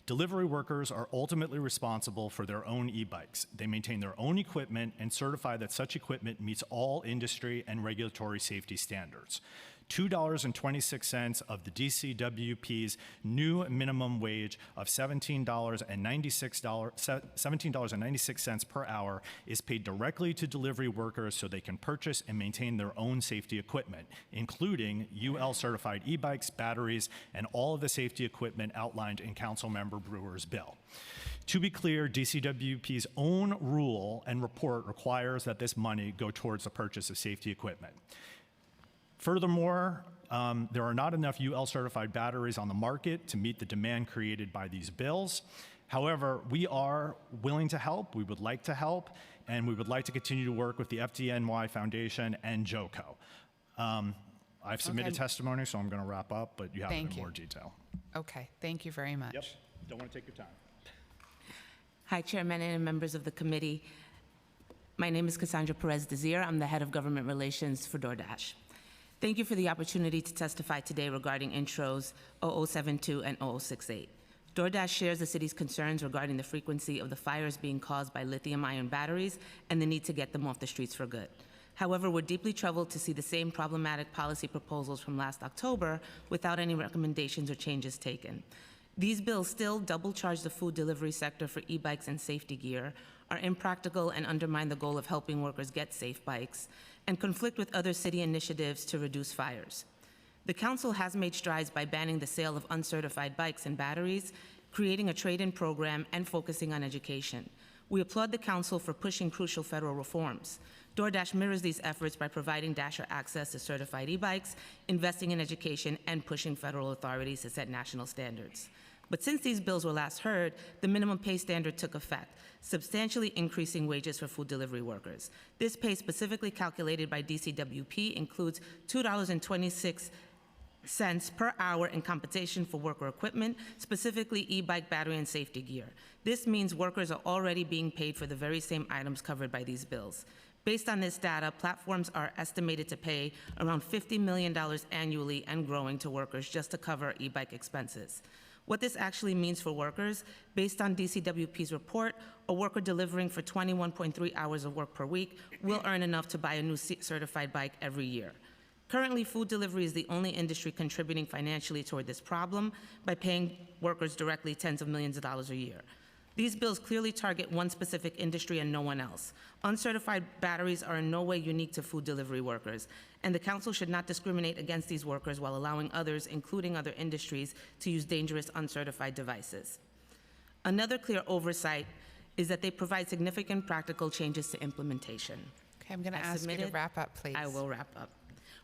Delivery workers are ultimately responsible for their own e-bikes. They maintain their own equipment and certify that such equipment meets all industry and regulatory safety standards. $2.26 of the DCWP's new minimum wage of $17.96 per hour is paid directly to delivery workers so they can purchase and maintain their own safety equipment, including UL certified e-bikes, batteries, and all of the safety equipment outlined in Councilmember Brewer's bill. To be clear, DCWP's own rule and report requires that this money go towards the purchase of safety equipment. Furthermore, there are not enough UL certified batteries on the market to meet the demand created by these bills. However, we are willing to help, we would like to help, and we would like to continue to work with the FDNY Foundation and JOCO. I've submitted testimony, so I'm going to wrap up, but you have it in more detail. Okay, thank you very much. Yep, don't want to take your time. Hi, Chairman and members of the committee. My name is Cassandra Perez-Desir. I'm the head of government relations for DoorDash. Thank you for the opportunity to testify today regarding intros 0072 and 0068. DoorDash shares the city's concerns regarding the frequency of the fires being caused by lithium-ion batteries and the need to get them off the streets for good. However, we're deeply troubled to see the same problematic policy proposals from last October without any recommendations or changes taken. These bills still double charge the food delivery sector for e-bikes and safety gear, are impractical and undermine the goal of helping workers get safe bikes, and conflict with other city initiatives to reduce fires. The council has made strides by banning the sale of uncertified bikes and batteries, creating a trade-in program, and focusing on education. We applaud the council for pushing crucial federal reforms. DoorDash mirrors these efforts by providing Dasher access to certified e-bikes, investing in education, and pushing federal authorities to set national standards. But since these bills were last heard, the minimum pay standard took effect, substantially increasing wages for food delivery workers. This pay, specifically calculated by DCWP, includes $2.26 per hour in compensation for worker equipment, specifically e-bike, battery, and safety gear. This means workers are already being paid for the very same items covered by these bills. Based on this data, platforms are estimated to pay around $50 million annually and growing to workers just to cover e-bike expenses. What this actually means for workers, based on DCWP's report, a worker delivering for 21.3 hours of work per week will earn enough to buy a new certified bike every year. Currently, food delivery is the only industry contributing financially toward this problem by paying workers directly tens of millions of dollars a year. These bills clearly target one specific industry and no one else. Uncertified batteries are in no way unique to food delivery workers, and the Council should not discriminate against these workers while allowing others, including other industries, to use dangerous uncertified devices. Another clear oversight is that they provide significant practical changes to implementation. Okay, I'm going to ask you to wrap up, please. I will wrap up.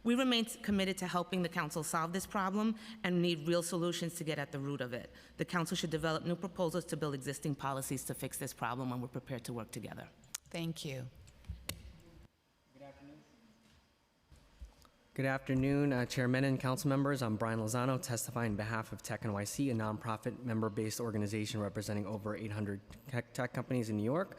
We remain committed to helping the Council solve this problem and need real solutions to get at the root of it. The Council should develop new proposals to build existing policies to fix this problem, and we're prepared to work together. Thank you. Good afternoon, Chairman and council members. I'm Brian Lozano, testifying on behalf of Tech NYC, a nonprofit member-based organization representing over 800 tech companies in New York.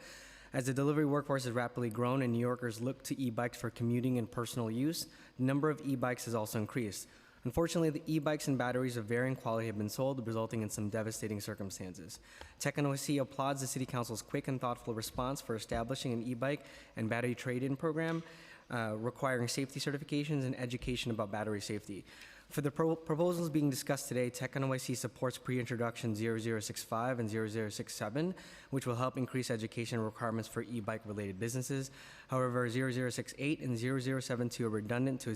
As the delivery workforce has rapidly grown and New Yorkers look to e-bikes for commuting and personal use, the number of e-bikes has also increased. Unfortunately, the e-bikes and batteries of varying quality have been sold, resulting in some devastating circumstances. Tech NYC applauds the City Council's quick and thoughtful response for establishing an e-bike and battery trade-in program requiring safety certifications and education about battery safety. For the proposals being discussed today, Tech NYC supports pre-introduction 0065 and 0067, which will help increase education requirements for e-bike related businesses. However, 0068 and 0072 are redundant to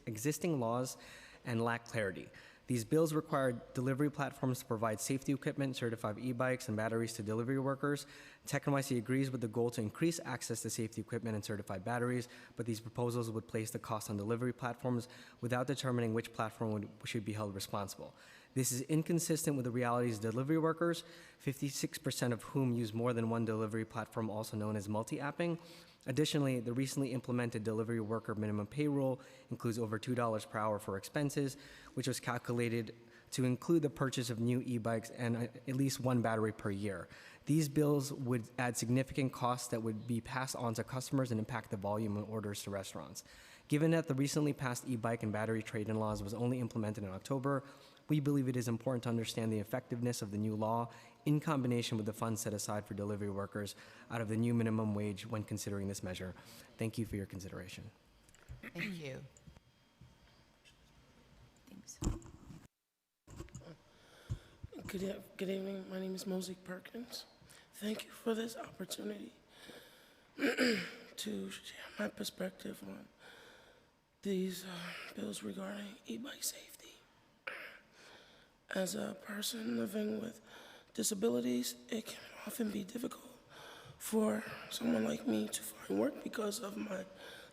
existing laws and lack clarity. These bills require delivery platforms to provide safety equipment, certified e-bikes, and batteries to delivery workers. Tech NYC agrees with the goal to increase access to safety equipment and certified batteries, but these proposals would place the cost on delivery platforms without determining which platform should be held responsible. This is inconsistent with the realities of delivery workers, 56% of whom use more than one delivery platform, also known as multi-apping. Additionally, the recently implemented delivery worker minimum pay rule includes over $2 per hour for expenses, which was calculated to include the purchase of new e-bikes and at least one battery per year. These bills would add significant costs that would be passed on to customers and impact the volume of orders to restaurants. Given that the recently passed e-bike and battery trade-in laws was only implemented in October, we believe it is important to understand the effectiveness of the new law in combination with the funds set aside for delivery workers out of the new minimum wage when considering this measure. Thank you for your consideration. Thank you. Good evening. My name is Mosaic Perkins. Thank you for this opportunity to share my perspective on these bills regarding e-bike safety. As a person living with disabilities, it can often be difficult for someone like me to find work because of my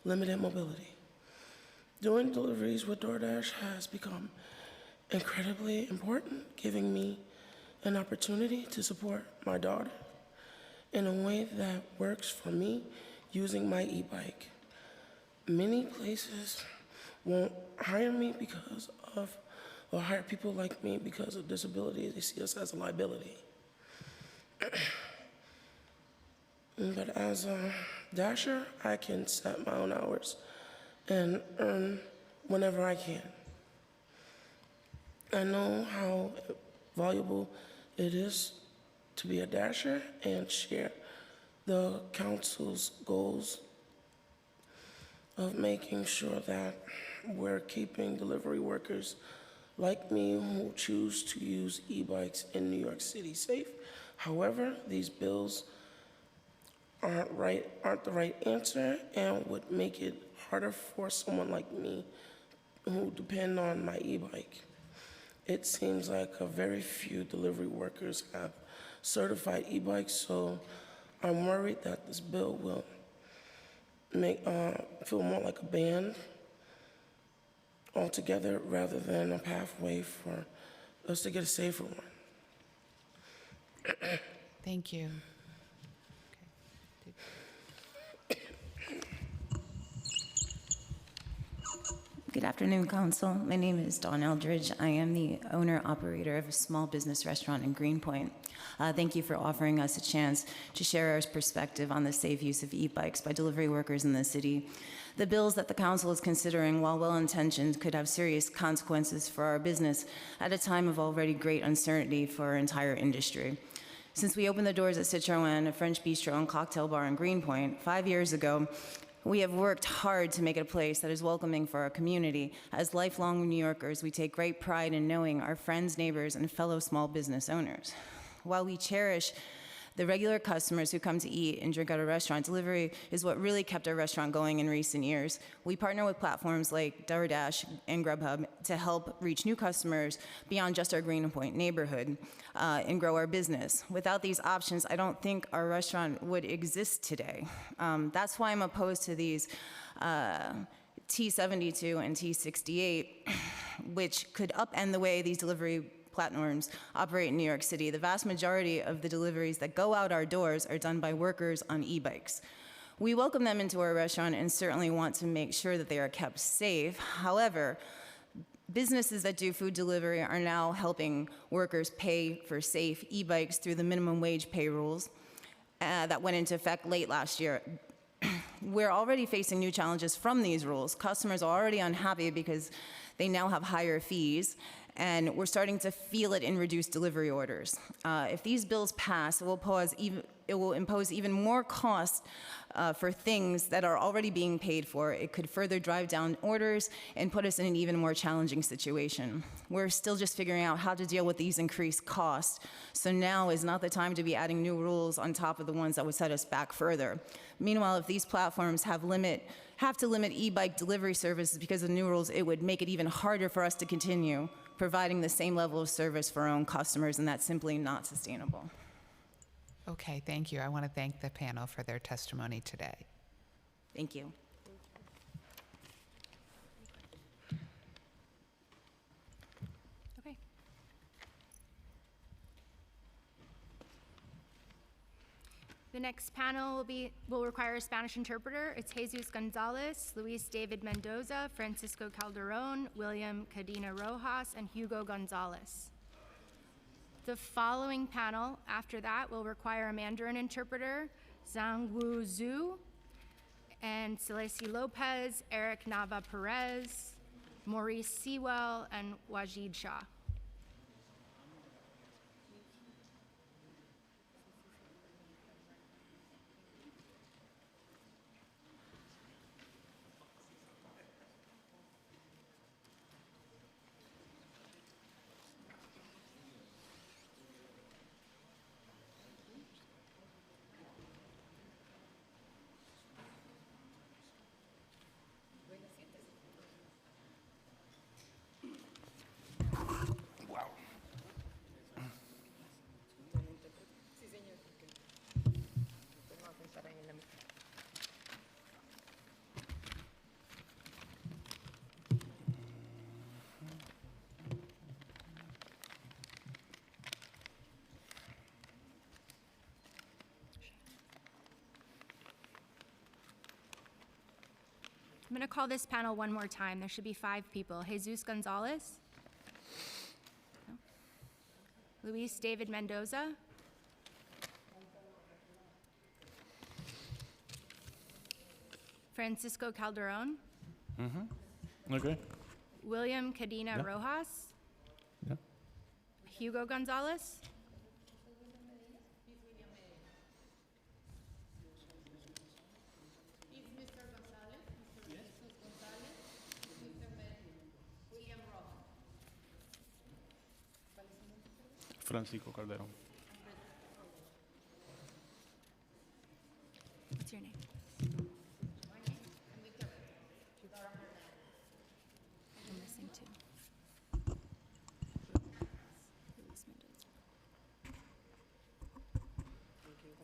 limited mobility. Doing deliveries with DoorDash has become incredibly important, giving me an opportunity to support my daughter in a way that works for me using my e-bike. Many places won't hire me because of, or hire people like me because of disability. They see us as a liability. But as a dasher, I can set my own hours and earn whenever I can. I know how valuable it is to be a dasher and share the council's goals of making sure that we're keeping delivery workers like me who choose to use e-bikes in New York City safe. However, these bills aren't the right answer and would make it harder for someone like me who depend on my e-bike. It seems like a very few delivery workers have certified e-bikes, so I'm worried that this bill will make feel more like a ban altogether rather than a pathway for us to get a safer one. Thank you. Good afternoon, Council. My name is Dawn Eldridge. I am the owner-operator of a small business restaurant in Greenpoint. Thank you for offering us a chance to share our perspective on the safe use of e-bikes by delivery workers in the city. The bills that the Council is considering, while well-intentioned, could have serious consequences for our business at a time of already great uncertainty for our entire industry. Since we opened the doors at Citroën, a French bistro and cocktail bar in Greenpoint, 5 years ago, we have worked hard to make it a place that is welcoming for our community. As lifelong New Yorkers, we take great pride in knowing our friends, neighbors, and fellow small business owners. While we cherish the regular customers who come to eat and drink at our restaurant, delivery is what really kept our restaurant going in recent years. We partner with platforms like DoorDash and Grubhub to help reach new customers beyond just our Greenpoint neighborhood and grow our business. Without these options, I don't think our restaurant would exist today. That's why I'm opposed to these T72 and T68, which could upend the way these delivery platforms operate in New York City. The vast majority of the deliveries that go out our doors are done by workers on e-bikes. We welcome them into our restaurant and certainly want to make sure that they are kept safe. However, businesses that do food delivery are now helping workers pay for safe e-bikes through the minimum wage pay rules that went into effect late last year. We're already facing new challenges from these rules. Customers are already unhappy because they now have higher fees, and we're starting to feel it in reduced delivery orders. If these bills pass, it will impose even more costs for things that are already being paid for. It could further drive down orders and put us in an even more challenging situation. We're still just figuring out how to deal with these increased costs, so now is not the time to be adding new rules on top of the ones that would set us back further. Meanwhile, if these platforms have to limit e-bike delivery services because of the new rules, it would make it even harder for us to continue providing the same level of service for our own customers, and that's simply not sustainable. Okay, thank you. I want to thank the panel for their testimony today. Thank you. Okay. The next panel will require a Spanish interpreter. It's Jesus Gonzalez, Luis David Mendoza, Francisco Calderon, William Cadena Rojas, and Hugo Gonzalez. The following panel after that will require a Mandarin interpreter, Zhang Wu Zhu, and Celeste Lopez, Eric Nava Perez, Maurice Sewell, and Wajid Shah. I'm going to call this panel one more time. There should be 5 people. Jesus Gonzalez. No. Luis David Mendoza. Francisco Calderon. Okay. William Cadena Rojas. Yeah. Hugo Gonzalez. Francisco Calderón. What's your name? I'm missing 2.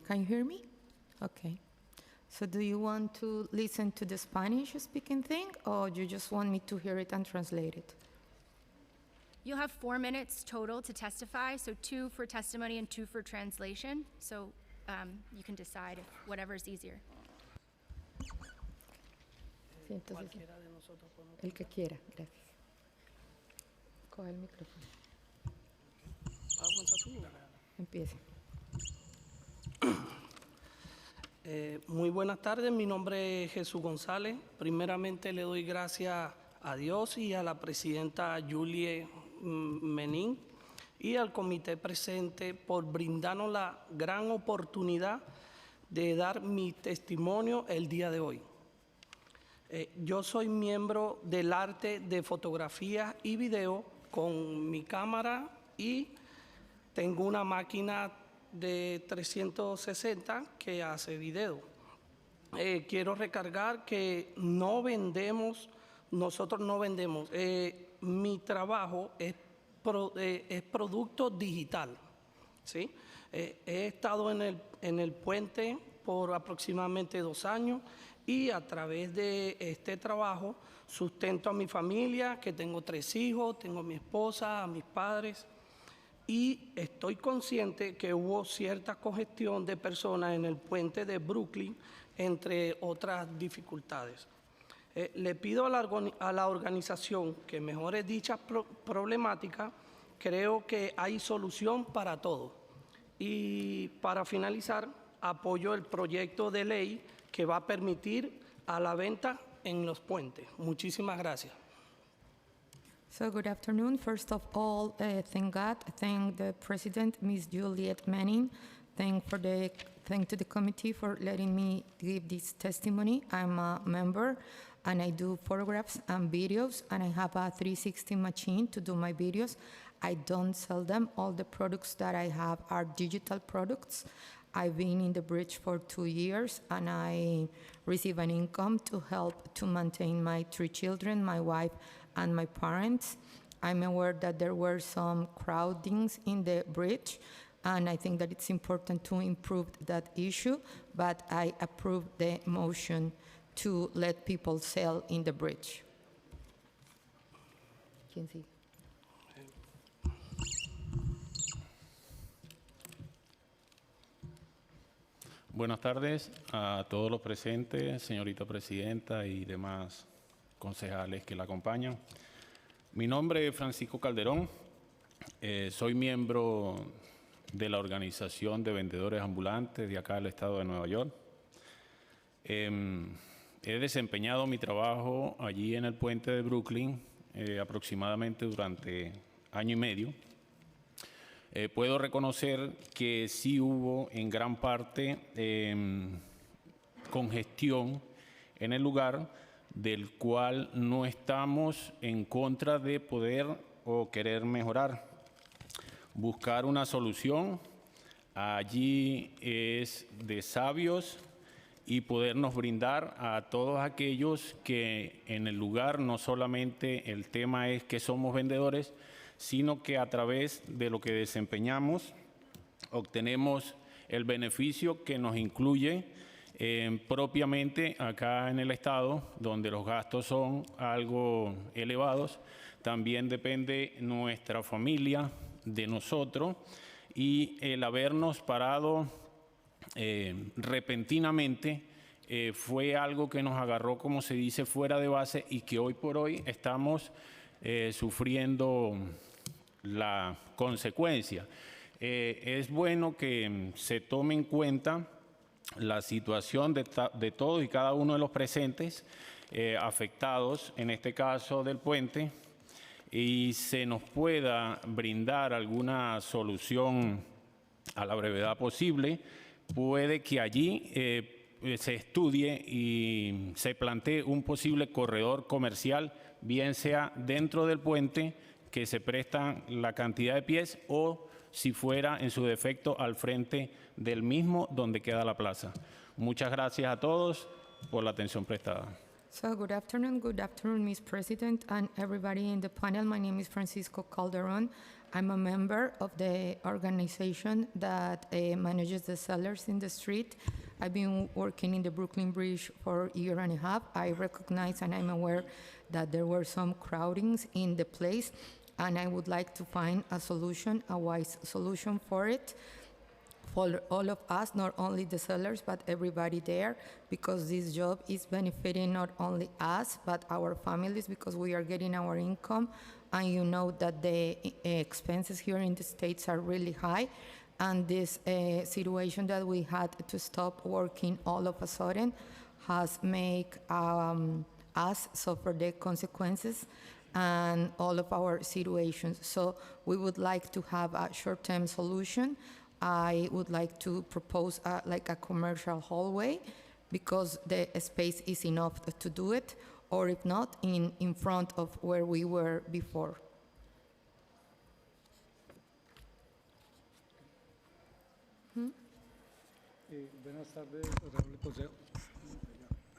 Can you hear me? Okay. So do you want to listen to the Spanish speaking thing, or you just want me to hear it and translate it? You'll have 4 minutes total to testify, so 2 for testimony and 2 for translation. So you can decide if whatever's easier. Sí, entonces, El que quiera, gracias. Coge el micrófono. Empiece. Muy buenas tardes, mi nombre es Jesús González. Primeramente le doy gracias a Dios y a la presidenta Julie Menin y al comité presente por brindarnos la gran oportunidad de dar mi testimonio el día de hoy. Yo soy miembro del arte de fotografía y video con mi cámara y tengo una máquina de 360 que hace video. Quiero recargar que nosotros no vendemos. Mi trabajo es producto digital, ¿sí? He estado en el puente por aproximadamente 2 años y a través de este trabajo sustento a mi familia, que tengo 3 hijos, tengo a mi esposa, a mis padres, y estoy consciente que hubo cierta congestión de personas en el puente de Brooklyn, entre otras dificultades. Le pido a la organización que mejore dicha problemática. Creo que hay solución para todo. Y para finalizar, apoyo el proyecto de ley que va a permitir a la venta en los puentes. Muchísimas gracias. So good afternoon. First of all, thank God, thank the President, Ms. Juliet Manning. Thank to the committee for letting me give this testimony. I'm a member and I do photographs and videos, and I have a 360 machine to do my videos. I don't sell them. All the products that I have are digital products. I've been in the bridge for 2 years, and I receive an income to help to maintain my 3 children, my wife, and my parents. I'm aware that there were some crowdings in the bridge, and I think that it's important to improve that issue, but I approve the motion to let people sell in the bridge. ¿Quién sigue? Buenas tardes a todos los presentes, señorita presidenta y demás concejales que la acompañan. Mi nombre es Francisco Calderón, soy miembro de la Organización de Vendedores Ambulantes de acá del estado de Nueva York. He desempeñado mi trabajo allí en el puente de Brooklyn aproximadamente durante 1 año y medio. Puedo reconocer que sí hubo en gran parte congestión en el lugar, del cual no estamos en contra de poder o querer mejorar. Buscar una solución allí es de sabios y podernos brindar a todos aquellos que en el lugar no solamente el tema es que somos vendedores, sino que a través de lo que desempeñamos obtenemos el beneficio que nos incluye propiamente acá en el estado, donde los gastos son algo elevados. También depende nuestra familia de nosotros, y el habernos parado repentinamente fue algo que nos agarró, como se dice, fuera de base, y que hoy por hoy estamos sufriendo la consecuencia. Es bueno que se tome en cuenta la situación de todos y cada uno de los presentes afectados, en este caso del puente, y se nos pueda brindar alguna solución a la brevedad posible. Puede que allí se estudie y se plantee un posible corredor comercial, bien sea dentro del puente, que se prestan la cantidad de pies, o si fuera en su defecto al frente del mismo donde queda la plaza. Muchas gracias a todos por la atención prestada. So good afternoon, Ms. President and everybody in the panel. My name is Francisco Calderon. I'm a member of the organization that manages the sellers in the street. I've been working in the Brooklyn Bridge for 1.5 years. I recognize and I'm aware that there were some crowdings in the place, and I would like to find a solution, a wise solution for it. for all of us, not only the sellers, but everybody there, because this job is benefiting not only us, but our families, because we are getting our income. And you know that the expenses here in the States are really high. And this situation that we had to stop working all of a sudden has made us suffer the consequences and all of our situations. So we would like to have a short-term solution. I would like to propose like a commercial hallway, because the space is enough to do it, or if not, in front of where we were before. Buenas tardes, honorable consejo.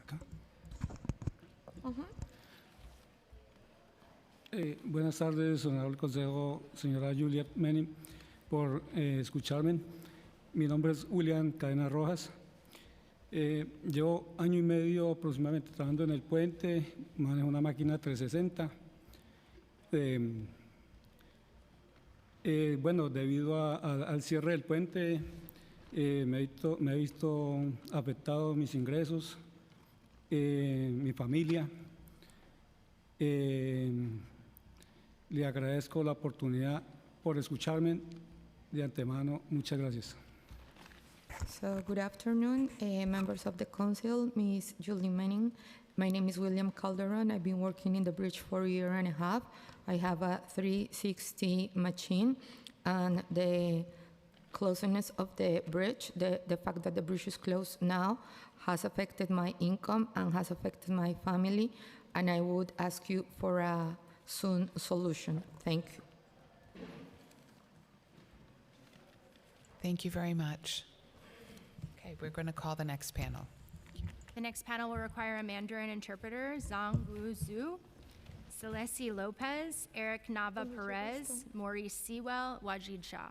Acá. Buenas tardes, honorable consejo, señora Juliet Manning, por escucharme. Mi nombre es William Cadena Rojas. Llevo año y medio aproximadamente trabajando en el puente, manejo una máquina 360. Bueno, debido al cierre del puente, me he visto afectado mis ingresos, mi familia. Le agradezco la oportunidad por escucharme de antemano. Muchas gracias. So, good afternoon, members of the council, Ms. Julie Manning. My name is William Calderon. I've been working in the bridge for a year and a half. I have a 360 machine, and the closeness of the bridge, the fact that the bridge is closed now, has affected my income and has affected my family, and I would ask you for a soon solution. Thank you. Thank you very much. Okay, we're going to call the next panel. The next panel will require a Mandarin interpreter, Zhang Wu Zhu, Celeste Lopez, Eric Nava Perez, Maurice Sewell, Wajid Shah.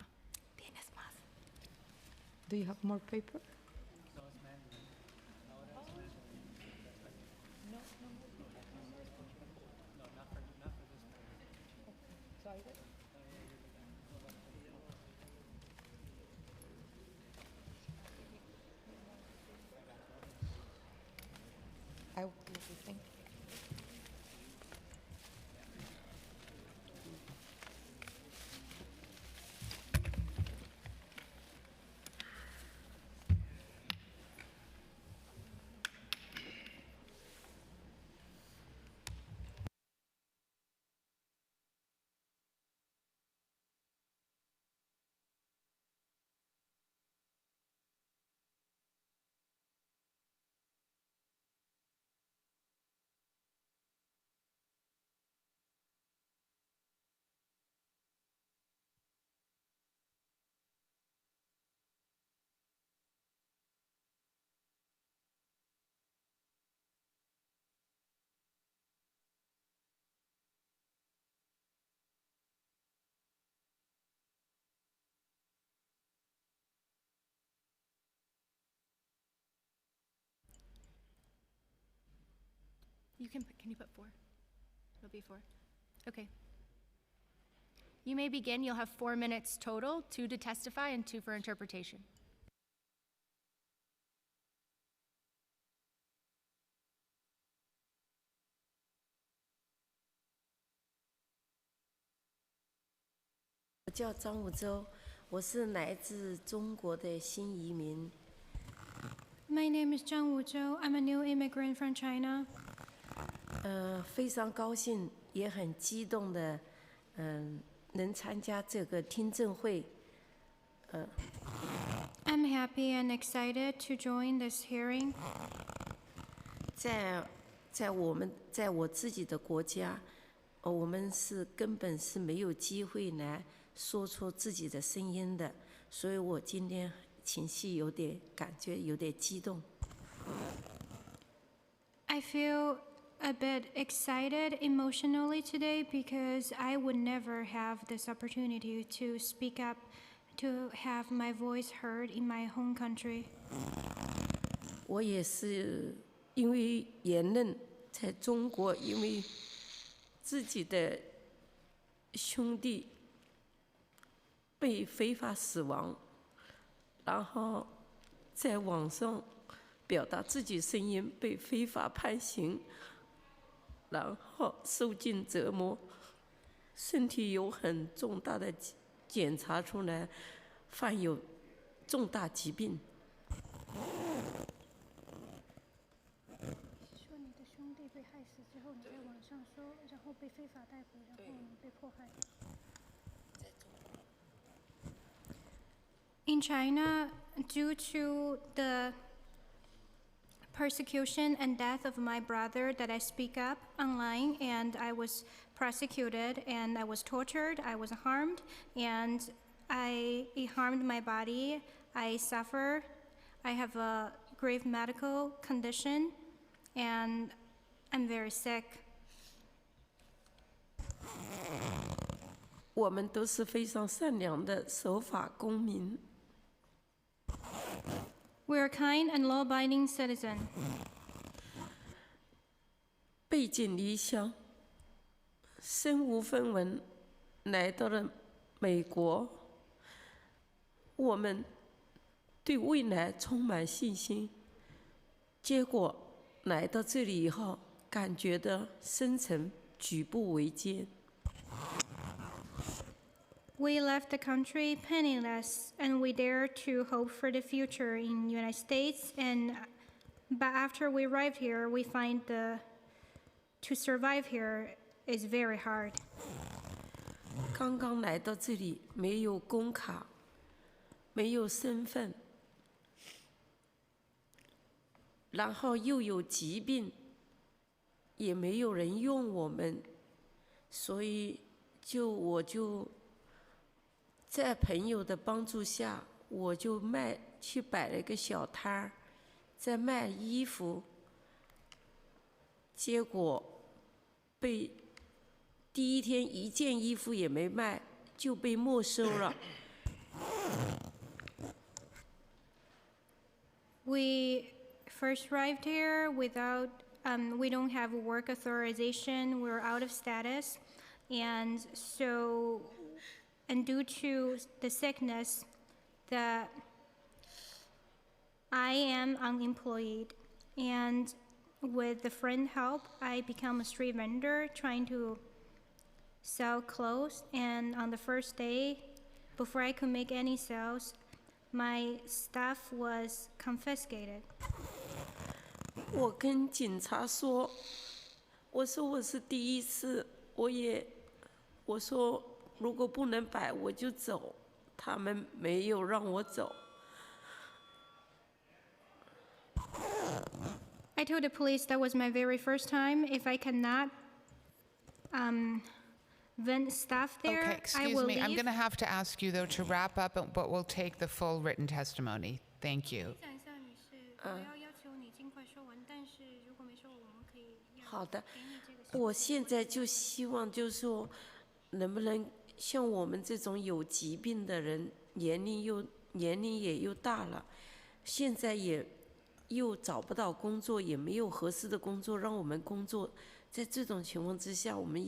Do you have more paper? I will give you, thank you. Can you put 4? It'll be 4. Okay. You may begin. You'll have 4 minutes total, 2 to testify and 2 for interpretation.我叫张武洲，我是来自中国的新移民。 My name is Zhang Wuzhou. I'm a new immigrant from China. 非常高兴，也很激动的，能参加这个听证会。I'm happy and excited to join this hearing. 在我自己的国家，我们是根本是没有机会来说出自己的声音的，所以我今天情绪感觉有点激动。I feel a bit excited emotionally today because I would never have this opportunity to speak up, to have my voice heard in my home country. 我也是因为言论在中国，因为自己的兄弟被非法死亡，然后在网上表达自己声音被非法判刑，然后受尽折磨，身体有很重大的检查出来患有重大疾病。说你的兄弟被害死之后，你在网上说，然后被非法逮捕，然后你被迫害。In China, due to the persecution and death of my brother that I speak up online, and I was prosecuted and I was tortured, I was harmed, and it harmed my body. I suffer. I have a grave medical condition, and I'm very sick. 我们都是非常善良的守法公民。We are kind and law-abiding citizen. 背井离乡，身无分文，来到了美国。我们对未来充满信心，结果来到这里以后，感觉到深沉，举步维艰。We left the country penniless, and we dare to hope for the future in the United States. But after we arrived here, we find to survive here is very hard. 刚刚来到这里，没有工卡，没有身份，然后又有疾病，也没有人用我们，所以我就在朋友的帮助下，我就去摆了一个小摊儿，在卖衣服，结果被第一天一件衣服也没卖，就被没收了。We first arrived here without, we don't have work authorization, we're out of status, and due to the sickness, that I am unemployed, and with the friend help, I become a street vendor trying to sell clothes, and on the first day, before I could make any sales, my stuff was confiscated. 我跟警察说，我说我是第一次，我说如果不能摆我就走，他们没有让我走。I told the police that was my very first time. If I cannot vend stuff there, Okay, I excuse will me. leave. I'm going to have to ask you, though, to wrap up, but we'll take the full written testimony. Thank you. 好的，我现在就希望就是说，能不能像我们这种有疾病的人，年龄也又大了，现在又找不到工作，也没有合适的工作让我们工作。在这种情况之下，我们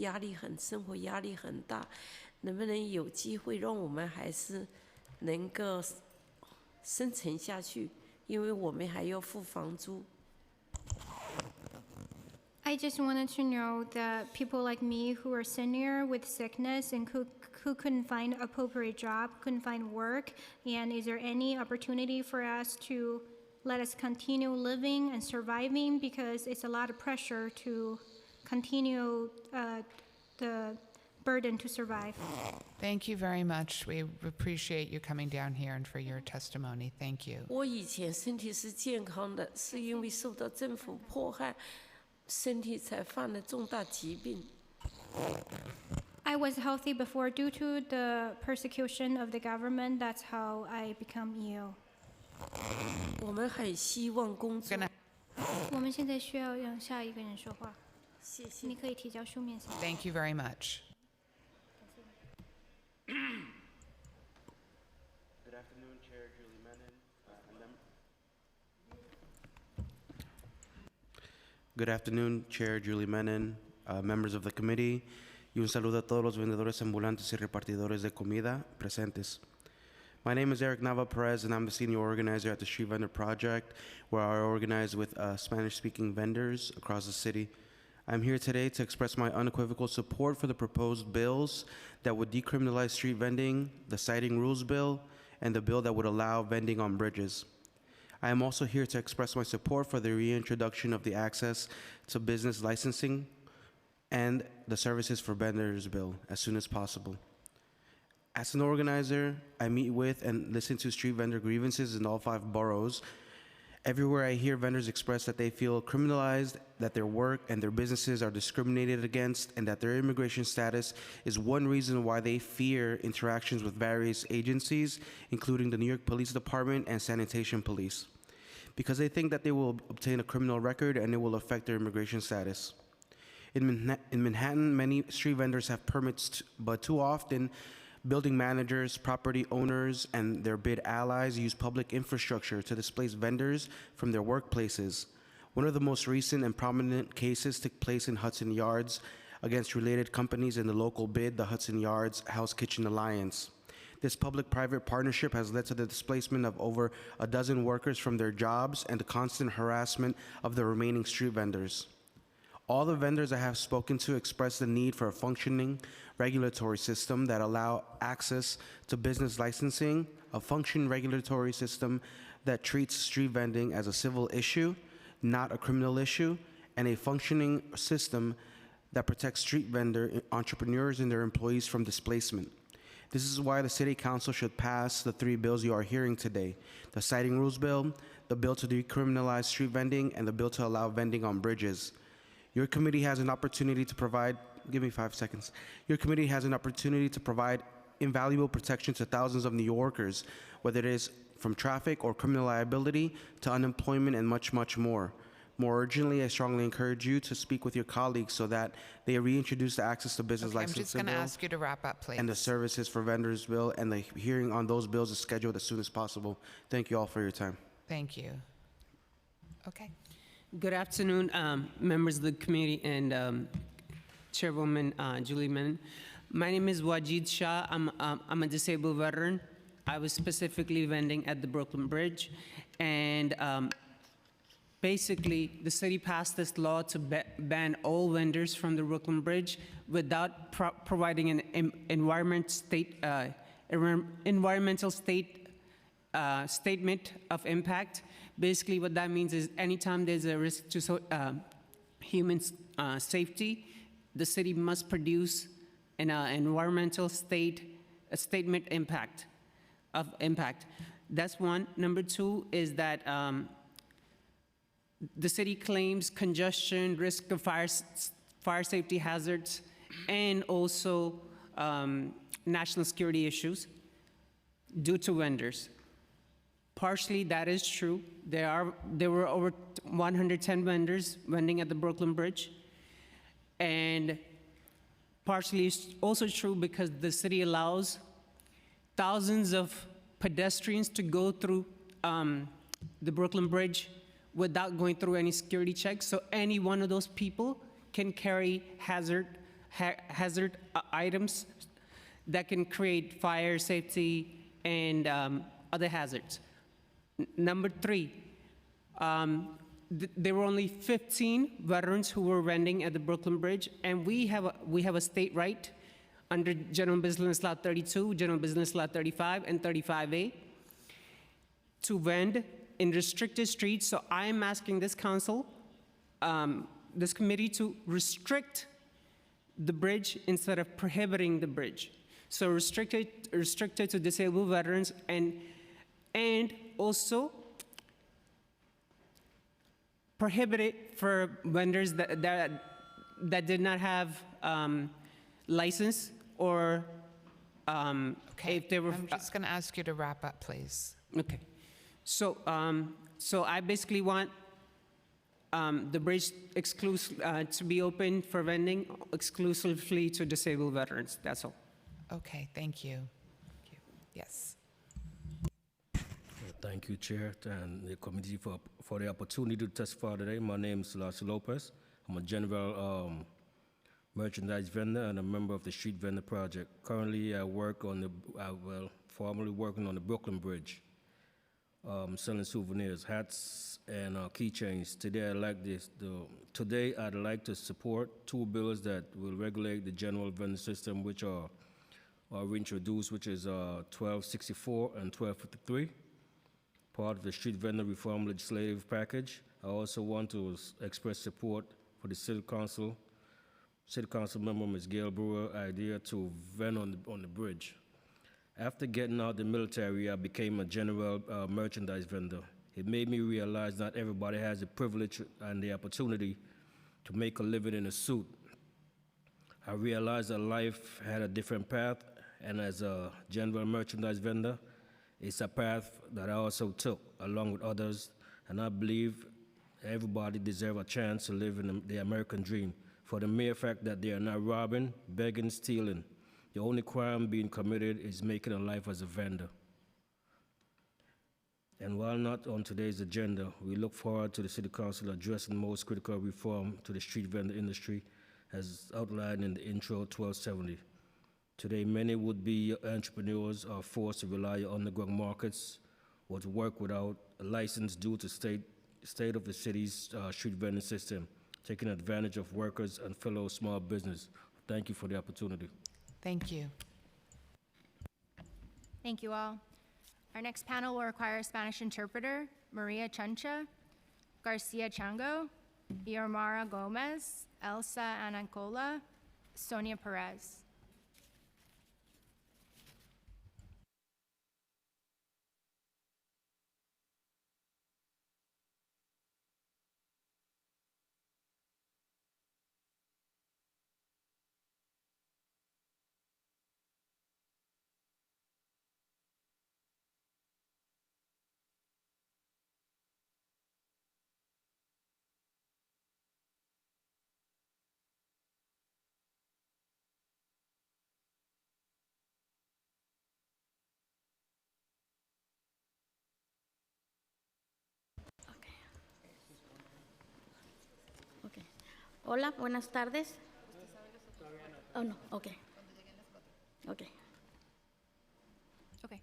生活压力很大，能不能有机会让我们还是能够生存下去？因为我们还要付房租。I just wanted to know that people like me who are senior with sickness and who couldn't find appropriate job, couldn't find work, and is there any opportunity for us to let us continue living and surviving, because it's a lot of pressure to continue the burden to survive. Thank you very much. We appreciate you coming down here and for your testimony. Thank you. 我以前身体是健康的，是因为受到政府迫害，身体才犯了重大疾病。I was healthy before. Due to the persecution of the government, that's how I become ill. 我们很希望工作。我们现在需要让下一个人说话。谢谢。你可以提交书面信。Thank you very much. Good afternoon, Chair Julie Menon. Good afternoon, Chair Julie Menon, members of the committee, y un saludo a todos los vendedores ambulantes y repartidores de comida presentes. My name is Eric Nava Perez, and I'm the senior organizer at the Street Vendor Project, where I organize with Spanish-speaking vendors across the city. I'm here today to express my unequivocal support for the proposed bills that would decriminalize street vending, the citing rules bill, and the bill that would allow vending on bridges. I am also here to express my support for the reintroduction of the access to business licensing and the services for vendors bill as soon as possible. As an organizer, I meet with and listen to street vendor grievances in all 5 boroughs. Everywhere I hear vendors express that they feel criminalized, that their work and their businesses are discriminated against, and that their immigration status is one reason why they fear interactions with various agencies, including the New York Police Department and Sanitation Police, because they think that they will obtain a criminal record and it will affect their immigration status. In Manhattan, many street vendors have permits, but too often, building managers, property owners, and their bid allies use public infrastructure to displace vendors from their workplaces. One of the most recent and prominent cases took place in Hudson Yards against related companies in the local bid, the Hudson Yards House Kitchen Alliance. This public-private partnership has led to the displacement of over a dozen workers from their jobs and the constant harassment of the remaining street vendors. All the vendors I have spoken to express the need for a functioning regulatory system that allow access to business licensing, a functioning regulatory system that treats street vending as a civil issue, not a criminal issue, and a functioning system that protects street vendor entrepreneurs and their employees from displacement. This is why the City Council should pass the 3 bills you are hearing today: the citing rules bill, the bill to decriminalize street vending, and the bill to allow vending on bridges. Your committee has an opportunity to provide, give me 5 seconds. Your committee has an opportunity to provide invaluable protection to thousands of New Yorkers, whether it is from traffic or criminal liability to unemployment and much, much more. More urgently, I strongly encourage you to speak with your colleagues so that they reintroduce the access to business I'm licensing just going to bill ask you to wrap up, please. and the services for vendors bill, and the hearing on those bills is scheduled as soon as possible. Thank you all for your time. Thank you. Okay. Good afternoon, members of the committee and Chairwoman Julie Menon. My name is Wajid Shah. I'm a disabled veteran. I was specifically vending at the Brooklyn Bridge, and basically the city passed this law to ban all vendors from the Brooklyn Bridge without providing an environmental statement of impact. Basically, what that means is anytime there's a risk to human safety, the city must produce an environmental statement of impact. That's one. Number 2 is that the city claims congestion, risk of fire safety hazards, and also national security issues due to vendors. Partially, that is true. There were over 110 vendors vending at the Brooklyn Bridge. And partially, it's also true because the city allows thousands of pedestrians to go through the Brooklyn Bridge without going through any security checks. So any one of those people can carry hazard items that can create fire safety and other hazards. Number 3, there were only 15 veterans who were vending at the Brooklyn Bridge, and we have a state right under General Business Law 32, General Business Law 35, and 35A to vend in restricted streets. So I am asking this council, this committee, to restrict the bridge instead of prohibiting the bridge. So restricted to disabled veterans, and also prohibited for vendors that did not have license or Okay. if they were. I'm just going to ask you to wrap up, please. Okay. So I basically want the bridge to be open for vending exclusively to disabled veterans. That's all. Okay, thank you. Thank you. Yes. Thank you, Chair, and the committee for the opportunity to testify today. My name is Lasso Lopez. I'm a general merchandise vendor and a member of the Street Vendor Project. Currently, I work on the formerly working on the Brooklyn Bridge, selling souvenirs, hats, and keychains. Today, I'd like to support two bills that will regulate the general vendor system, which are reintroduced, which is 1264 and 1253, part of the street vendor reform legislative package. I also want to express support for the City Council member Ms. Gail Brewer idea to vend on the bridge. After getting out the military, I became a general merchandise vendor. It made me realize not everybody has the privilege and the opportunity to make a living in a suit. I realized that life had a different path, and as a general merchandise vendor, it's a path that I also took along with others, and I believe everybody deserves a chance to live in the American dream for the mere fact that they are not robbing, begging, stealing. The only crime being committed is making a life as a vendor. And while not on today's agenda, we look forward to the City Council addressing the most critical reform to the street vendor industry as outlined in the intro 1270. Today, many would-be entrepreneurs are forced to rely on underground markets or to work without a license due to state of the city's street vending system, taking advantage of workers and fellow small business. Thank you for the opportunity. Thank you. Thank you all. Our next panel will require a Spanish interpreter: Maria Chancha, Garcia Chango, Iomara Gomez, Elsa Anancola, Sonia Perez. Hola, buenas tardes. Oh, no, okay. Okay. Okay.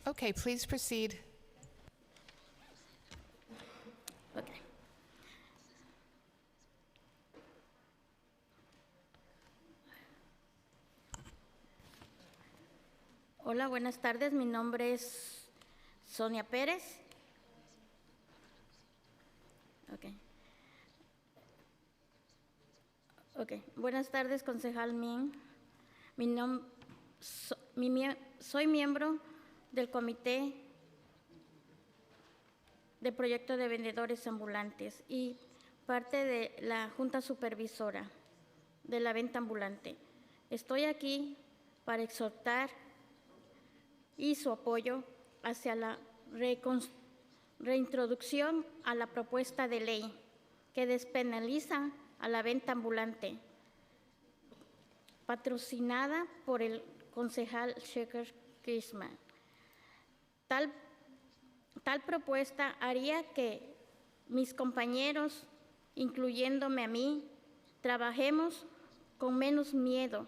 Okay, please proceed. Okay. Hola, buenas tardes. Mi nombre es Sonia Pérez. Okay. Okay. Buenas tardes, concejal Min. Soy miembro del Comité de Proyecto de Vendedores Ambulantes y parte de la Junta Supervisora de la Venta Ambulante. Estoy aquí para exhortar y su apoyo hacia la reintroducción a la propuesta de ley que despenaliza a la venta ambulante, patrocinada por el concejal Shekhar Krishnan. Tal propuesta haría que mis compañeros, incluyéndome a mí, trabajemos con menos miedo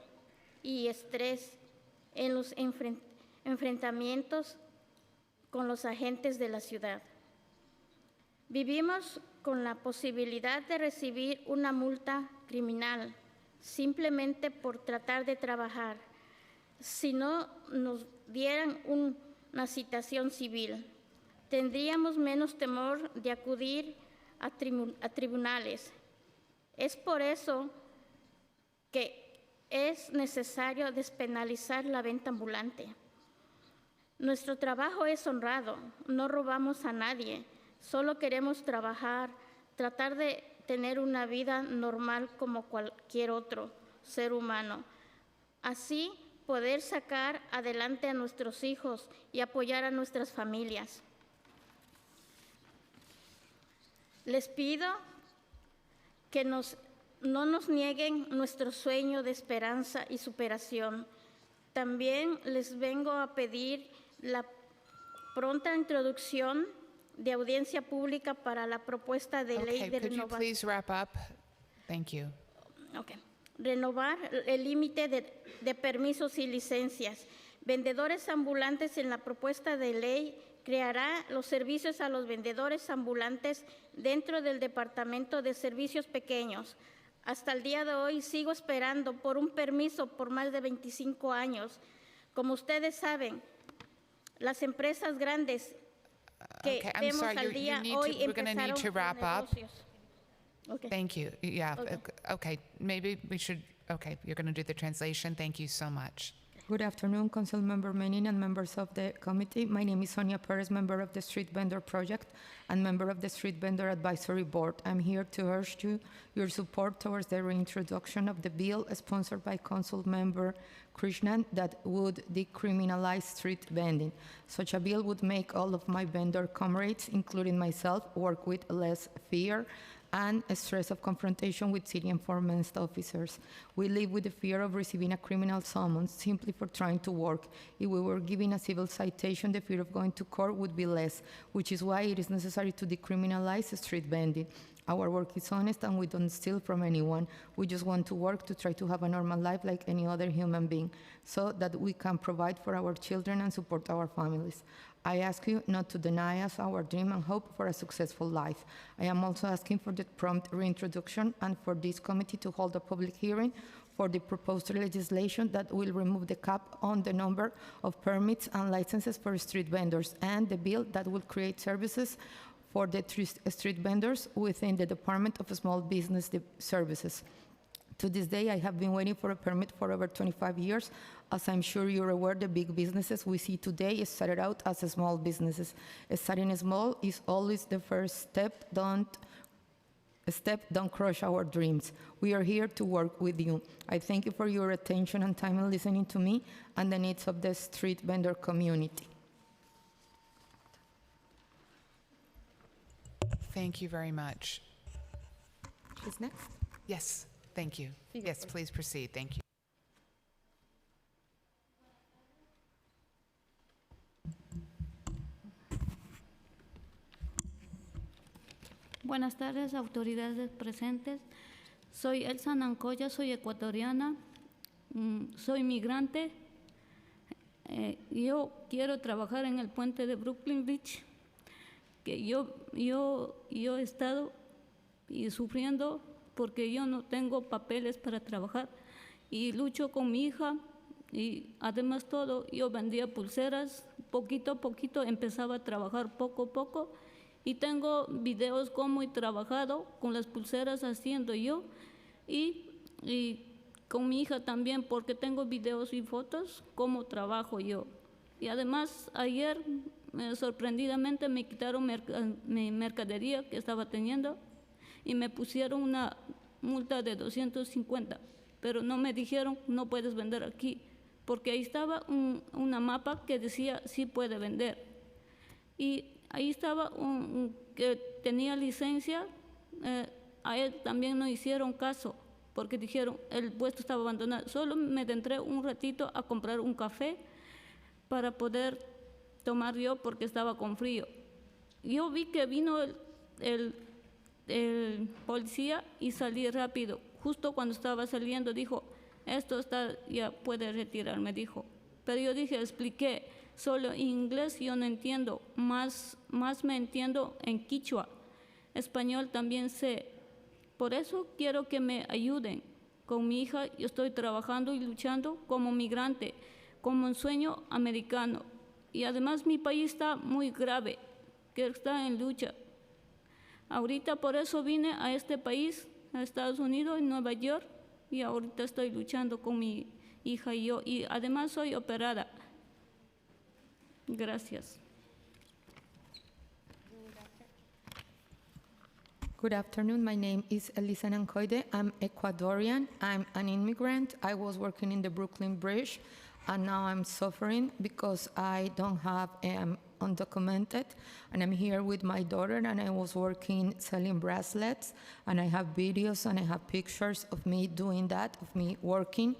y estrés en los enfrentamientos con los agentes de la ciudad. Vivimos con la posibilidad de recibir una multa criminal simplemente por tratar de trabajar, si no nos dieran una citación civil. Tendríamos menos temor de acudir a tribunales. Es por eso que es necesario despenalizar la venta ambulante. Nuestro trabajo es honrado, no robamos a nadie, solo queremos trabajar, tratar de tener una vida normal como cualquier otro ser humano. Así poder sacar adelante a nuestros hijos y apoyar a nuestras familias. Les pido que no nos nieguen nuestro sueño de esperanza y superación. También les vengo a pedir la pronta introducción de audiencia pública para la propuesta de ley de Could you renovación. please wrap up? Thank you. Okay. renovar el límite de permisos y licencias. Vendedores ambulantes en la propuesta de ley creará los servicios a los vendedores ambulantes dentro del Departamento de Servicios Pequeños. Hasta el día de hoy sigo esperando por un permiso por más de 25 años. Como ustedes saben, las empresas grandes que Okay, I'm vemos sorry, al día hoy we're going to need empezaron to wrap con up. negocios. Okay. Thank you. Yeah, Okay. okay, maybe we should, okay, you're going to do the translation. Thank you so much. Good afternoon, Council Member Menin and members of the committee. My name is Sonia Perez, member of the Street Vendor Project and member of the Street Vendor Advisory Board. I'm here to urge your support towards the reintroduction of the bill sponsored by Council Member Krishnan that would decriminalize street vending. Such a bill would make all of my vendor comrades, including myself, work with less fear and a stress of confrontation with city enforcement officers. We live with the fear of receiving a criminal summons simply for trying to work. If we were given a civil citation, the fear of going to court would be less, which is why it is necessary to decriminalize street vending. Our work is honest and we don't steal from anyone. We just want to work to try to have a normal life like any other human being so that we can provide for our children and support our families. I ask you not to deny us our dream and hope for a successful life. I am also asking for the prompt reintroduction and for this committee to hold a public hearing for the proposed legislation that will remove the cap on the number of permits and licenses for street vendors and the bill that will create services for the street vendors within the Department of Small Business Services. To this day, I have been waiting for a permit for over 25 years. As I'm sure you're aware, the big businesses we see today started out as small businesses. Starting small is always the first step. Don't crush our dreams. We are here to work with you. I thank you for your attention and time in listening to me and the needs of the street vendor community. Thank you very much. Who's next? Yes, thank you. Yes, please proceed. Thank you. Buenas tardes, autoridades presentes. Soy Elsa Nancoya, soy ecuatoriana, soy migrante. Yo quiero trabajar en el puente de Brooklyn Bridge, que yo he estado sufriendo porque yo no tengo papeles para trabajar y lucho con mi hija y además todo, yo vendía pulseras, poquito a poquito empezaba a trabajar poco a poco. Y tengo videos cómo he trabajado con las pulseras haciendo yo y con mi hija también porque tengo videos y fotos cómo trabajo yo. Y además ayer sorprendidamente me quitaron mi mercadería que estaba teniendo y me pusieron una multa de 250, pero no me dijeron no puedes vender aquí porque ahí estaba una mapa que decía sí puede vender. Y ahí estaba que tenía licencia, a él también no hicieron caso, porque dijeron el puesto estaba abandonado. Solo me entré un ratito a comprar un café para poder tomar yo, porque estaba con frío. Yo vi que vino el policía y salí rápido. Justo cuando estaba saliendo dijo, esto está, ya puede retirar, me dijo. Pero yo dije, expliqué. Solo en inglés yo no entiendo, más me entiendo en quichua. Español también sé. Por eso quiero que me ayuden. Con mi hija yo estoy trabajando y luchando como migrante, como un sueño americano. Y además mi país está muy grave, que está en lucha. Ahorita por eso vine a este país, a Estados Unidos, en Nueva York, y ahorita estoy luchando con mi hija y yo. Y además soy operada. Gracias. Good afternoon. My name is Elisa Nancoide. I'm Ecuadorian. I'm an immigrant. I was working in the Brooklyn Bridge, and now I'm suffering because I don't have undocumented, and I'm here with my daughter, and I was working selling bracelets, and I have videos and I have pictures of me doing that, of me working.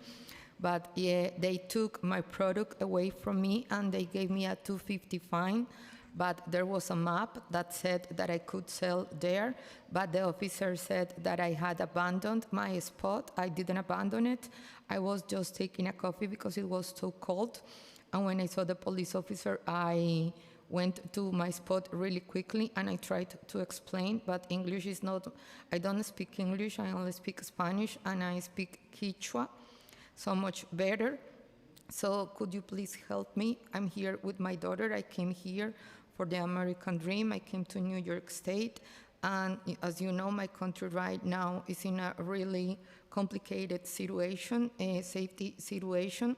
But yeah, they took my product away from me and they gave me a $250 fine but there was a map that said that I could sell there, but the officer said that I had abandoned my spot. I didn't abandon it. I was just taking a coffee because it was too cold. And when I saw the police officer, I went to my spot really quickly and I tried to explain, but English is not, I don't speak English, I only speak Spanish and I speak Quechua, so much better. So could you please help me? I'm here with my daughter. I came here for the American dream. I came to New York State. And as you know, my country right now is in a really complicated situation, a safety situation.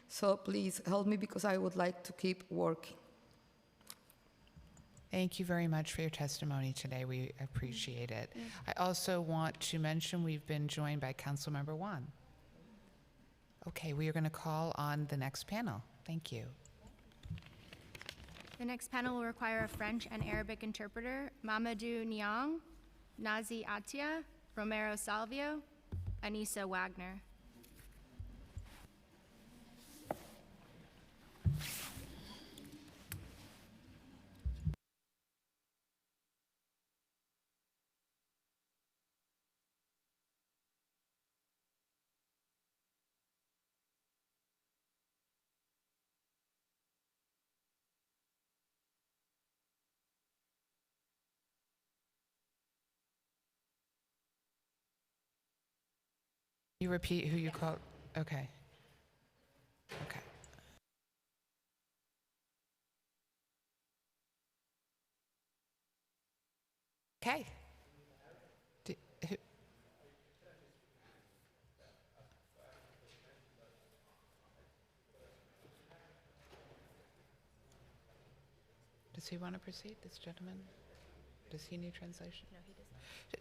So please help me because I would like to keep working. Thank you very much for your testimony today. We appreciate it. I also want to mention we've been joined by Councilmember Juan. Okay, we are going to call on the next panel. Thank you. The next panel will require a French and Arabic interpreter. Mamadou Niang, Nazi Atia, Romero Salvio, Anissa Wagner. You repeat who you called? Okay. Okay. Okay. Who? Does he want to proceed, this gentleman? Does he need translation? No, he doesn't.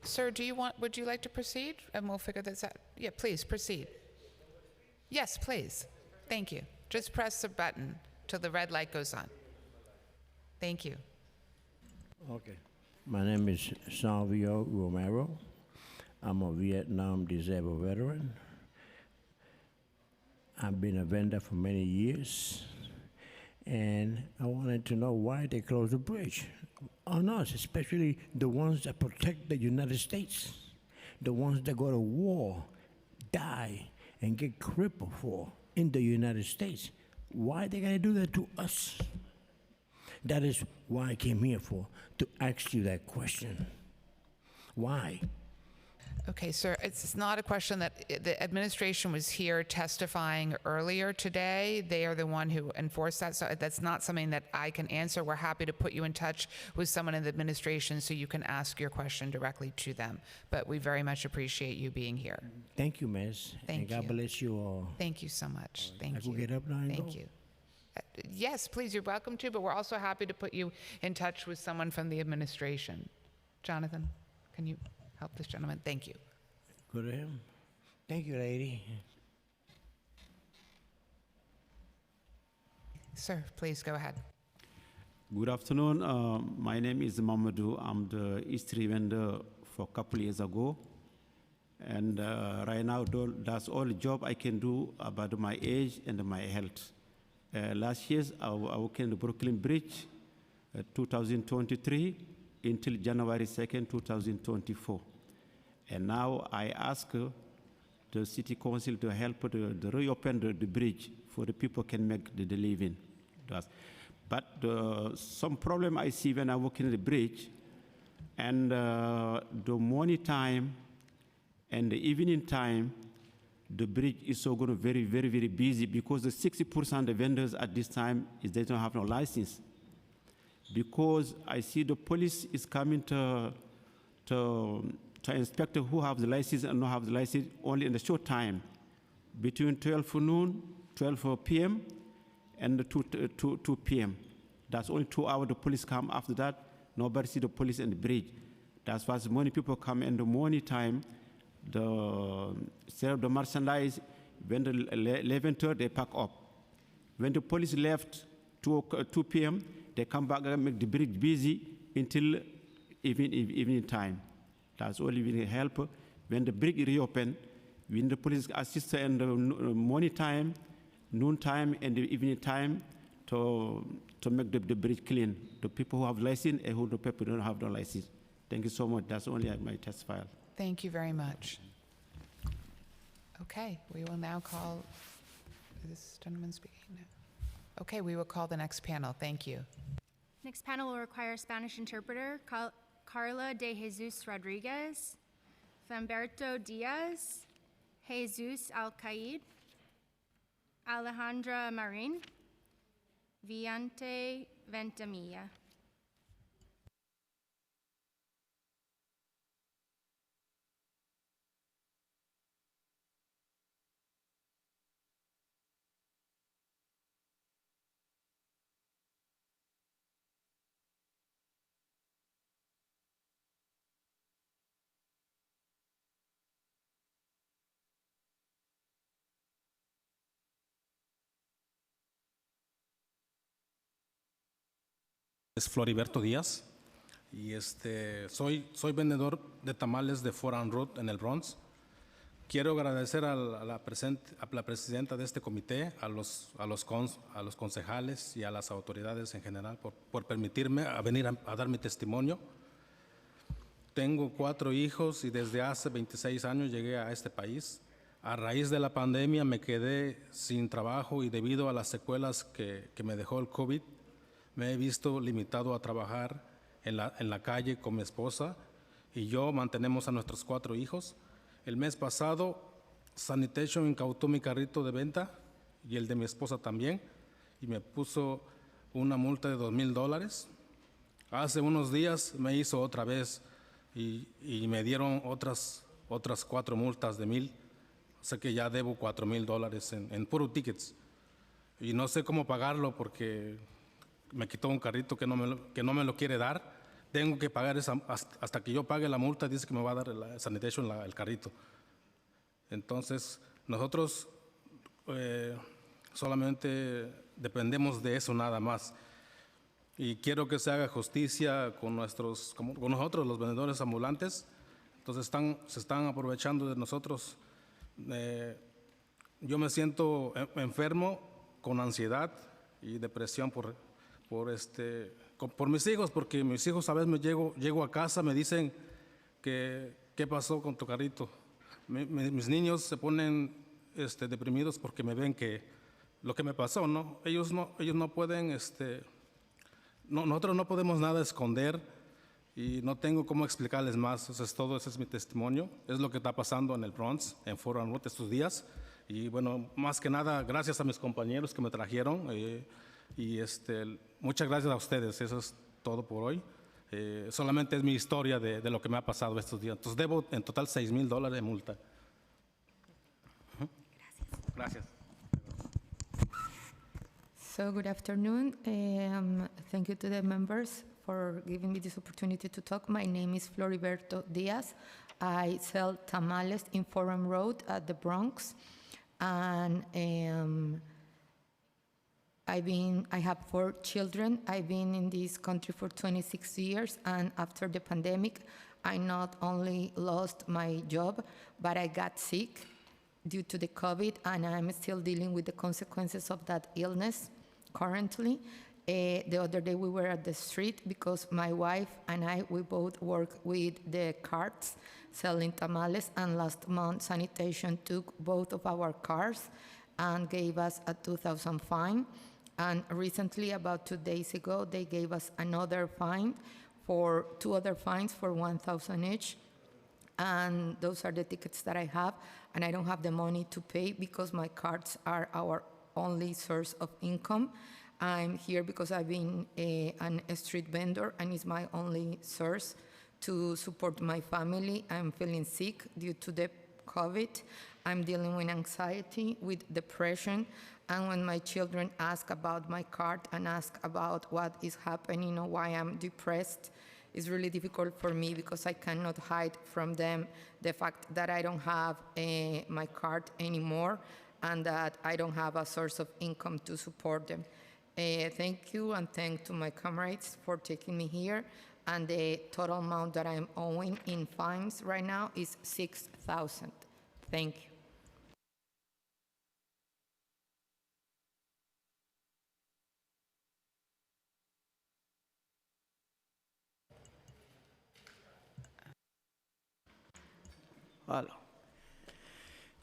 Sir, would you like to proceed? And we'll figure this out. Yeah, please, proceed. Yes, please. Thank you. Just press the button till the red light goes on. Thank you. Okay. My name is Salvio Romero. I'm a Vietnam disabled veteran. I've been a vendor for many years, and I wanted to know why they closed the bridge on us, especially the ones that protect the United States, the ones that go to war, die, and get crippled for in the United States. Why they gotta do that to us? That is why I came here for, to ask you that question. Why? Okay, sir, it's not a question that the administration was here testifying earlier today. They are the one who enforced that, so that's not something that I can answer. We're happy to put you in touch with someone in the administration so you can ask your question directly to them. But we very much appreciate you being here. Thank you, Miss. Thank and God you. bless you all. Thank you so much. Thank I you. will get up now and Thank go. you. Yes, please, you're welcome to, but we're also happy to put you in touch with someone from the administration. Jonathan, can you help this gentleman? Thank you. Go to him. Thank you, lady. Sir, please go ahead. Good afternoon. My name is Mamadou. I'm the history vendor for a couple years ago. And right now, that's all the job I can do about my age and my health. Last year, I worked in the Brooklyn Bridge, 2023, until January 2nd, 2024. And now I ask the city council to help to reopen the bridge for the people can make the living. But some problem I see when I work in the bridge, and the morning time and the evening time, the bridge is so going to very, very, very busy because the 60% of the vendors at this time they don't have no license. Because I see the police is coming to inspect who have the license and not have the license only in the short time, between 12 noon, 12 p.m. and 2 p.m. That's only 2 hours the police come. After that, nobody see the police in the bridge. That's why many people come in the morning time, sell the merchandise, when the 11:30 they pack up. When the police left 2 p.m., they come back and make the bridge busy until evening time. That's only will help. When the bridge reopen, when the police assist in the morning time, noon time, and the evening time to make the bridge clean. The people who have license and who the people don't have the license. Thank you so much. That's only my testify. Thank you very much. Okay, we will now call, is this gentleman speaking? No. Okay, we will call the next panel. Thank you. Next panel will require Spanish interpreter Carla de Jesus Rodriguez, Famberto Diaz, Jesus Alcaid, Alejandra Marin, Viante Ventimilla. Es Floriberto Díaz y soy vendedor de tamales de Ford and Root en el Bronx. Quiero agradecer a la presidenta de este comité, a los concejales y a las autoridades en general por permitirme venir a dar mi testimonio. Tengo 4 hijos y desde hace 26 años llegué a este país. A raíz de la pandemia me quedé sin trabajo y debido a las secuelas que me dejó el COVID, me he visto limitado a trabajar en la calle con mi esposa y yo mantenemos a nuestros 4 hijos. El mes pasado, Sanitation incautó mi carrito de venta y el de mi esposa también y me puso una multa de $2,000. Hace unos días me hizo otra vez y me dieron otras 4 multas de $1,000. O sea que ya debo $4,000 en puro tickets y no sé cómo pagarlo porque me quitó un carrito que no me lo quiere dar. Tengo que pagar hasta que yo pague la multa, dice que me va a dar la Sanitation el carrito. Entonces, nosotros solamente dependemos de eso nada más. Y quiero que se haga justicia con nosotros, los vendedores ambulantes. Entonces, se están aprovechando de nosotros. Yo me siento enfermo con ansiedad y depresión por mis hijos, porque mis hijos a veces llego a casa, me dicen que qué pasó con tu carrito. Mis niños se ponen deprimidos porque me ven que lo que me pasó, ¿no? Ellos no pueden, nosotros no podemos nada esconder y no tengo cómo explicarles más. Eso es todo, ese es mi testimonio. Es lo que está pasando en el Bronx, en Ford and Root estos días. Y bueno, más que nada, gracias a mis compañeros que me trajeron. Muchas gracias a ustedes, eso es todo por hoy. Solamente es mi historia de lo que me ha pasado estos días. Entonces debo en total $6,000 de multa. Gracias. So good afternoon. Thank you to the members for giving me this opportunity to talk. My name is Floriberto Diaz. I sell tamales in Forum Road at the Bronx. And I have 4 children. I've been in this country for 26 years, and after the pandemic, I not only lost my job, but I got sick due to the COVID, and I'm still dealing with the consequences of that illness currently. The other day we were at the street because my wife and I, we both work with the carts selling tamales, and last month Sanitation took both of our cars and gave us a $2,000 fine. And recently, about 2 days ago, they gave us another fine for 2 other fines for $1,000 each. And those are the tickets that I have, and I don't have the money to pay because my cards are our only source of income. I'm here because I've been a street vendor, and it's my only source to support my family. I'm feeling sick due to the COVID. I'm dealing with anxiety, with depression, and when my children ask about my card and ask about what is happening or why I'm depressed, it's really difficult for me because I cannot hide from them the fact that I don't have my card anymore and that I don't have a source of income to support them. Thank you, and thank to my comrades for taking me here. And the total amount that I'm owing in fines right now is $6,000. Thank you. Aló.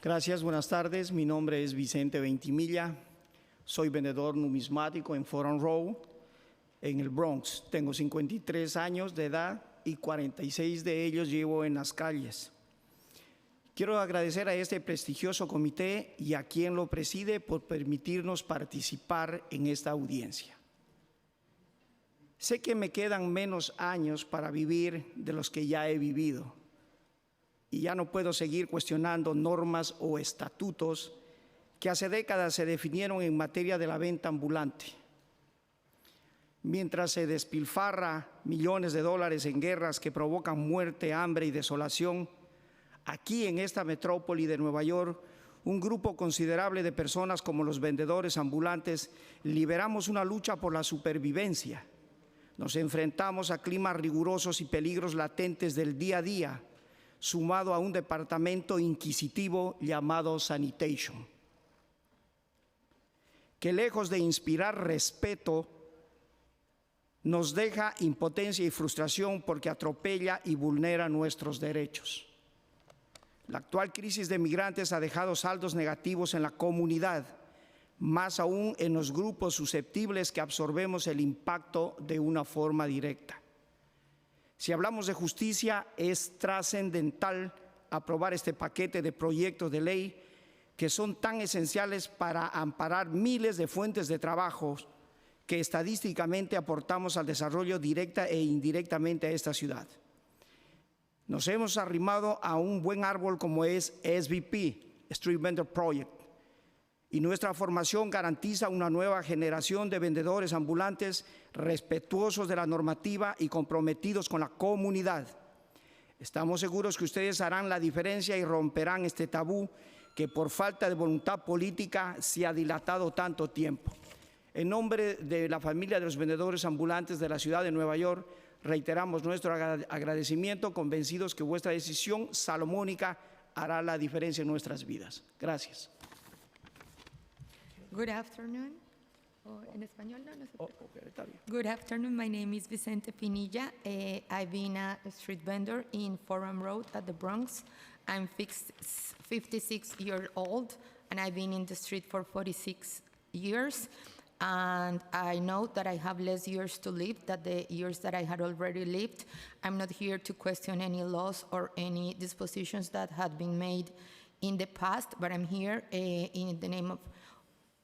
Gracias, buenas tardes. Mi nombre es Vicente Ventimilla. Soy vendedor numismático en Forum Row, en el Bronx. Tengo 53 años de edad y 46 de ellos llevo en las calles. Quiero agradecer a este prestigioso comité y a quien lo preside por permitirnos participar en esta audiencia. Sé que me quedan menos años para vivir de los que ya he vivido y ya no puedo seguir cuestionando normas o estatutos que hace décadas se definieron en materia de la venta ambulante. Mientras se despilfarra millones de dólares en guerras que provocan muerte, hambre y desolación, aquí en esta metrópoli de Nueva York, un grupo considerable de personas como los vendedores ambulantes liberamos una lucha por la supervivencia. Nos enfrentamos a climas rigurosos y peligros latentes del día a día, sumado a un departamento inquisitivo llamado Sanitation, que lejos de inspirar respeto, nos deja impotencia y frustración porque atropella y vulnera nuestros derechos. La actual crisis de migrantes ha dejado saldos negativos en la comunidad, más aún en los grupos susceptibles que absorbemos el impacto de una forma directa. Si hablamos de justicia, es trascendental aprobar este paquete de proyectos de ley que son tan esenciales para amparar miles de fuentes de trabajo que estadísticamente aportamos al desarrollo directa e indirectamente a esta ciudad. Nos hemos arrimado a un buen árbol como es SVP, Street Vendor Project, y nuestra formación garantiza una nueva generación de vendedores ambulantes respetuosos de la normativa y comprometidos con la comunidad. Estamos seguros que ustedes harán la diferencia y romperán este tabú que por falta de voluntad política se ha dilatado tanto tiempo. En nombre de la familia de los vendedores ambulantes de la ciudad de Nueva York, reiteramos nuestro agradecimiento, convencidos que vuestra decisión salomónica hará la diferencia en nuestras vidas. Gracias. Good afternoon. En español, no se puede. Good afternoon. My name is Vicente Pinilla. I've been a street vendor in Forum Road at the Bronx. I'm 56 years old, and I've been in the street for 46 years. And I know that I have less years to live than the years that I had already lived. I'm not here to question any laws or any dispositions that had been made in the past, but I'm here in the name of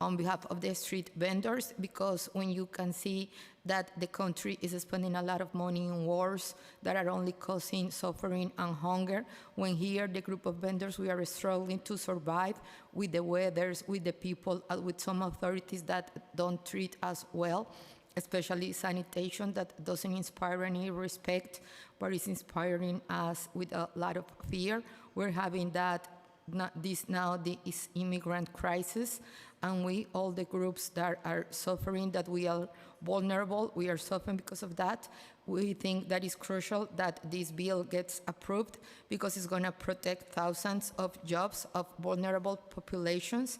on behalf of the street vendors, because when you can see that the country is spending a lot of money in wars that are only causing suffering and hunger, when here the group of vendors, we are struggling to survive with the weathers, with the people, with some authorities that don't treat us well, especially sanitation that doesn't inspire any respect, but is inspiring us with a lot of fear. We're having that this immigrant crisis, and we, all the groups that are suffering, that we are vulnerable, we are suffering because of that. We think that it's crucial that this bill gets approved because it's going to protect thousands of jobs of vulnerable populations.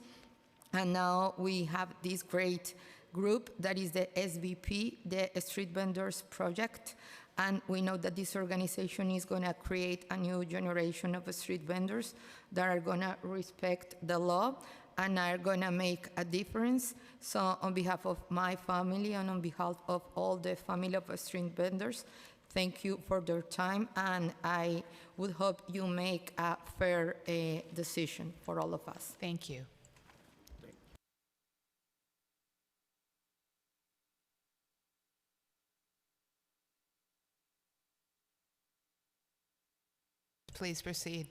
And now we have this great group that is the SVP, the Street Vendors Project. And we know that this organization is going to create a new generation of street vendors that are going to respect the law and are going to make a difference. So on behalf of my family and on behalf of all the family of street vendors, thank you for their time, and I would hope you make a fair decision for all of us. Thank you. Please proceed.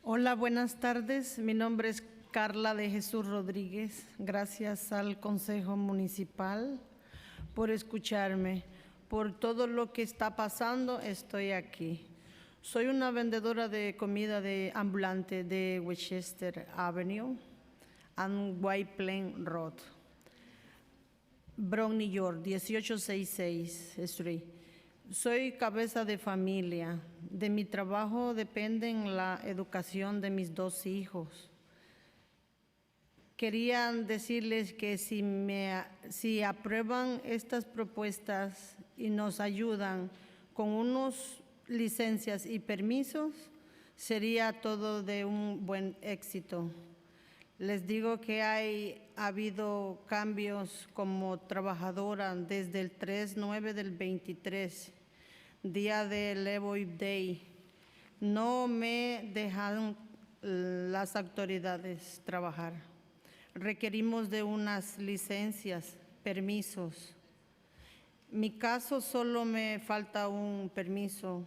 Hola, buenas tardes. Mi nombre es Carla de Jesús Rodríguez. Gracias al Consejo Municipal por escucharme. Por todo lo que está pasando, estoy aquí. Soy una vendedora de comida ambulante de Westchester Avenue and White Plain Road, Bronx, New York, 1866 Street. Soy cabeza de familia. De mi trabajo dependen la educación de mis 2 hijos. Quería decirles que si aprueban estas propuestas y nos ayudan con unos licencias y permisos, sería todo de un buen éxito. Les digo que ha habido cambios como trabajadora desde el 3/9 del 23, día del Labor Day. No me dejan las autoridades trabajar. Requerimos de unas licencias, permisos. Mi caso solo me falta un permiso.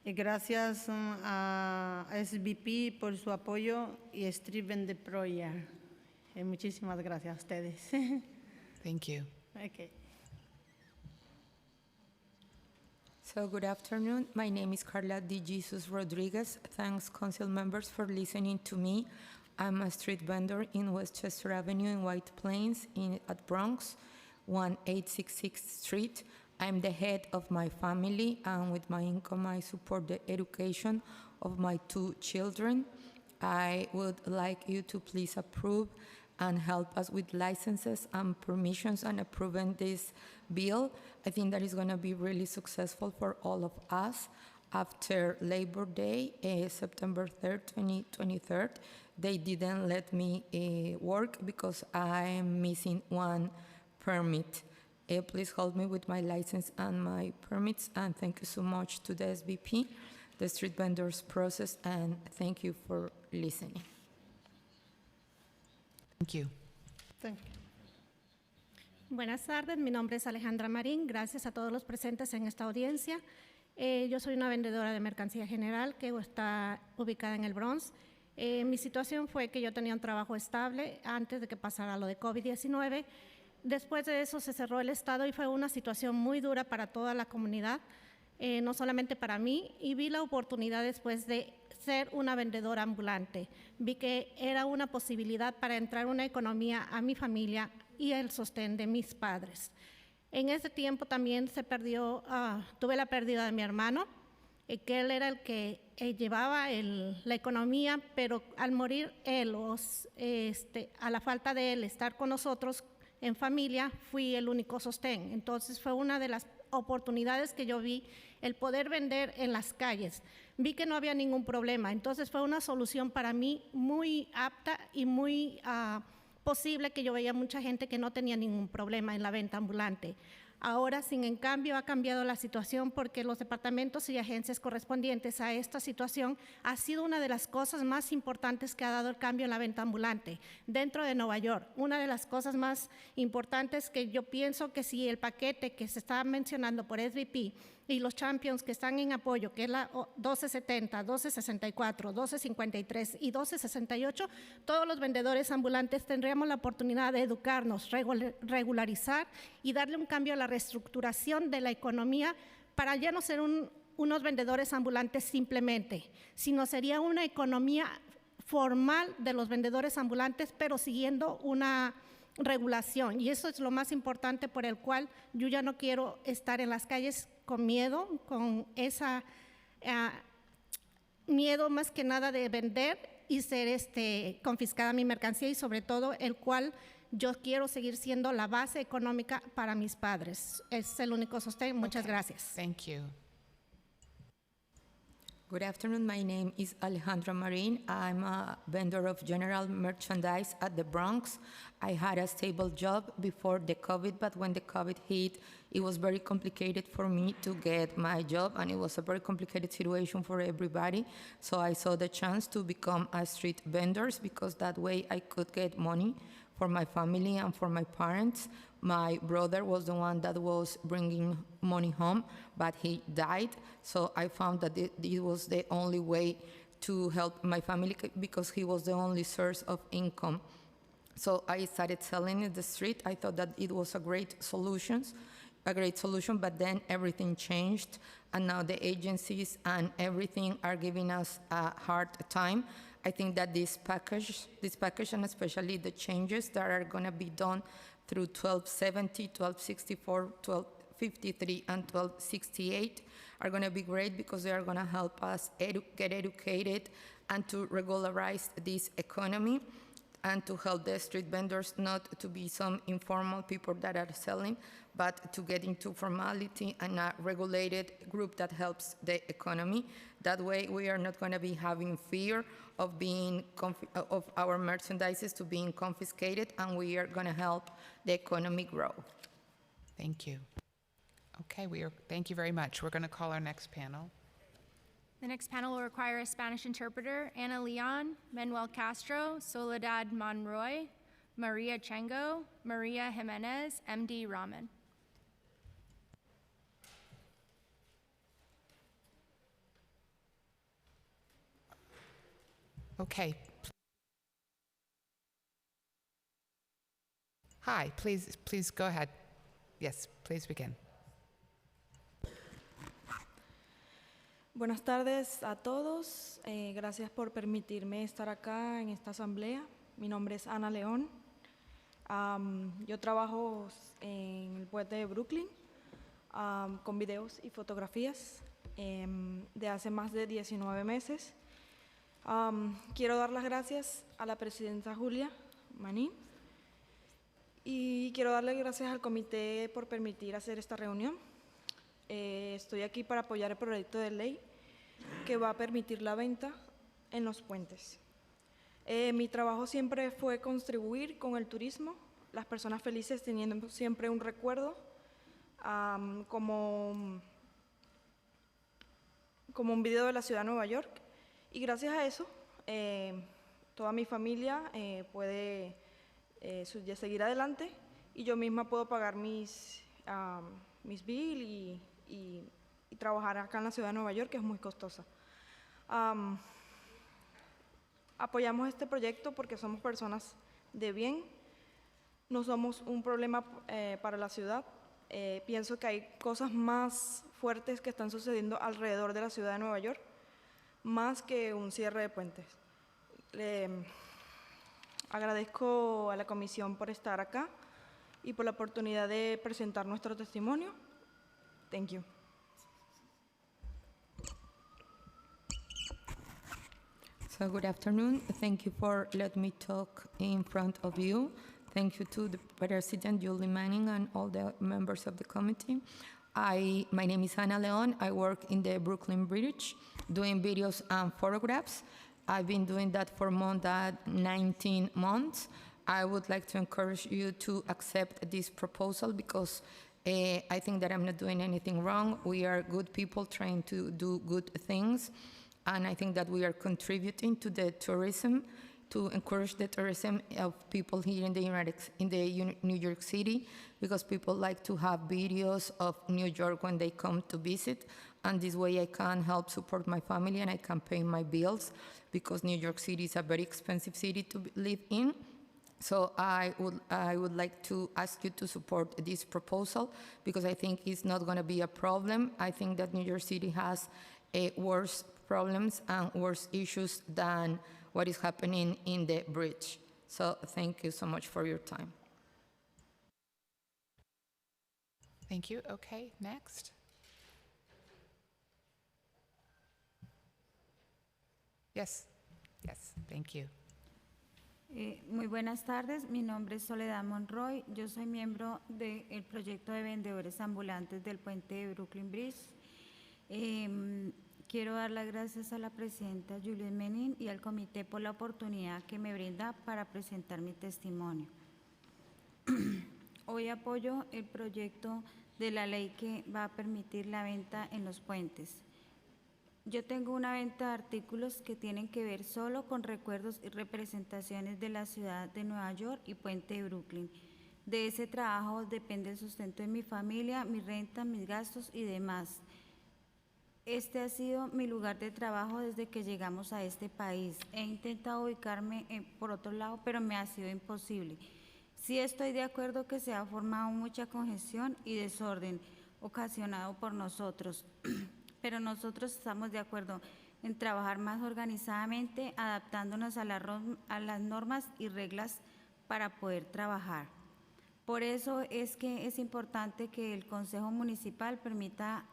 Y gracias a SVP por su apoyo y Steven de Proya. Muchísimas gracias a ustedes. Thank you. Okay. So good afternoon. My name is Carla De Jesus Rodriguez. Thanks, council members, for listening to me. I'm a street vendor in Westchester Avenue in White Plains at Bronx, 1866 Street. I'm the head of my family, and with my income, I support the education of my 2 children. I would like you to please approve and help us with licenses and permissions and approving this bill. I think that is going to be really successful for all of us. After Labor Day, September 3rd, 2023, they didn't let me work because I'm missing 1 permit. Please help me with my license and my permits, and thank you so much to the SVP, the street vendors process, and thank you for listening. Thank you. Thank you. Buenas tardes, mi nombre es Alejandra Marín. Gracias a todos los presentes en esta audiencia. Yo soy una vendedora de mercancía general que está ubicada en el Bronx. Mi situación fue que yo tenía un trabajo estable antes de que pasara lo de COVID-19. Después de eso se cerró el estado y fue una situación muy dura para toda la comunidad, no solamente para mí, y vi la oportunidad después de ser una vendedora ambulante. Vi que era una posibilidad para entrar una economía a mi familia y el sostén de mis padres. En ese tiempo también tuve la pérdida de mi hermano, que él era el que llevaba la economía, pero al morir él, a la falta de él estar con nosotros, en familia, fui el único sostén. Entonces fue una de las oportunidades que yo vi, el poder vender en las calles. Vi que no había ningún problema, entonces fue una solución para mí muy apta y muy posible, que yo veía mucha gente que no tenía ningún problema en la venta ambulante. Ahora, sin en cambio, ha cambiado la situación porque los departamentos y agencias correspondientes a esta situación ha sido una de las cosas más importantes que ha dado el cambio en la venta ambulante dentro de Nueva York. Una de las cosas más importantes que yo pienso que si el paquete que se está mencionando por SVP y los champions que están en apoyo, que es la 1270, 1264, 1253 y 1268, todos los vendedores ambulantes tendríamos la oportunidad de educarnos, regularizar y darle un cambio a la reestructuración de la economía para ya no ser unos vendedores ambulantes simplemente, sino sería una economía formal de los vendedores ambulantes, pero siguiendo una regulación. Y eso es lo más importante por el cual yo ya no quiero estar en las calles con miedo, con esa miedo más que nada de vender y ser confiscada mi mercancía, y sobre todo el cual yo quiero seguir siendo la base económica para mis padres. Es el único sostén. Muchas gracias. Thank you. Good afternoon. My name is Alejandra Marin. I'm a vendor of general merchandise at the Bronx. I had a stable job before the COVID, but when the COVID hit, it was very complicated for me to get my job, and it was a very complicated situation for everybody. So I saw the chance to become a street vendor because that way I could get money for my family and for my parents. My brother was the one that was bringing money home, but he died. So I found that it was the only way to help my family because he was the only source of income. So I started selling in the street. I thought that it was a great solution, but then everything changed, and now the agencies and everything are giving us a hard time. I think that this package, and especially the changes that are going to be done through 1270, 1264, 1253, and 1268 are going to be great because they are going to help us get educated and to regularize this economy. and to help the street vendors not to be some informal people that are selling, but to get into formality and a regulated group that helps the economy. That way, we are not going to be having fear of being of our merchandises to being confiscated, and we are going to help the economy grow. Thank you. Okay, thank you very much. We're going to call our next panel. The next panel will require a Spanish interpreter: Ana Leon, Manuel Castro, Soledad Monroy, Maria Chango, Maria Jimenez, MD Rahman. Okay. Hi, please go ahead. Yes, please begin. Buenas tardes a todos. Gracias por permitirme estar acá en esta asamblea. Mi nombre es Ana León. Yo trabajo en el puente de Brooklyn con videos y fotografías de hace más de 19 meses. Quiero dar las gracias a la presidenta Julia Manin y quiero darle gracias al comité por permitir hacer esta reunión. Estoy aquí para apoyar el proyecto de ley que va a permitir la venta en los puentes. Mi trabajo siempre fue contribuir con el turismo, las personas felices teniendo siempre un recuerdo como un video de la ciudad de Nueva York. Y gracias a eso, toda mi familia puede seguir adelante y yo misma puedo pagar mis bills y trabajar acá en la ciudad de Nueva York, que es muy costosa. Apoyamos este proyecto porque somos personas de bien, no somos un problema para la ciudad. Pienso que hay cosas más fuertes que están sucediendo alrededor de la ciudad de Nueva York, más que un cierre de puentes. Agradezco a la comisión por estar acá y por la oportunidad de presentar nuestro testimonio. Thank you. So good afternoon. Thank you for letting me talk in front of you. Thank you to the President, Julie Manning, and all the members of the committee. My name is Ana Leon. I work in the Brooklyn Bridge doing videos and photographs. I've been doing that for more than 19 months. I would like to encourage you to accept this proposal because I think that I'm not doing anything wrong. We are good people trying to do good things, and I think that we are contributing to the tourism, to encourage the tourism of people here in the New York City, because people like to have videos of New York when they come to visit, and this way I can help support my family and I can pay my bills, because New York City is a very expensive city to live in. So I would like to ask you to support this proposal because I think it's not going to be a problem. I think that New York City has worse problems and worse issues than what is happening in the bridge. So thank you so much for your time. Thank you. Okay, next. Yes, thank you. Muy buenas tardes, mi nombre es Soledad Monroy, yo soy miembro del proyecto de vendedores ambulantes del puente de Brooklyn Bridge. Quiero dar las gracias a la presidenta Julie Manning y al comité por la oportunidad que me brinda para presentar mi testimonio. Hoy apoyo el proyecto de la ley que va a permitir la venta en los puentes. Yo tengo una venta de artículos que tienen que ver solo con recuerdos y representaciones de la ciudad de Nueva York y Puente de Brooklyn. De ese trabajo depende el sustento de mi familia, mi renta, mis gastos y demás. Este ha sido mi lugar de trabajo desde que llegamos a este país. He intentado ubicarme por otro lado, pero me ha sido imposible. Sí estoy de acuerdo que se ha formado mucha congestión y desorden ocasionado por nosotros. Pero nosotros estamos de acuerdo en trabajar más organizadamente, adaptándonos a las normas y reglas para poder trabajar. Por eso es que es importante que el Consejo Municipal permita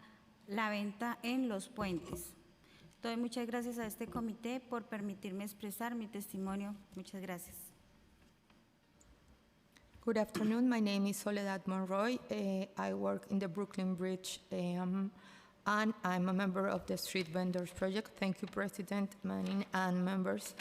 la venta en los puentes. Doy muchas gracias a este comité por permitirme expresar mi testimonio. Muchas gracias. Good afternoon. My name is Soledad Monroy. I work in the Brooklyn Bridge, and I'm a member of the Street Vendors Project. Thank you, President Manning and members.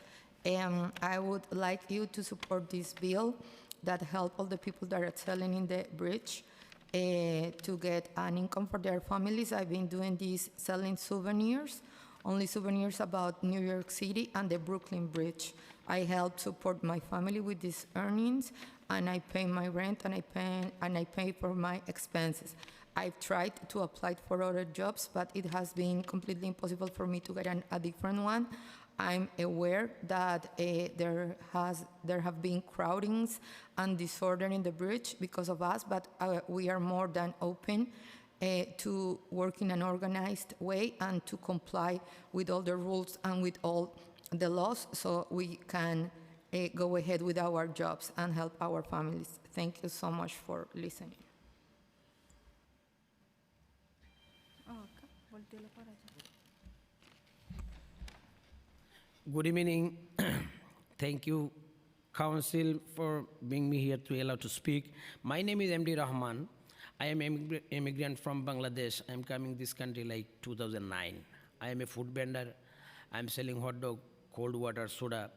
I would like you to support this bill that help all the people that are selling in the bridge to get an income for their families. I've been doing this selling souvenirs, only souvenirs about New York City and the Brooklyn Bridge. I help support my family with these earnings, and I pay my rent, and I pay for my expenses. I've tried to apply for other jobs, but it has been completely impossible for me to get a different one. I'm aware that there have been crowdings and disorder in the bridge because of us, but we are more than open to work in an organized way and to comply with all the rules and with all the laws so we can go ahead with our jobs and help our families. Thank you so much for listening. Good evening. Thank you, Council, for bringing me here to allow to speak. My name is MD Rahman. I am an immigrant from Bangladesh. I'm coming this country like 2009. I am a food vendor. I'm selling hot dog, cold water, soda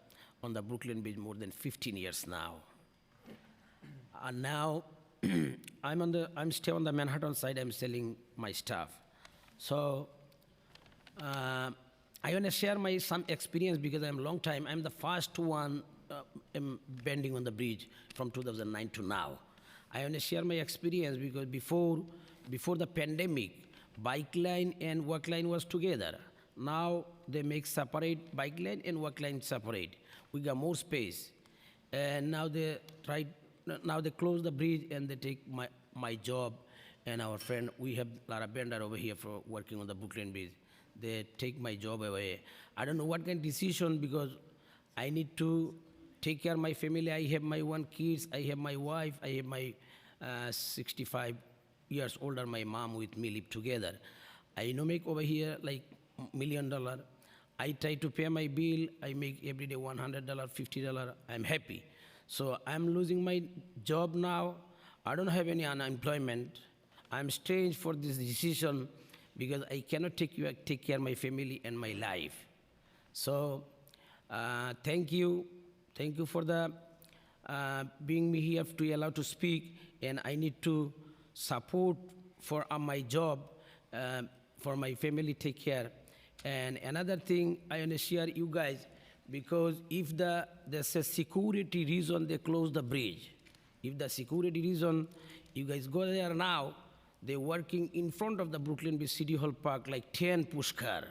on the Brooklyn Bridge more than 15 years now. And now I'm still on the Manhattan side. I'm selling my stuff. So I want to share some experience because I'm a long time. I'm the first one bending on the bridge from 2009 to now. I want to share my experience because before the pandemic, bike lane and work lane was together. Now they make separate bike lane and work lane separate. We got more space, and now they close the bridge and they take my job and our friend. We have a lot of vendor over here for working on the Brooklyn Bridge. They take my job away. I don't know what kind of decision because I need to take care of my family. I have my one kids. I have my wife. I have my 65 years older. My mom with me live together. I make over here like $1 million. I try to pay my bill. I make every day $100, $50. I'm happy. So I'm losing my job now. I don't have any unemployment. I'm strange for this decision because I cannot take care of my family and my life. So thank you for the being me here to allow to speak, and I need to support for my job, for my family take care. And another thing I want to share you guys, because if there's a security reason they close the bridge, if the security reason, you guys go there now, they're working in front of the Brooklyn Bridge City Hall Park like 10 push car.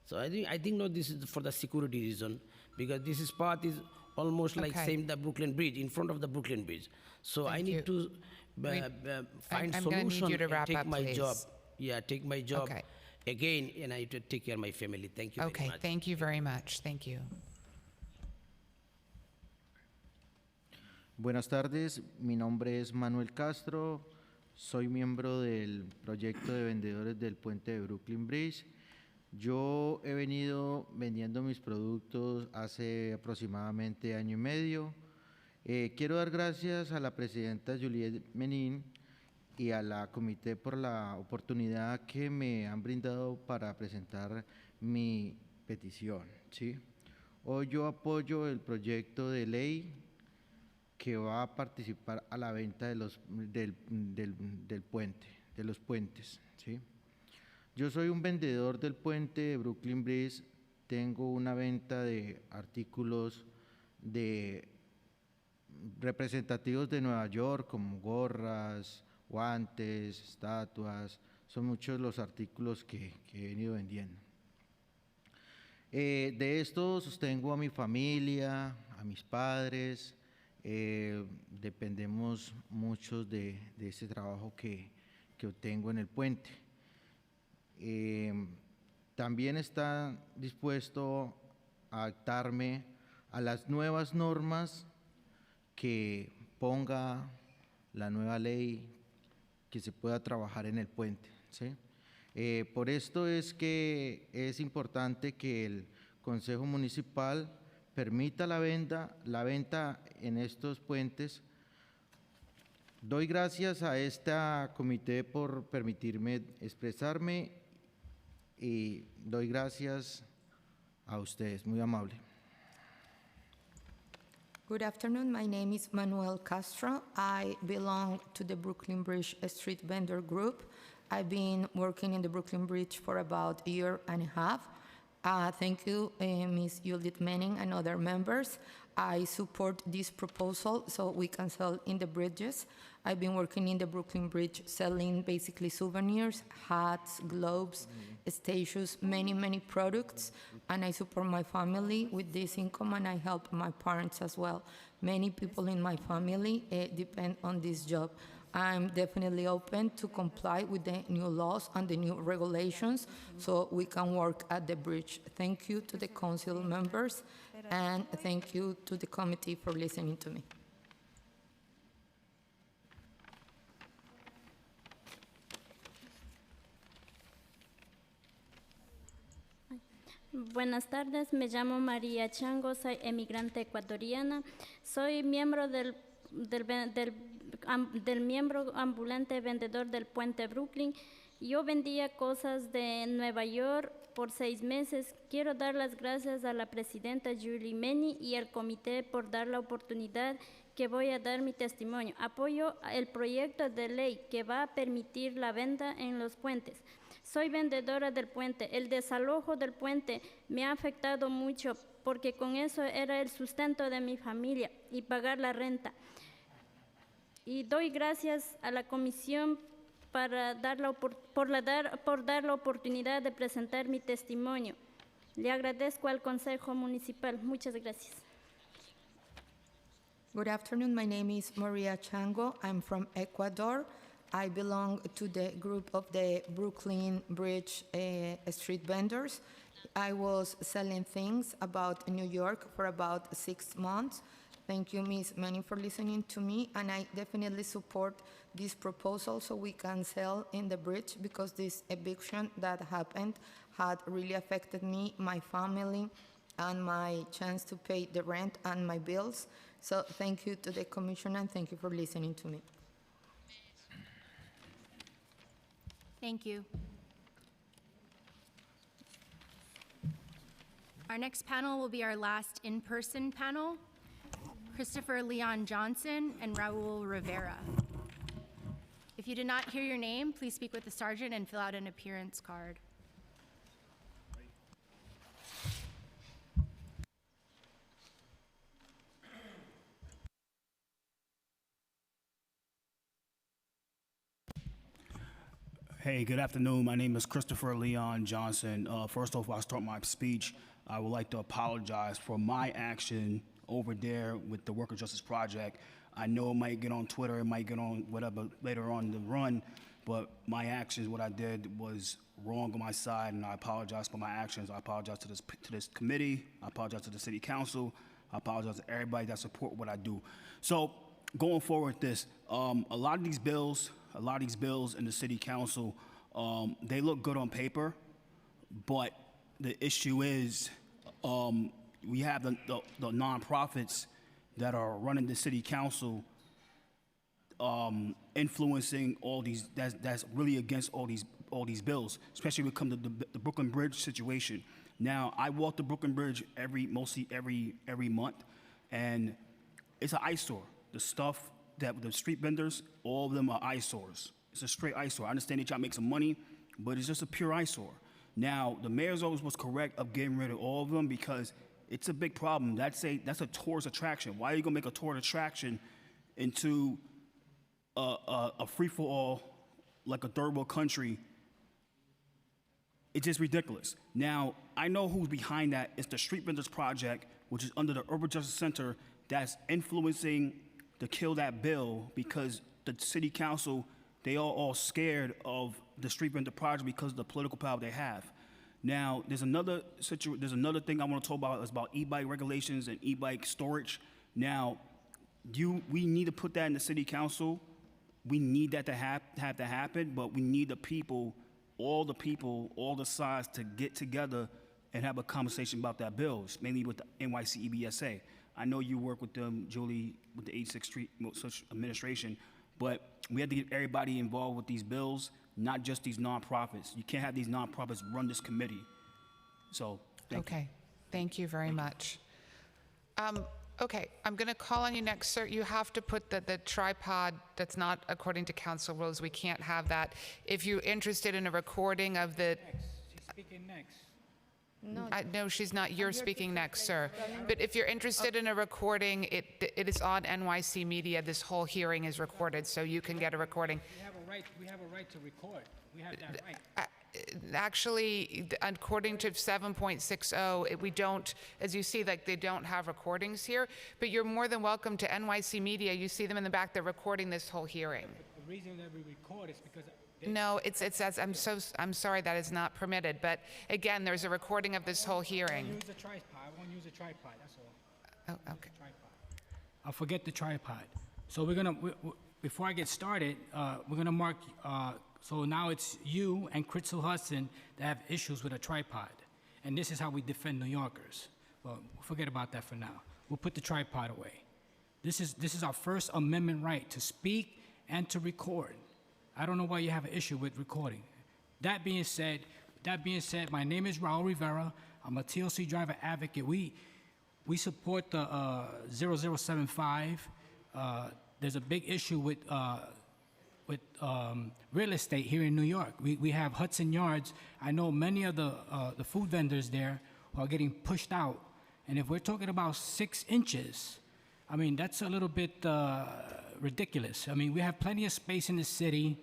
So I think no, this is for the security reason because this is part is almost like same the Brooklyn Bridge in front of the Brooklyn Bridge. So I need to find solution and take my job. Yeah, take my job again, and I have to take care of my family. Thank you very much. Thank you very much. Thank you. Buenas tardes, mi nombre es Manuel Castro. Soy miembro del proyecto de vendedores del puente de Brooklyn Bridge. Yo he venido vendiendo mis productos hace aproximadamente año y medio. Quiero dar gracias a la presidenta Juliette Menin y a la comité por la oportunidad que me han brindado para presentar mi petición, ¿sí? Hoy yo apoyo el proyecto de ley que va a participar a la venta de los puentes, ¿sí? Yo soy un vendedor del puente de Brooklyn Bridge. Tengo una venta de artículos representativos de Nueva York, como gorras, guantes, estatuas. Son muchos los artículos que he venido vendiendo. De esto sostengo a mi familia, a mis padres. Dependemos mucho de ese trabajo que obtengo en el puente. También está dispuesto a adaptarme a las nuevas normas que ponga la nueva ley que se pueda trabajar en el puente, ¿sí? Por esto es que es importante que el Consejo Municipal permita la venta en estos puentes Doy gracias a este comité por permitirme expresarme y doy gracias a ustedes, muy amable. Good afternoon. My name is Manuel Castro. I belong to the Brooklyn Bridge Street Vendor Group. I've been working in the Brooklyn Bridge for about a year and a half. Thank you, Ms. Judith Manning and other members. I support this proposal so we can sell in the bridges. I've been working in the Brooklyn Bridge selling basically souvenirs, hats, gloves, statues, many products, and I support my family with this income and I help my parents as well. Many people in my family depend on this job. I'm definitely open to comply with the new laws and the new regulations so we can work at the bridge. Thank you to the council members and thank you to the committee for listening to me. Buenas tardes, me llamo María Chango, soy emigrante ecuatoriana, soy miembro del miembro ambulante vendedor del Puente Brooklyn. Yo vendía cosas de Nueva York por 6 meses. Quiero dar las gracias a la presidenta Julie Manning y al comité por dar la oportunidad que voy a dar mi testimonio. Apoyo el proyecto de ley que va a permitir la venta en los puentes. Soy vendedora del puente. El desalojo del puente me ha afectado mucho porque con eso era el sustento de mi familia y pagar la renta. Y doy gracias a la comisión por dar la oportunidad de presentar mi testimonio. Le agradezco al Consejo Municipal. Muchas gracias. Good afternoon. My name is Maria Chango. I'm from Ecuador. I belong to the group of the Brooklyn Bridge street vendors. I was selling things about New York for about 6 months. Thank you, Ms. Manning, for listening to me, and I definitely support this proposal so we can sell in the bridge because this eviction that happened had really affected me, my family, and my chance to pay the rent and my bills. So thank you to the commission and thank you for listening to me. Thank you. Our next panel will be our last in-person panel. Christopher Leon Johnson and Raul Rivera. If you did not hear your name, please speak with the sergeant and fill out an appearance card. Hey, good afternoon. My name is Christopher Leon Johnson. First off, while I start my speech, I would like to apologize for my action over there with the Worker Justice Project. I know it might get on Twitter, it might get on whatever later on the run, but my actions, what I did was wrong on my side, and I apologize for my actions. I apologize to this committee. I apologize to the city council. I apologize to everybody that support what I do. So going forward with this, a lot of these bills in the city council, they look good on paper, but the issue is we have the nonprofits that are running the city council influencing all these, that's really against all these bills, especially when it comes to the Brooklyn Bridge situation. Now, I walk the Brooklyn Bridge mostly every month, and it's an eyesore. The stuff that the street vendors, all of them are eyesores. It's a straight eyesore. I understand they try to make some money, but it's just a pure eyesore. Now, the mayor's always was correct of getting rid of all of them because it's a big problem. That's a tourist attraction. Why are you gonna make a tourist attraction into a free-for-all, like a third world country? It's just ridiculous. Now, I know who's behind that. It's the Street Vendors Project, which is under the Urban Justice Center, that's influencing to kill that bill because the city council, they are all scared of the Street Vendor Project because of the political power they have. Now, there's another thing I want to talk about. It's about e-bike regulations and e-bike storage. Now, we need to put that in the city council. We need that to have to happen, but we need the people, all the sides to get together and have a conversation about that bill, mainly with the NYC EBSA. I know you work with them, Julie, with the 86th Street Administration, But we have to get everybody involved with these bills, not just these nonprofits. You can't have these nonprofits run this committee. So, thank you. Okay, thank you very much. Okay, I'm going to call on you next, sir. You have to put the tripod, that's not according to council rules. We can't have that. If you're interested in a recording of the... She's speaking next. No, she's not. You're speaking next, sir. But if you're interested in a recording, it is on NYC Media. This whole hearing is recorded, so you can get a recording. We have a right to record. We have that right. Actually, according to 7.60, we don't, as you see, like they don't have recordings here, but you're more than welcome to NYC Media. You see them in the back, they're recording this whole hearing. The reason that we record is because No, it says, I'm sorry, that is not permitted, but again, there's a recording of this whole hearing. use a tripod. I won't use a tripod, that's all. Oh, okay. I'll forget the tripod. So before I get started, we're gonna mark, so now it's you and Crystal Hudson that have issues with a tripod. And this is how we defend New Yorkers. Well, forget about that for now. We'll put the tripod away. This is our First Amendment right to speak and to record. I don't know why you have an issue with recording. That being said, my name is Raul Rivera. I'm a TLC driver advocate. We support the 0075. There's a big issue with real estate here in New York. We have Hudson Yards. I know many of the food vendors there are getting pushed out. And if we're talking about 6 inches, I mean, that's a little bit ridiculous. I mean, we have plenty of space in the city,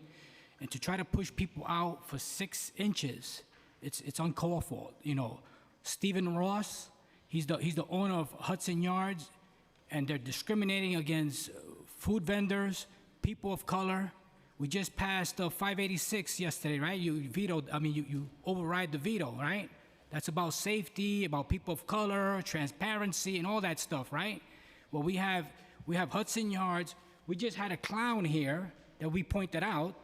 and to try to push people out for 6 inches, it's uncalled for. You know, Stephen Ross, he's the owner of Hudson Yards, and they're discriminating against food vendors, people of color. We just passed 586 yesterday, right? You vetoed, I mean, you override the veto, right? That's about safety, about people of color, transparency, and all that stuff, right? Well, we have Hudson Yards. We just had a clown here that we pointed out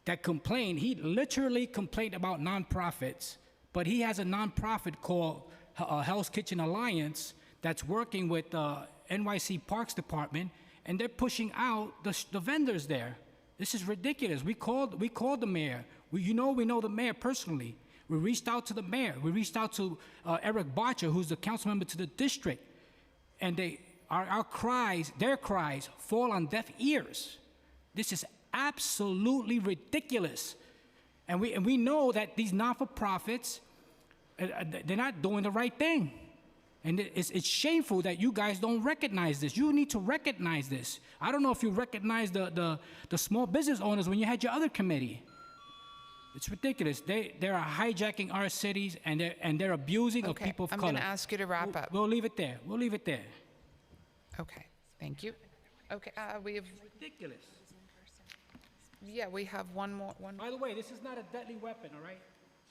that complained. He literally complained about nonprofits, but he has a nonprofit called Hell's Kitchen Alliance that's working with NYC Parks Department, and they're pushing out the vendors there. This is ridiculous. We called the mayor. We know the mayor personally. We reached out to the mayor. We reached out to Eric Barcher, who's the council member to the district, and our cries, their cries, fall on deaf ears. This is absolutely ridiculous, and we know that these not-for-profits, they're not doing the right thing. And it's shameful that you guys don't recognize this. You need to recognize this. I don't know if you recognize the small business owners when you had your other committee. It's ridiculous. They are hijacking our cities, and they're abusing of people of color. I'm going to ask you to wrap up. We'll leave it there. Okay, thank you. Okay, we have... It's ridiculous. Yeah, we have one more. By the way, this is not a deadly weapon, all right?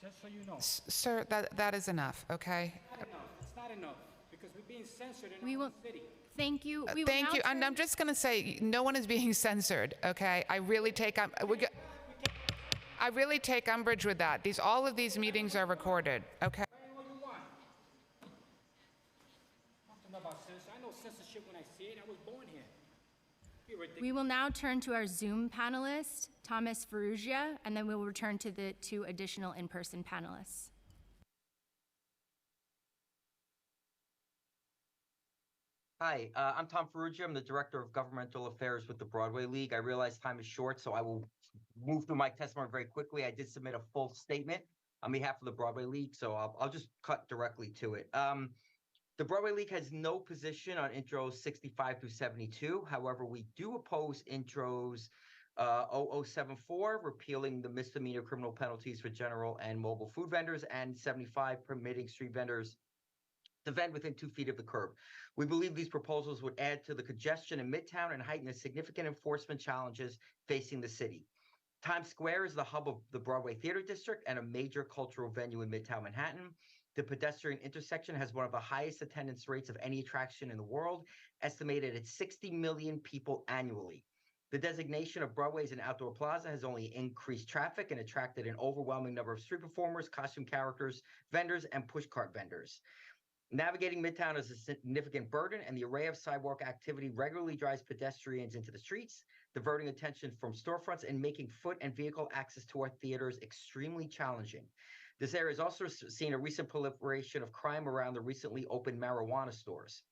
Just so you know. Sir, that is enough, okay? It's not enough, because we're being censored in We our will, city. thank you. We will Thank now you, and turn- I'm just going to say, no one is being censored, okay? I really take umbrage with that. All of these meetings are recorded, okay? I know censorship when I see it. I was born here. We will now turn to our Zoom panelist, Thomas Ferrugia, and then we will return to the 2 additional in-person panelists. Hi, I'm Tom Ferrugia. I'm the Director of Governmental Affairs with the Broadway League. I realize time is short, so I will move through my testimony very quickly. I did submit a full statement on behalf of the Broadway League, so I'll just cut directly to it. The Broadway League has no position on intros 65 through 72. However, we do oppose intros 0074, repealing the misdemeanor criminal penalties for general and mobile food vendors, and 75, permitting street vendors to vend within 2 feet of the curb. We believe these proposals would add to the congestion in Midtown and heighten the significant enforcement challenges facing the city. Times Square is the hub of the Broadway Theater District and a major cultural venue in Midtown Manhattan. The pedestrian intersection has one of the highest attendance rates of any attraction in the world, estimated at 60 million people annually. The designation of Broadway as an outdoor plaza has only increased traffic and attracted an overwhelming number of street performers, costume characters, vendors, and pushcart vendors. Navigating Midtown is a significant burden, and the array of sidewalk activity regularly drives pedestrians into the streets. diverting attention from storefronts and making foot and vehicle access to our theaters extremely challenging. This area has also seen a recent proliferation of crime around the recently opened marijuana stores.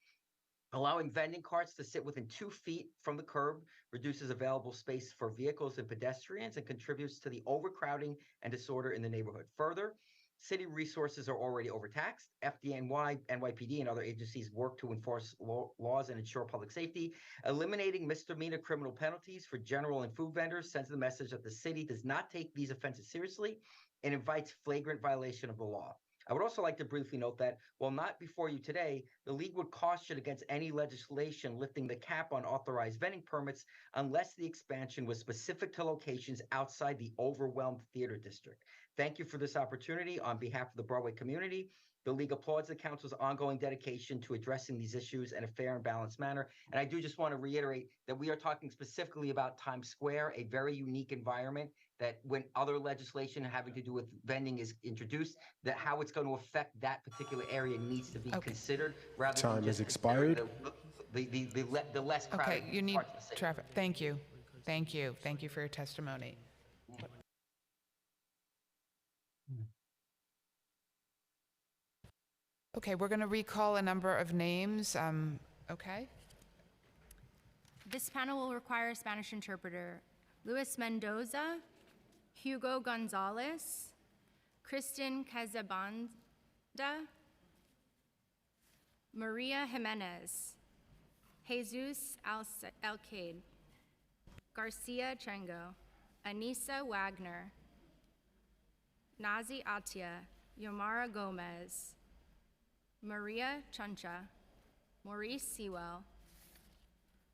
Allowing vending carts to sit within 2 feet from the curb reduces available space for vehicles and pedestrians and contributes to the overcrowding and disorder in the neighborhood. Further, city resources are already overtaxed. FDNY, NYPD, and other agencies work to enforce laws and ensure public safety. Eliminating misdemeanor criminal penalties for general and food vendors sends the message that the city does not take these offenses seriously and invites flagrant violation of the law. I would also like to briefly note that, while not before you today, the League would caution against any legislation lifting the cap on authorized vending permits unless the expansion was specific to locations outside the overwhelmed theater district. Thank you for this opportunity. On behalf of the Broadway community, the League applauds the Council's ongoing dedication to addressing these issues in a fair and balanced manner. And I do just want to reiterate that we are talking specifically about Times Square, a very unique environment that when other legislation having to do with vending is introduced, that how it's going to affect that particular area needs to be considered rather Time than has just expired. the less crowded Okay, you need parts of the city. traffic. Thank you. Thank you. Thank you for your testimony. Okay, we're going to recall a number of names. Okay. This panel will require a Spanish interpreter. Luis Mendoza, Hugo Gonzalez, Kristen Casabanda, Maria Jimenez, Jesus Alcade, Garcia Chengo, Anissa Wagner, Nazi Atia, Yomara Gomez, Maria Chuncha, Maurice Sewell,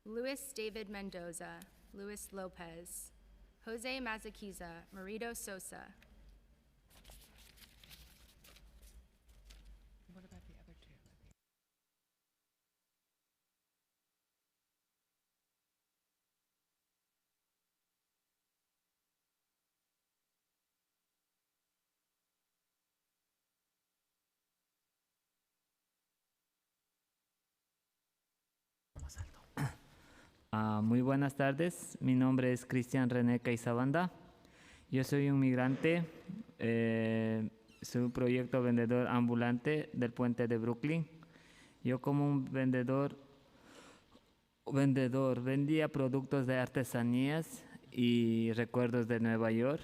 Luis David Mendoza, Luis Lopez, Jose Mazaquiza, Marito Sosa. What about the other two? Muy buenas tardes, mi nombre es Cristian René Caizabanda. Yo soy un migrante, soy un proyecto vendedor ambulante del puente de Brooklyn. Yo como un vendedor vendía productos de artesanías y recuerdos de Nueva York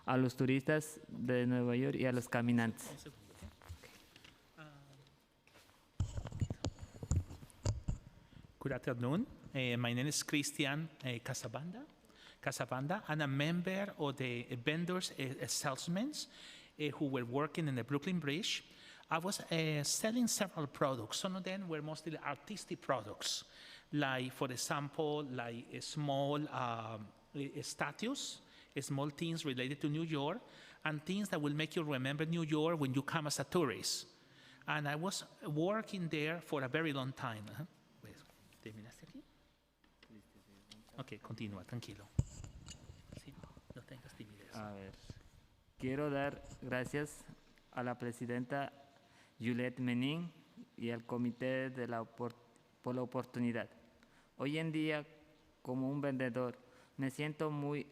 a los turistas de Nueva York y a los caminantes. Good afternoon. My name is Christian Casabanda. I'm a member of the vendors, salesmen who were working in the Brooklyn Bridge. I was selling several products. Some of them were mostly artistic products, like, for example, like small statues, small things related to New York, and things that will make you remember New York when you come as a tourist. And I was working there for a very long time. ¿Terminaste aquí? Ok, continúa, tranquilo. Sí, no tengas timidez. A ver, quiero dar gracias a la presidenta Juliette Menin y al comité por la oportunidad. Hoy en día, como un vendedor, me siento muy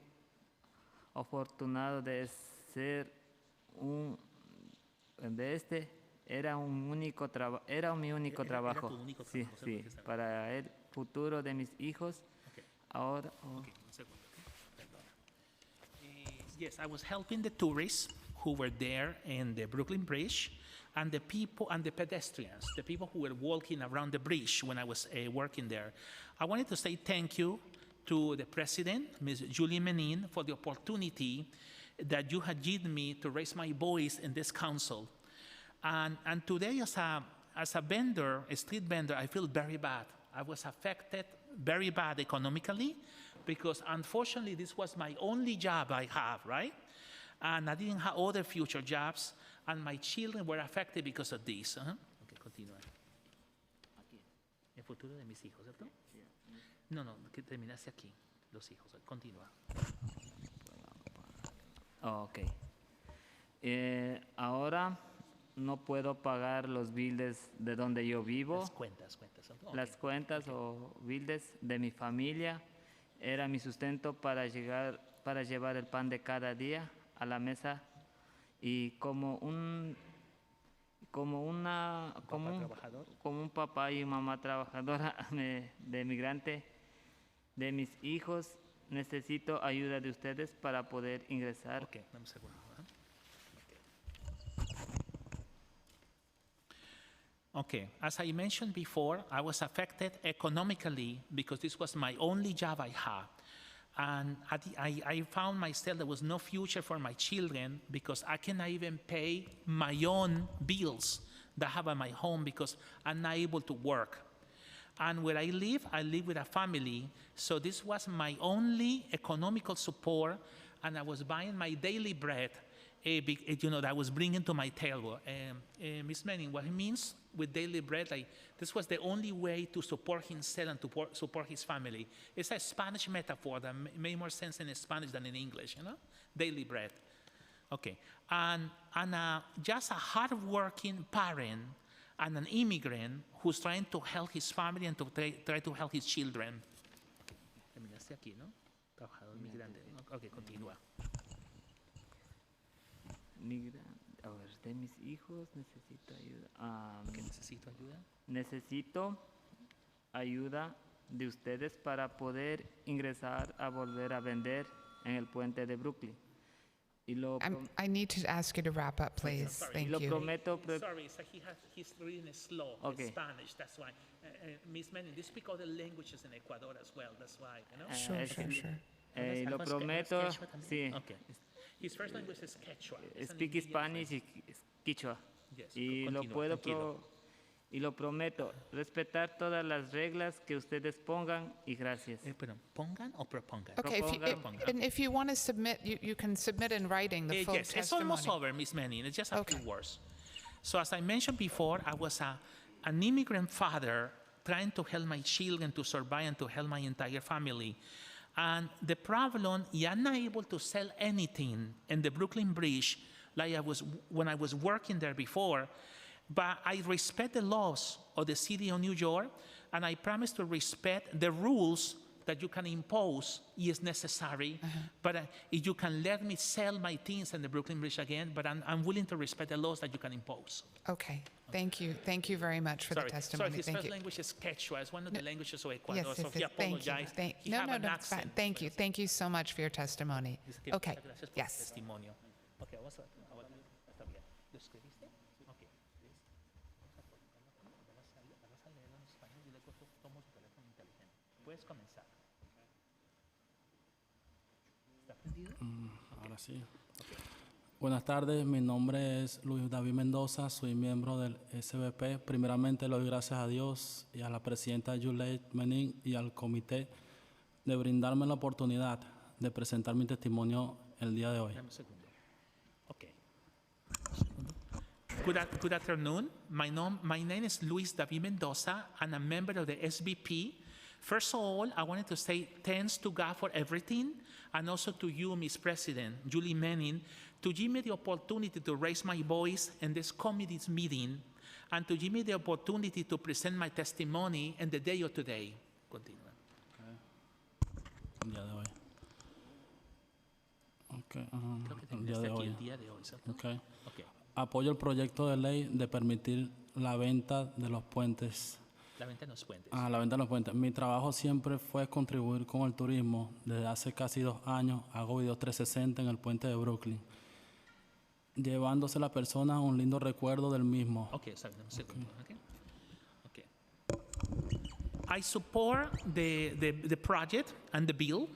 afortunado de ser era mi único trabajo. Tu único Sí, trabajo, sí, para el futuro de mis hijos. Okay. Ahora. Okay, un segundo. Perdona. Yes, I was helping the tourists who were there in the Brooklyn Bridge, and the people and the pedestrians, the people who were walking around the bridge when I was working there. I wanted to say thank you to the president, Ms. Julie Menin, for the opportunity that you had given me to raise my voice in this council. And today, as a vendor, a street vendor, I feel very bad. I was affected very bad economically because, unfortunately, this was my only job I have, right? And I didn't have other future jobs, and my children were affected because of this. Okay, continúa. Aquí, el futuro de mis hijos, ¿cierto? No, que terminaste aquí, los hijos. Continúa. Ok. Ahora no puedo pagar los billes de donde yo vivo. Las cuentas. Okay. Las cuentas o billes de mi familia Era mi sustento para llevar el pan de cada día a la mesa y como un papá y mamá trabajadora de migrante de mis hijos, necesito ayuda de ustedes para poder ingresar. Okay, dame un segundo. Okay, as I mentioned before, I was affected economically because this was my only job I had. And I found myself there was no future for my children because I cannot even pay my own bills that I have at my home because I'm not able to work. And where I live with a family, so this was my only economical support, and I was buying my daily bread, that I was bringing to my table. Ms. Manning, what it means with daily bread, like this was the only way to support himself and to support his family. It's a Spanish metaphor that made more sense in Spanish than in English, daily bread. Okay, and just a hardworking parent and an immigrant who's trying to help his family and to try to help his children. Terminaste aquí, ¿no? Trabajador migrante. Ok, continúa. A ver, de mis hijos necesito ayuda. ¿Qué necesito ayuda? Necesito ayuda de ustedes para poder ingresar a volver a vender en el puente de Brooklyn. I need to ask you to wrap up, please. Thank you. Sorry, so he's reading slow, Okay. Spanish, that's why. Miss Manning, they speak other languages in Ecuador as well, that's why, Sure. Lo prometo, sí. Okay. His first language is Quechua. Speak Spanish y Quichua. Yes, Y lo prometo, respetar todas las reglas que ustedes pongan y gracias. Pero ¿pongan o propongan? Okay, and if you want to submit, you can submit in writing the full Yes, testimony. it's almost over, Miss Manning. It's just a few words. So as I mentioned before, I was an immigrant father trying to help my children to survive and to help my entire family. And the problem, I'm not able to sell anything in the Brooklyn Bridge like I was when I was working there before. But I respect the laws of the city of New York, and I promise to respect the rules that you can impose is necessary. But if you can let me sell my things in the Brooklyn Bridge again, but I'm willing to respect the laws that you can impose. Okay, thank you. Thank you very much for the testimony. Sorry, his Thank first you. language is Quechua. It's one of the languages of Ecuador, Yes, so he apologized. He No, have an it's accent. fine. Thank you. Thank you so much for your testimony. Okay, Gracias por yes. el testimonio. Okay, está bien. ¿Lo escribiste? Okay. Vas a leerlo en español y luego tomo tu teléfono inteligente. Puedes comenzar. ¿Está prendido? Ahora sí. Buenas tardes, mi nombre es Luis David Mendoza, soy miembro del SBP. Primeramente le doy gracias a Dios y a la presidenta Juliette Menin y al comité de brindarme la oportunidad de presentar mi testimonio el día de hoy. Dame un segundo. Okay. Good afternoon. My name is Luis David Mendoza. I'm a member of the SBP. First of all, I wanted to say thanks to God for everything, and also to you, Ms. President, Julie Manning, to give me the opportunity to raise my voice in this committee's meeting, and to give me the opportunity to present my testimony in the day of today. Continúa. El día de hoy. Okay, Creo que terminaste aquí el día de hoy, ¿cierto? Okay. Okay. Apoyo el proyecto de ley de permitir la venta de los puentes. La venta en los puentes. La venta de los puentes. Mi trabajo siempre fue contribuir con el turismo. Desde hace casi 2 años hago videos 360 en el puente de Brooklyn, llevándose a la persona un lindo recuerdo del mismo. Okay, sorry, dame un segundo. Okay. I support the project and the bill,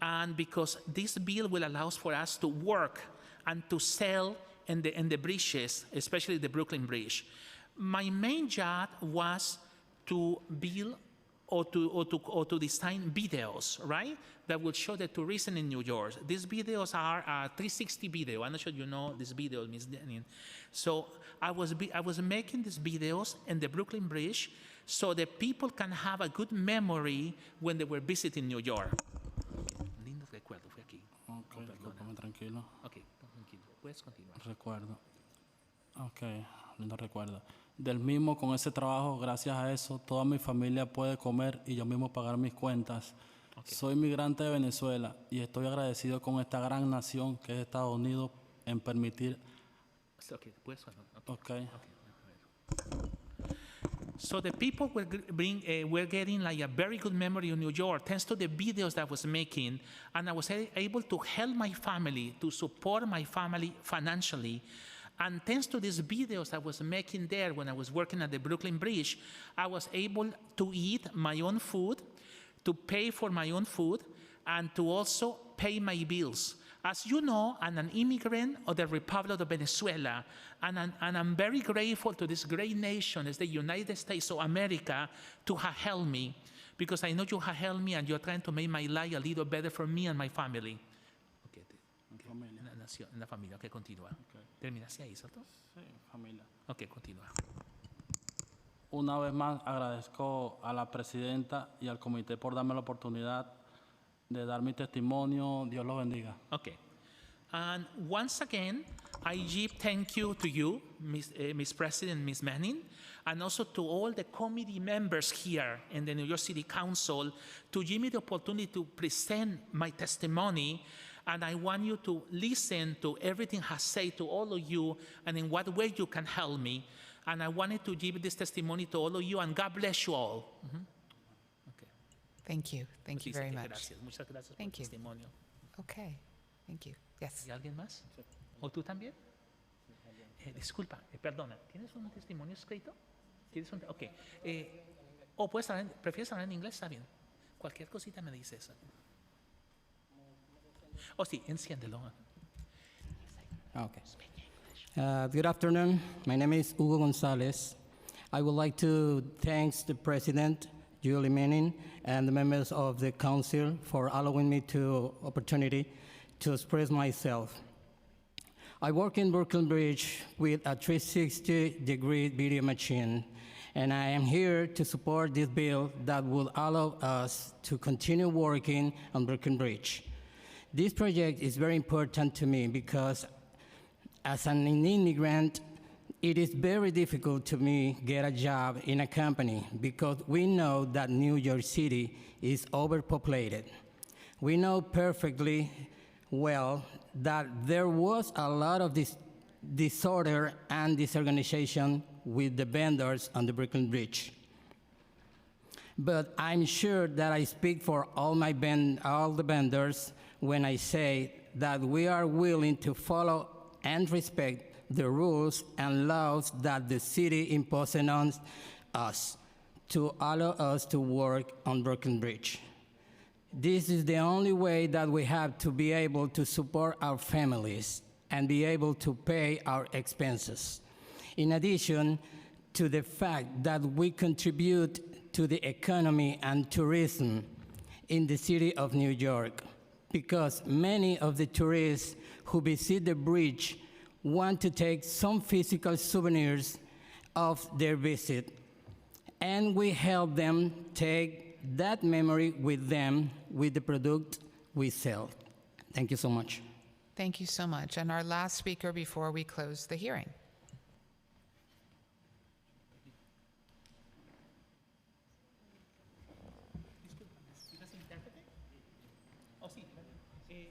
and because this bill will allow for us to work and to sell in the bridges, especially the Brooklyn Bridge. My main job was to build or to design videos, right? That will show the tourism in New York. These videos are 360 video. I'm not sure you know this video, Ms. Denning. So I was making these videos in the Brooklyn Bridge so that people can have a good memory when they were visiting New York. Lindo recuerdo, fue aquí. Okay, discúlpame, tranquilo. Okay, tranquilo. Puedes continuar. Recuerdo. Okay, lindo recuerdo. Del mismo, con ese trabajo, gracias a eso, toda mi familia puede comer y yo mismo pagar mis cuentas. Soy migrante de Venezuela y estoy agradecido con esta gran nación que es Estados Unidos en permitir. Okay, puedes hablar. Okay. So the people were getting like a very good memory in New York thanks to the videos that I was making, and I was able to help my family, to support my family financially. And thanks to these videos I was making there when I was working at the Brooklyn Bridge, I was able to eat my own food, to pay for my own food, and to also pay my bills. As you know, I'm an immigrant of the Republic of Venezuela, and I'm very grateful to this great nation as the United States of America to have helped me, because I know you have helped me and you're trying to make my life a little better for me and my family. Okay. En la familia, ok, continúa. Okay. ¿Terminaste ahí, ¿cierto? Sí, familia. Ok, continúa. Una vez más agradezco a la presidenta y al comité por darme la oportunidad de dar mi testimonio. Dios los bendiga. Okay. And once again, I give thank you to you, Ms. President, Ms. Manning, and also to all the committee members here in the New York City Council to give me the opportunity to present my testimony. And I want you to listen to everything I say to all of you and in what way you can help me. And I wanted to give this testimony to all of you, and God bless you all. Thank you. Thank you very much. Gracias. Muchas gracias Thank por you. el testimonio. Okay. Thank you. Yes. ¿Y alguien más? ¿O tú también? Disculpa, perdona. ¿Tienes un testimonio escrito? ¿Tienes un, ok. ¿O puedes hablar, prefieres hablar en inglés? Está bien. Cualquier cosita me dices. Oh, sí, enciéndelo. Okay. Good afternoon. My name is Hugo Gonzalez. I would like to thank the President, Julie Manning, and the members of the Council for allowing me the opportunity to express myself. I work in Brooklyn Bridge with a 360-degree video machine, and I am here to support this bill that will allow us to continue working on Brooklyn Bridge. This project is very important to me because as an immigrant, it is very difficult to me get a job in a company because we know that New York City is overpopulated. We know perfectly well that there was a lot of disorder and disorganization with the vendors on the Brooklyn Bridge. But I'm sure that I speak for all the vendors when I say that we are willing to follow and respect the rules and laws that the city imposes on us to allow us to work on Brooklyn Bridge. This is the only way that we have to be able to support our families and be able to pay our expenses. In addition to the fact that we contribute to the economy and tourism in the city of New York, because many of the tourists who visit the bridge want to take some physical souvenirs of their visit, and we help them take that memory with them with the product we sell. Thank you so much. Thank you so much. And our last speaker before we close the hearing. Oh, sí.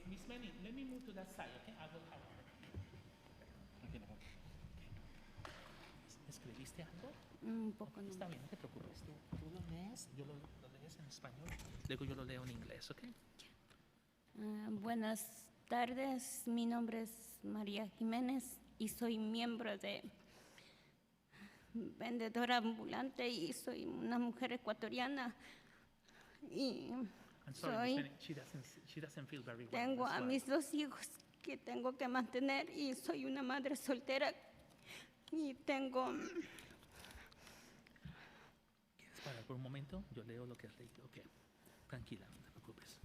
Miss Manning, let me move to that side, okay? I will help. ¿Escribiste algo? Un poco no. Está bien, no te preocupes. Tú lo lees, yo lo lees en español, luego yo lo leo en inglés, ¿ok? Buenas tardes, mi nombre es María Jiménez y soy miembro de vendedora ambulante y soy una mujer ecuatoriana y I'm sorry, Miss Manning, she doesn't feel very well. tengo That's a why. mis 2 hijos que tengo que mantener y soy una madre soltera y tengo... ¿Quieres parar por un momento? Yo leo lo que has leído. Ok, tranquila, no te preocupes.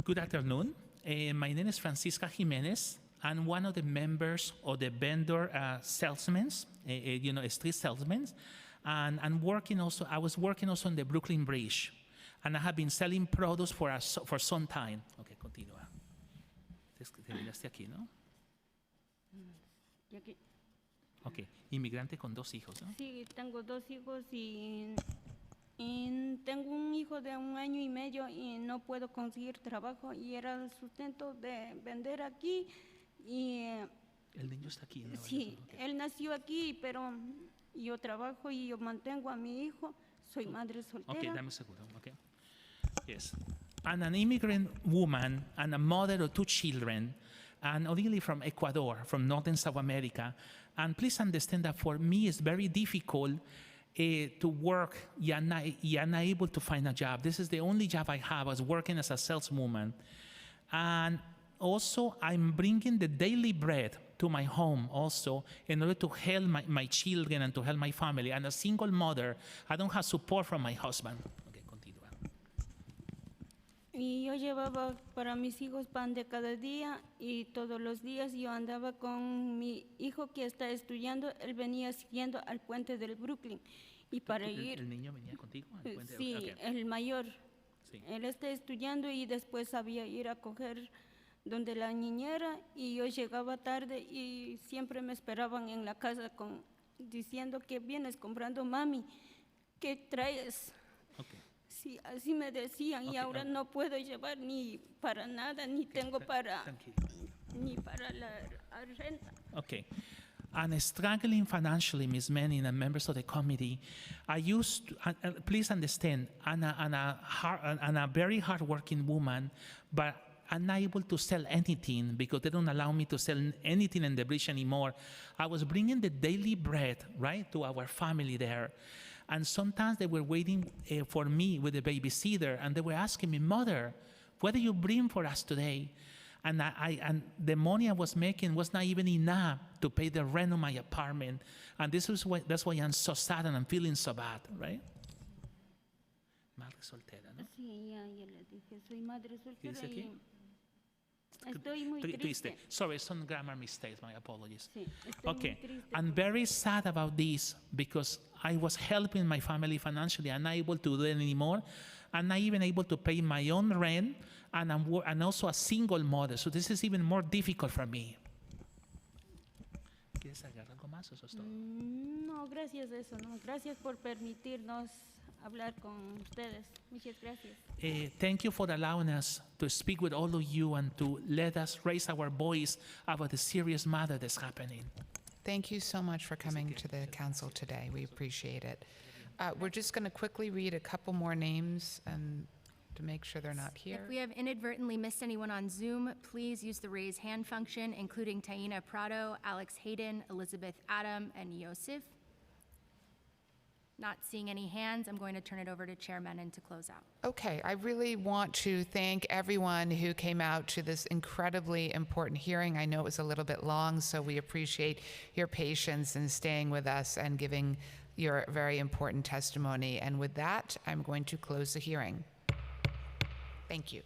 Good afternoon. My name is Francisca Jimenez. I'm one of the members of the vendor salesmen, street salesmen. And I was working also on the Brooklyn Bridge. And I have been selling products for some time. Ok, continúa. Terminaste aquí, ¿no? Y aquí- Ok, inmigrante con 2 hijos, ¿no? Sí, tengo 2 hijos y Y tengo un hijo de 1 año y medio y no puedo conseguir trabajo y era el sustento de vender aquí y El niño está aquí, ¿no? sí, él nació aquí, pero yo trabajo y yo mantengo a mi hijo, soy madre soltera. Okay, dame un segundo. Okay. Yes. I'm an immigrant woman and a mother of 2 children, and originally from Ecuador, from Northern South America. And please understand that for me it's very difficult to work and not able to find a job. This is the only job I have. I was working as a saleswoman. And also I'm bringing the daily bread to my home also in order to help my children and to help my family. I'm a single mother. I don't have support from my husband. Okay, continúa. Y yo llevaba para mis hijos pan de cada día y todos los días yo andaba con mi hijo que está estudiando, él venía siguiendo al puente del Brooklyn y para ir... ¿El niño venía contigo al puente? Sí, Okay. el mayor. Sí. Él está estudiando y después sabía ir a coger donde la niñera y yo llegaba tarde y siempre me esperaban en la casa diciendo que vienes comprando, mami, ¿qué traes? Okay. Sí, así me decían y ahora no puedo llevar ni para nada, ni tengo para, ni para la renta. Okay. And struggling financially, Ms. Manning and members of the committee, I used to, please understand, I'm a very hardworking woman, but I'm not able to sell anything because they don't allow me to sell anything in the bridge anymore. I was bringing the daily bread, right, to our family there. And sometimes they were waiting for me with the babysitter, and they were asking me, Mother, what do you bring for us today? And and the money I was making was not even enough to pay the rent of my apartment. And that's why I'm so sad and I'm feeling so bad, right? Madre soltera, ¿no? Sí, ya le dije, soy madre soltera dice aquí? y estoy muy triste. Sorry, some grammar mistakes, my apologies. Sí, estoy Okay, muy triste. I'm very sad about this because I was helping my family financially. I'm not able to do it anymore. I'm not even able to pay my own rent, and I'm also a single mother, so this is even more difficult for me. ¿Quieres agregar algo más o eso es todo? No, gracias a eso, no. Gracias por permitirnos hablar con ustedes. Muchas gracias. Thank you for allowing us to speak with all of you and to let us raise our voice about the serious matter that's happening. Thank you so much for coming to the council today. We appreciate it. We're just going to quickly read a couple more names and to make sure they're not here. If we have inadvertently missed anyone on Zoom, please use the raise hand function, including Taina Prado, Alex Hayden, Elizabeth Adam, and Yosef. Not seeing any hands, I'm going to turn it over to Chair Menon to close out. Okay, I really want to thank everyone who came out to this incredibly important hearing. I know it was a little bit long, so we appreciate your patience in staying with us and giving your very important testimony. And with that, I'm going to close the hearing. Thank you.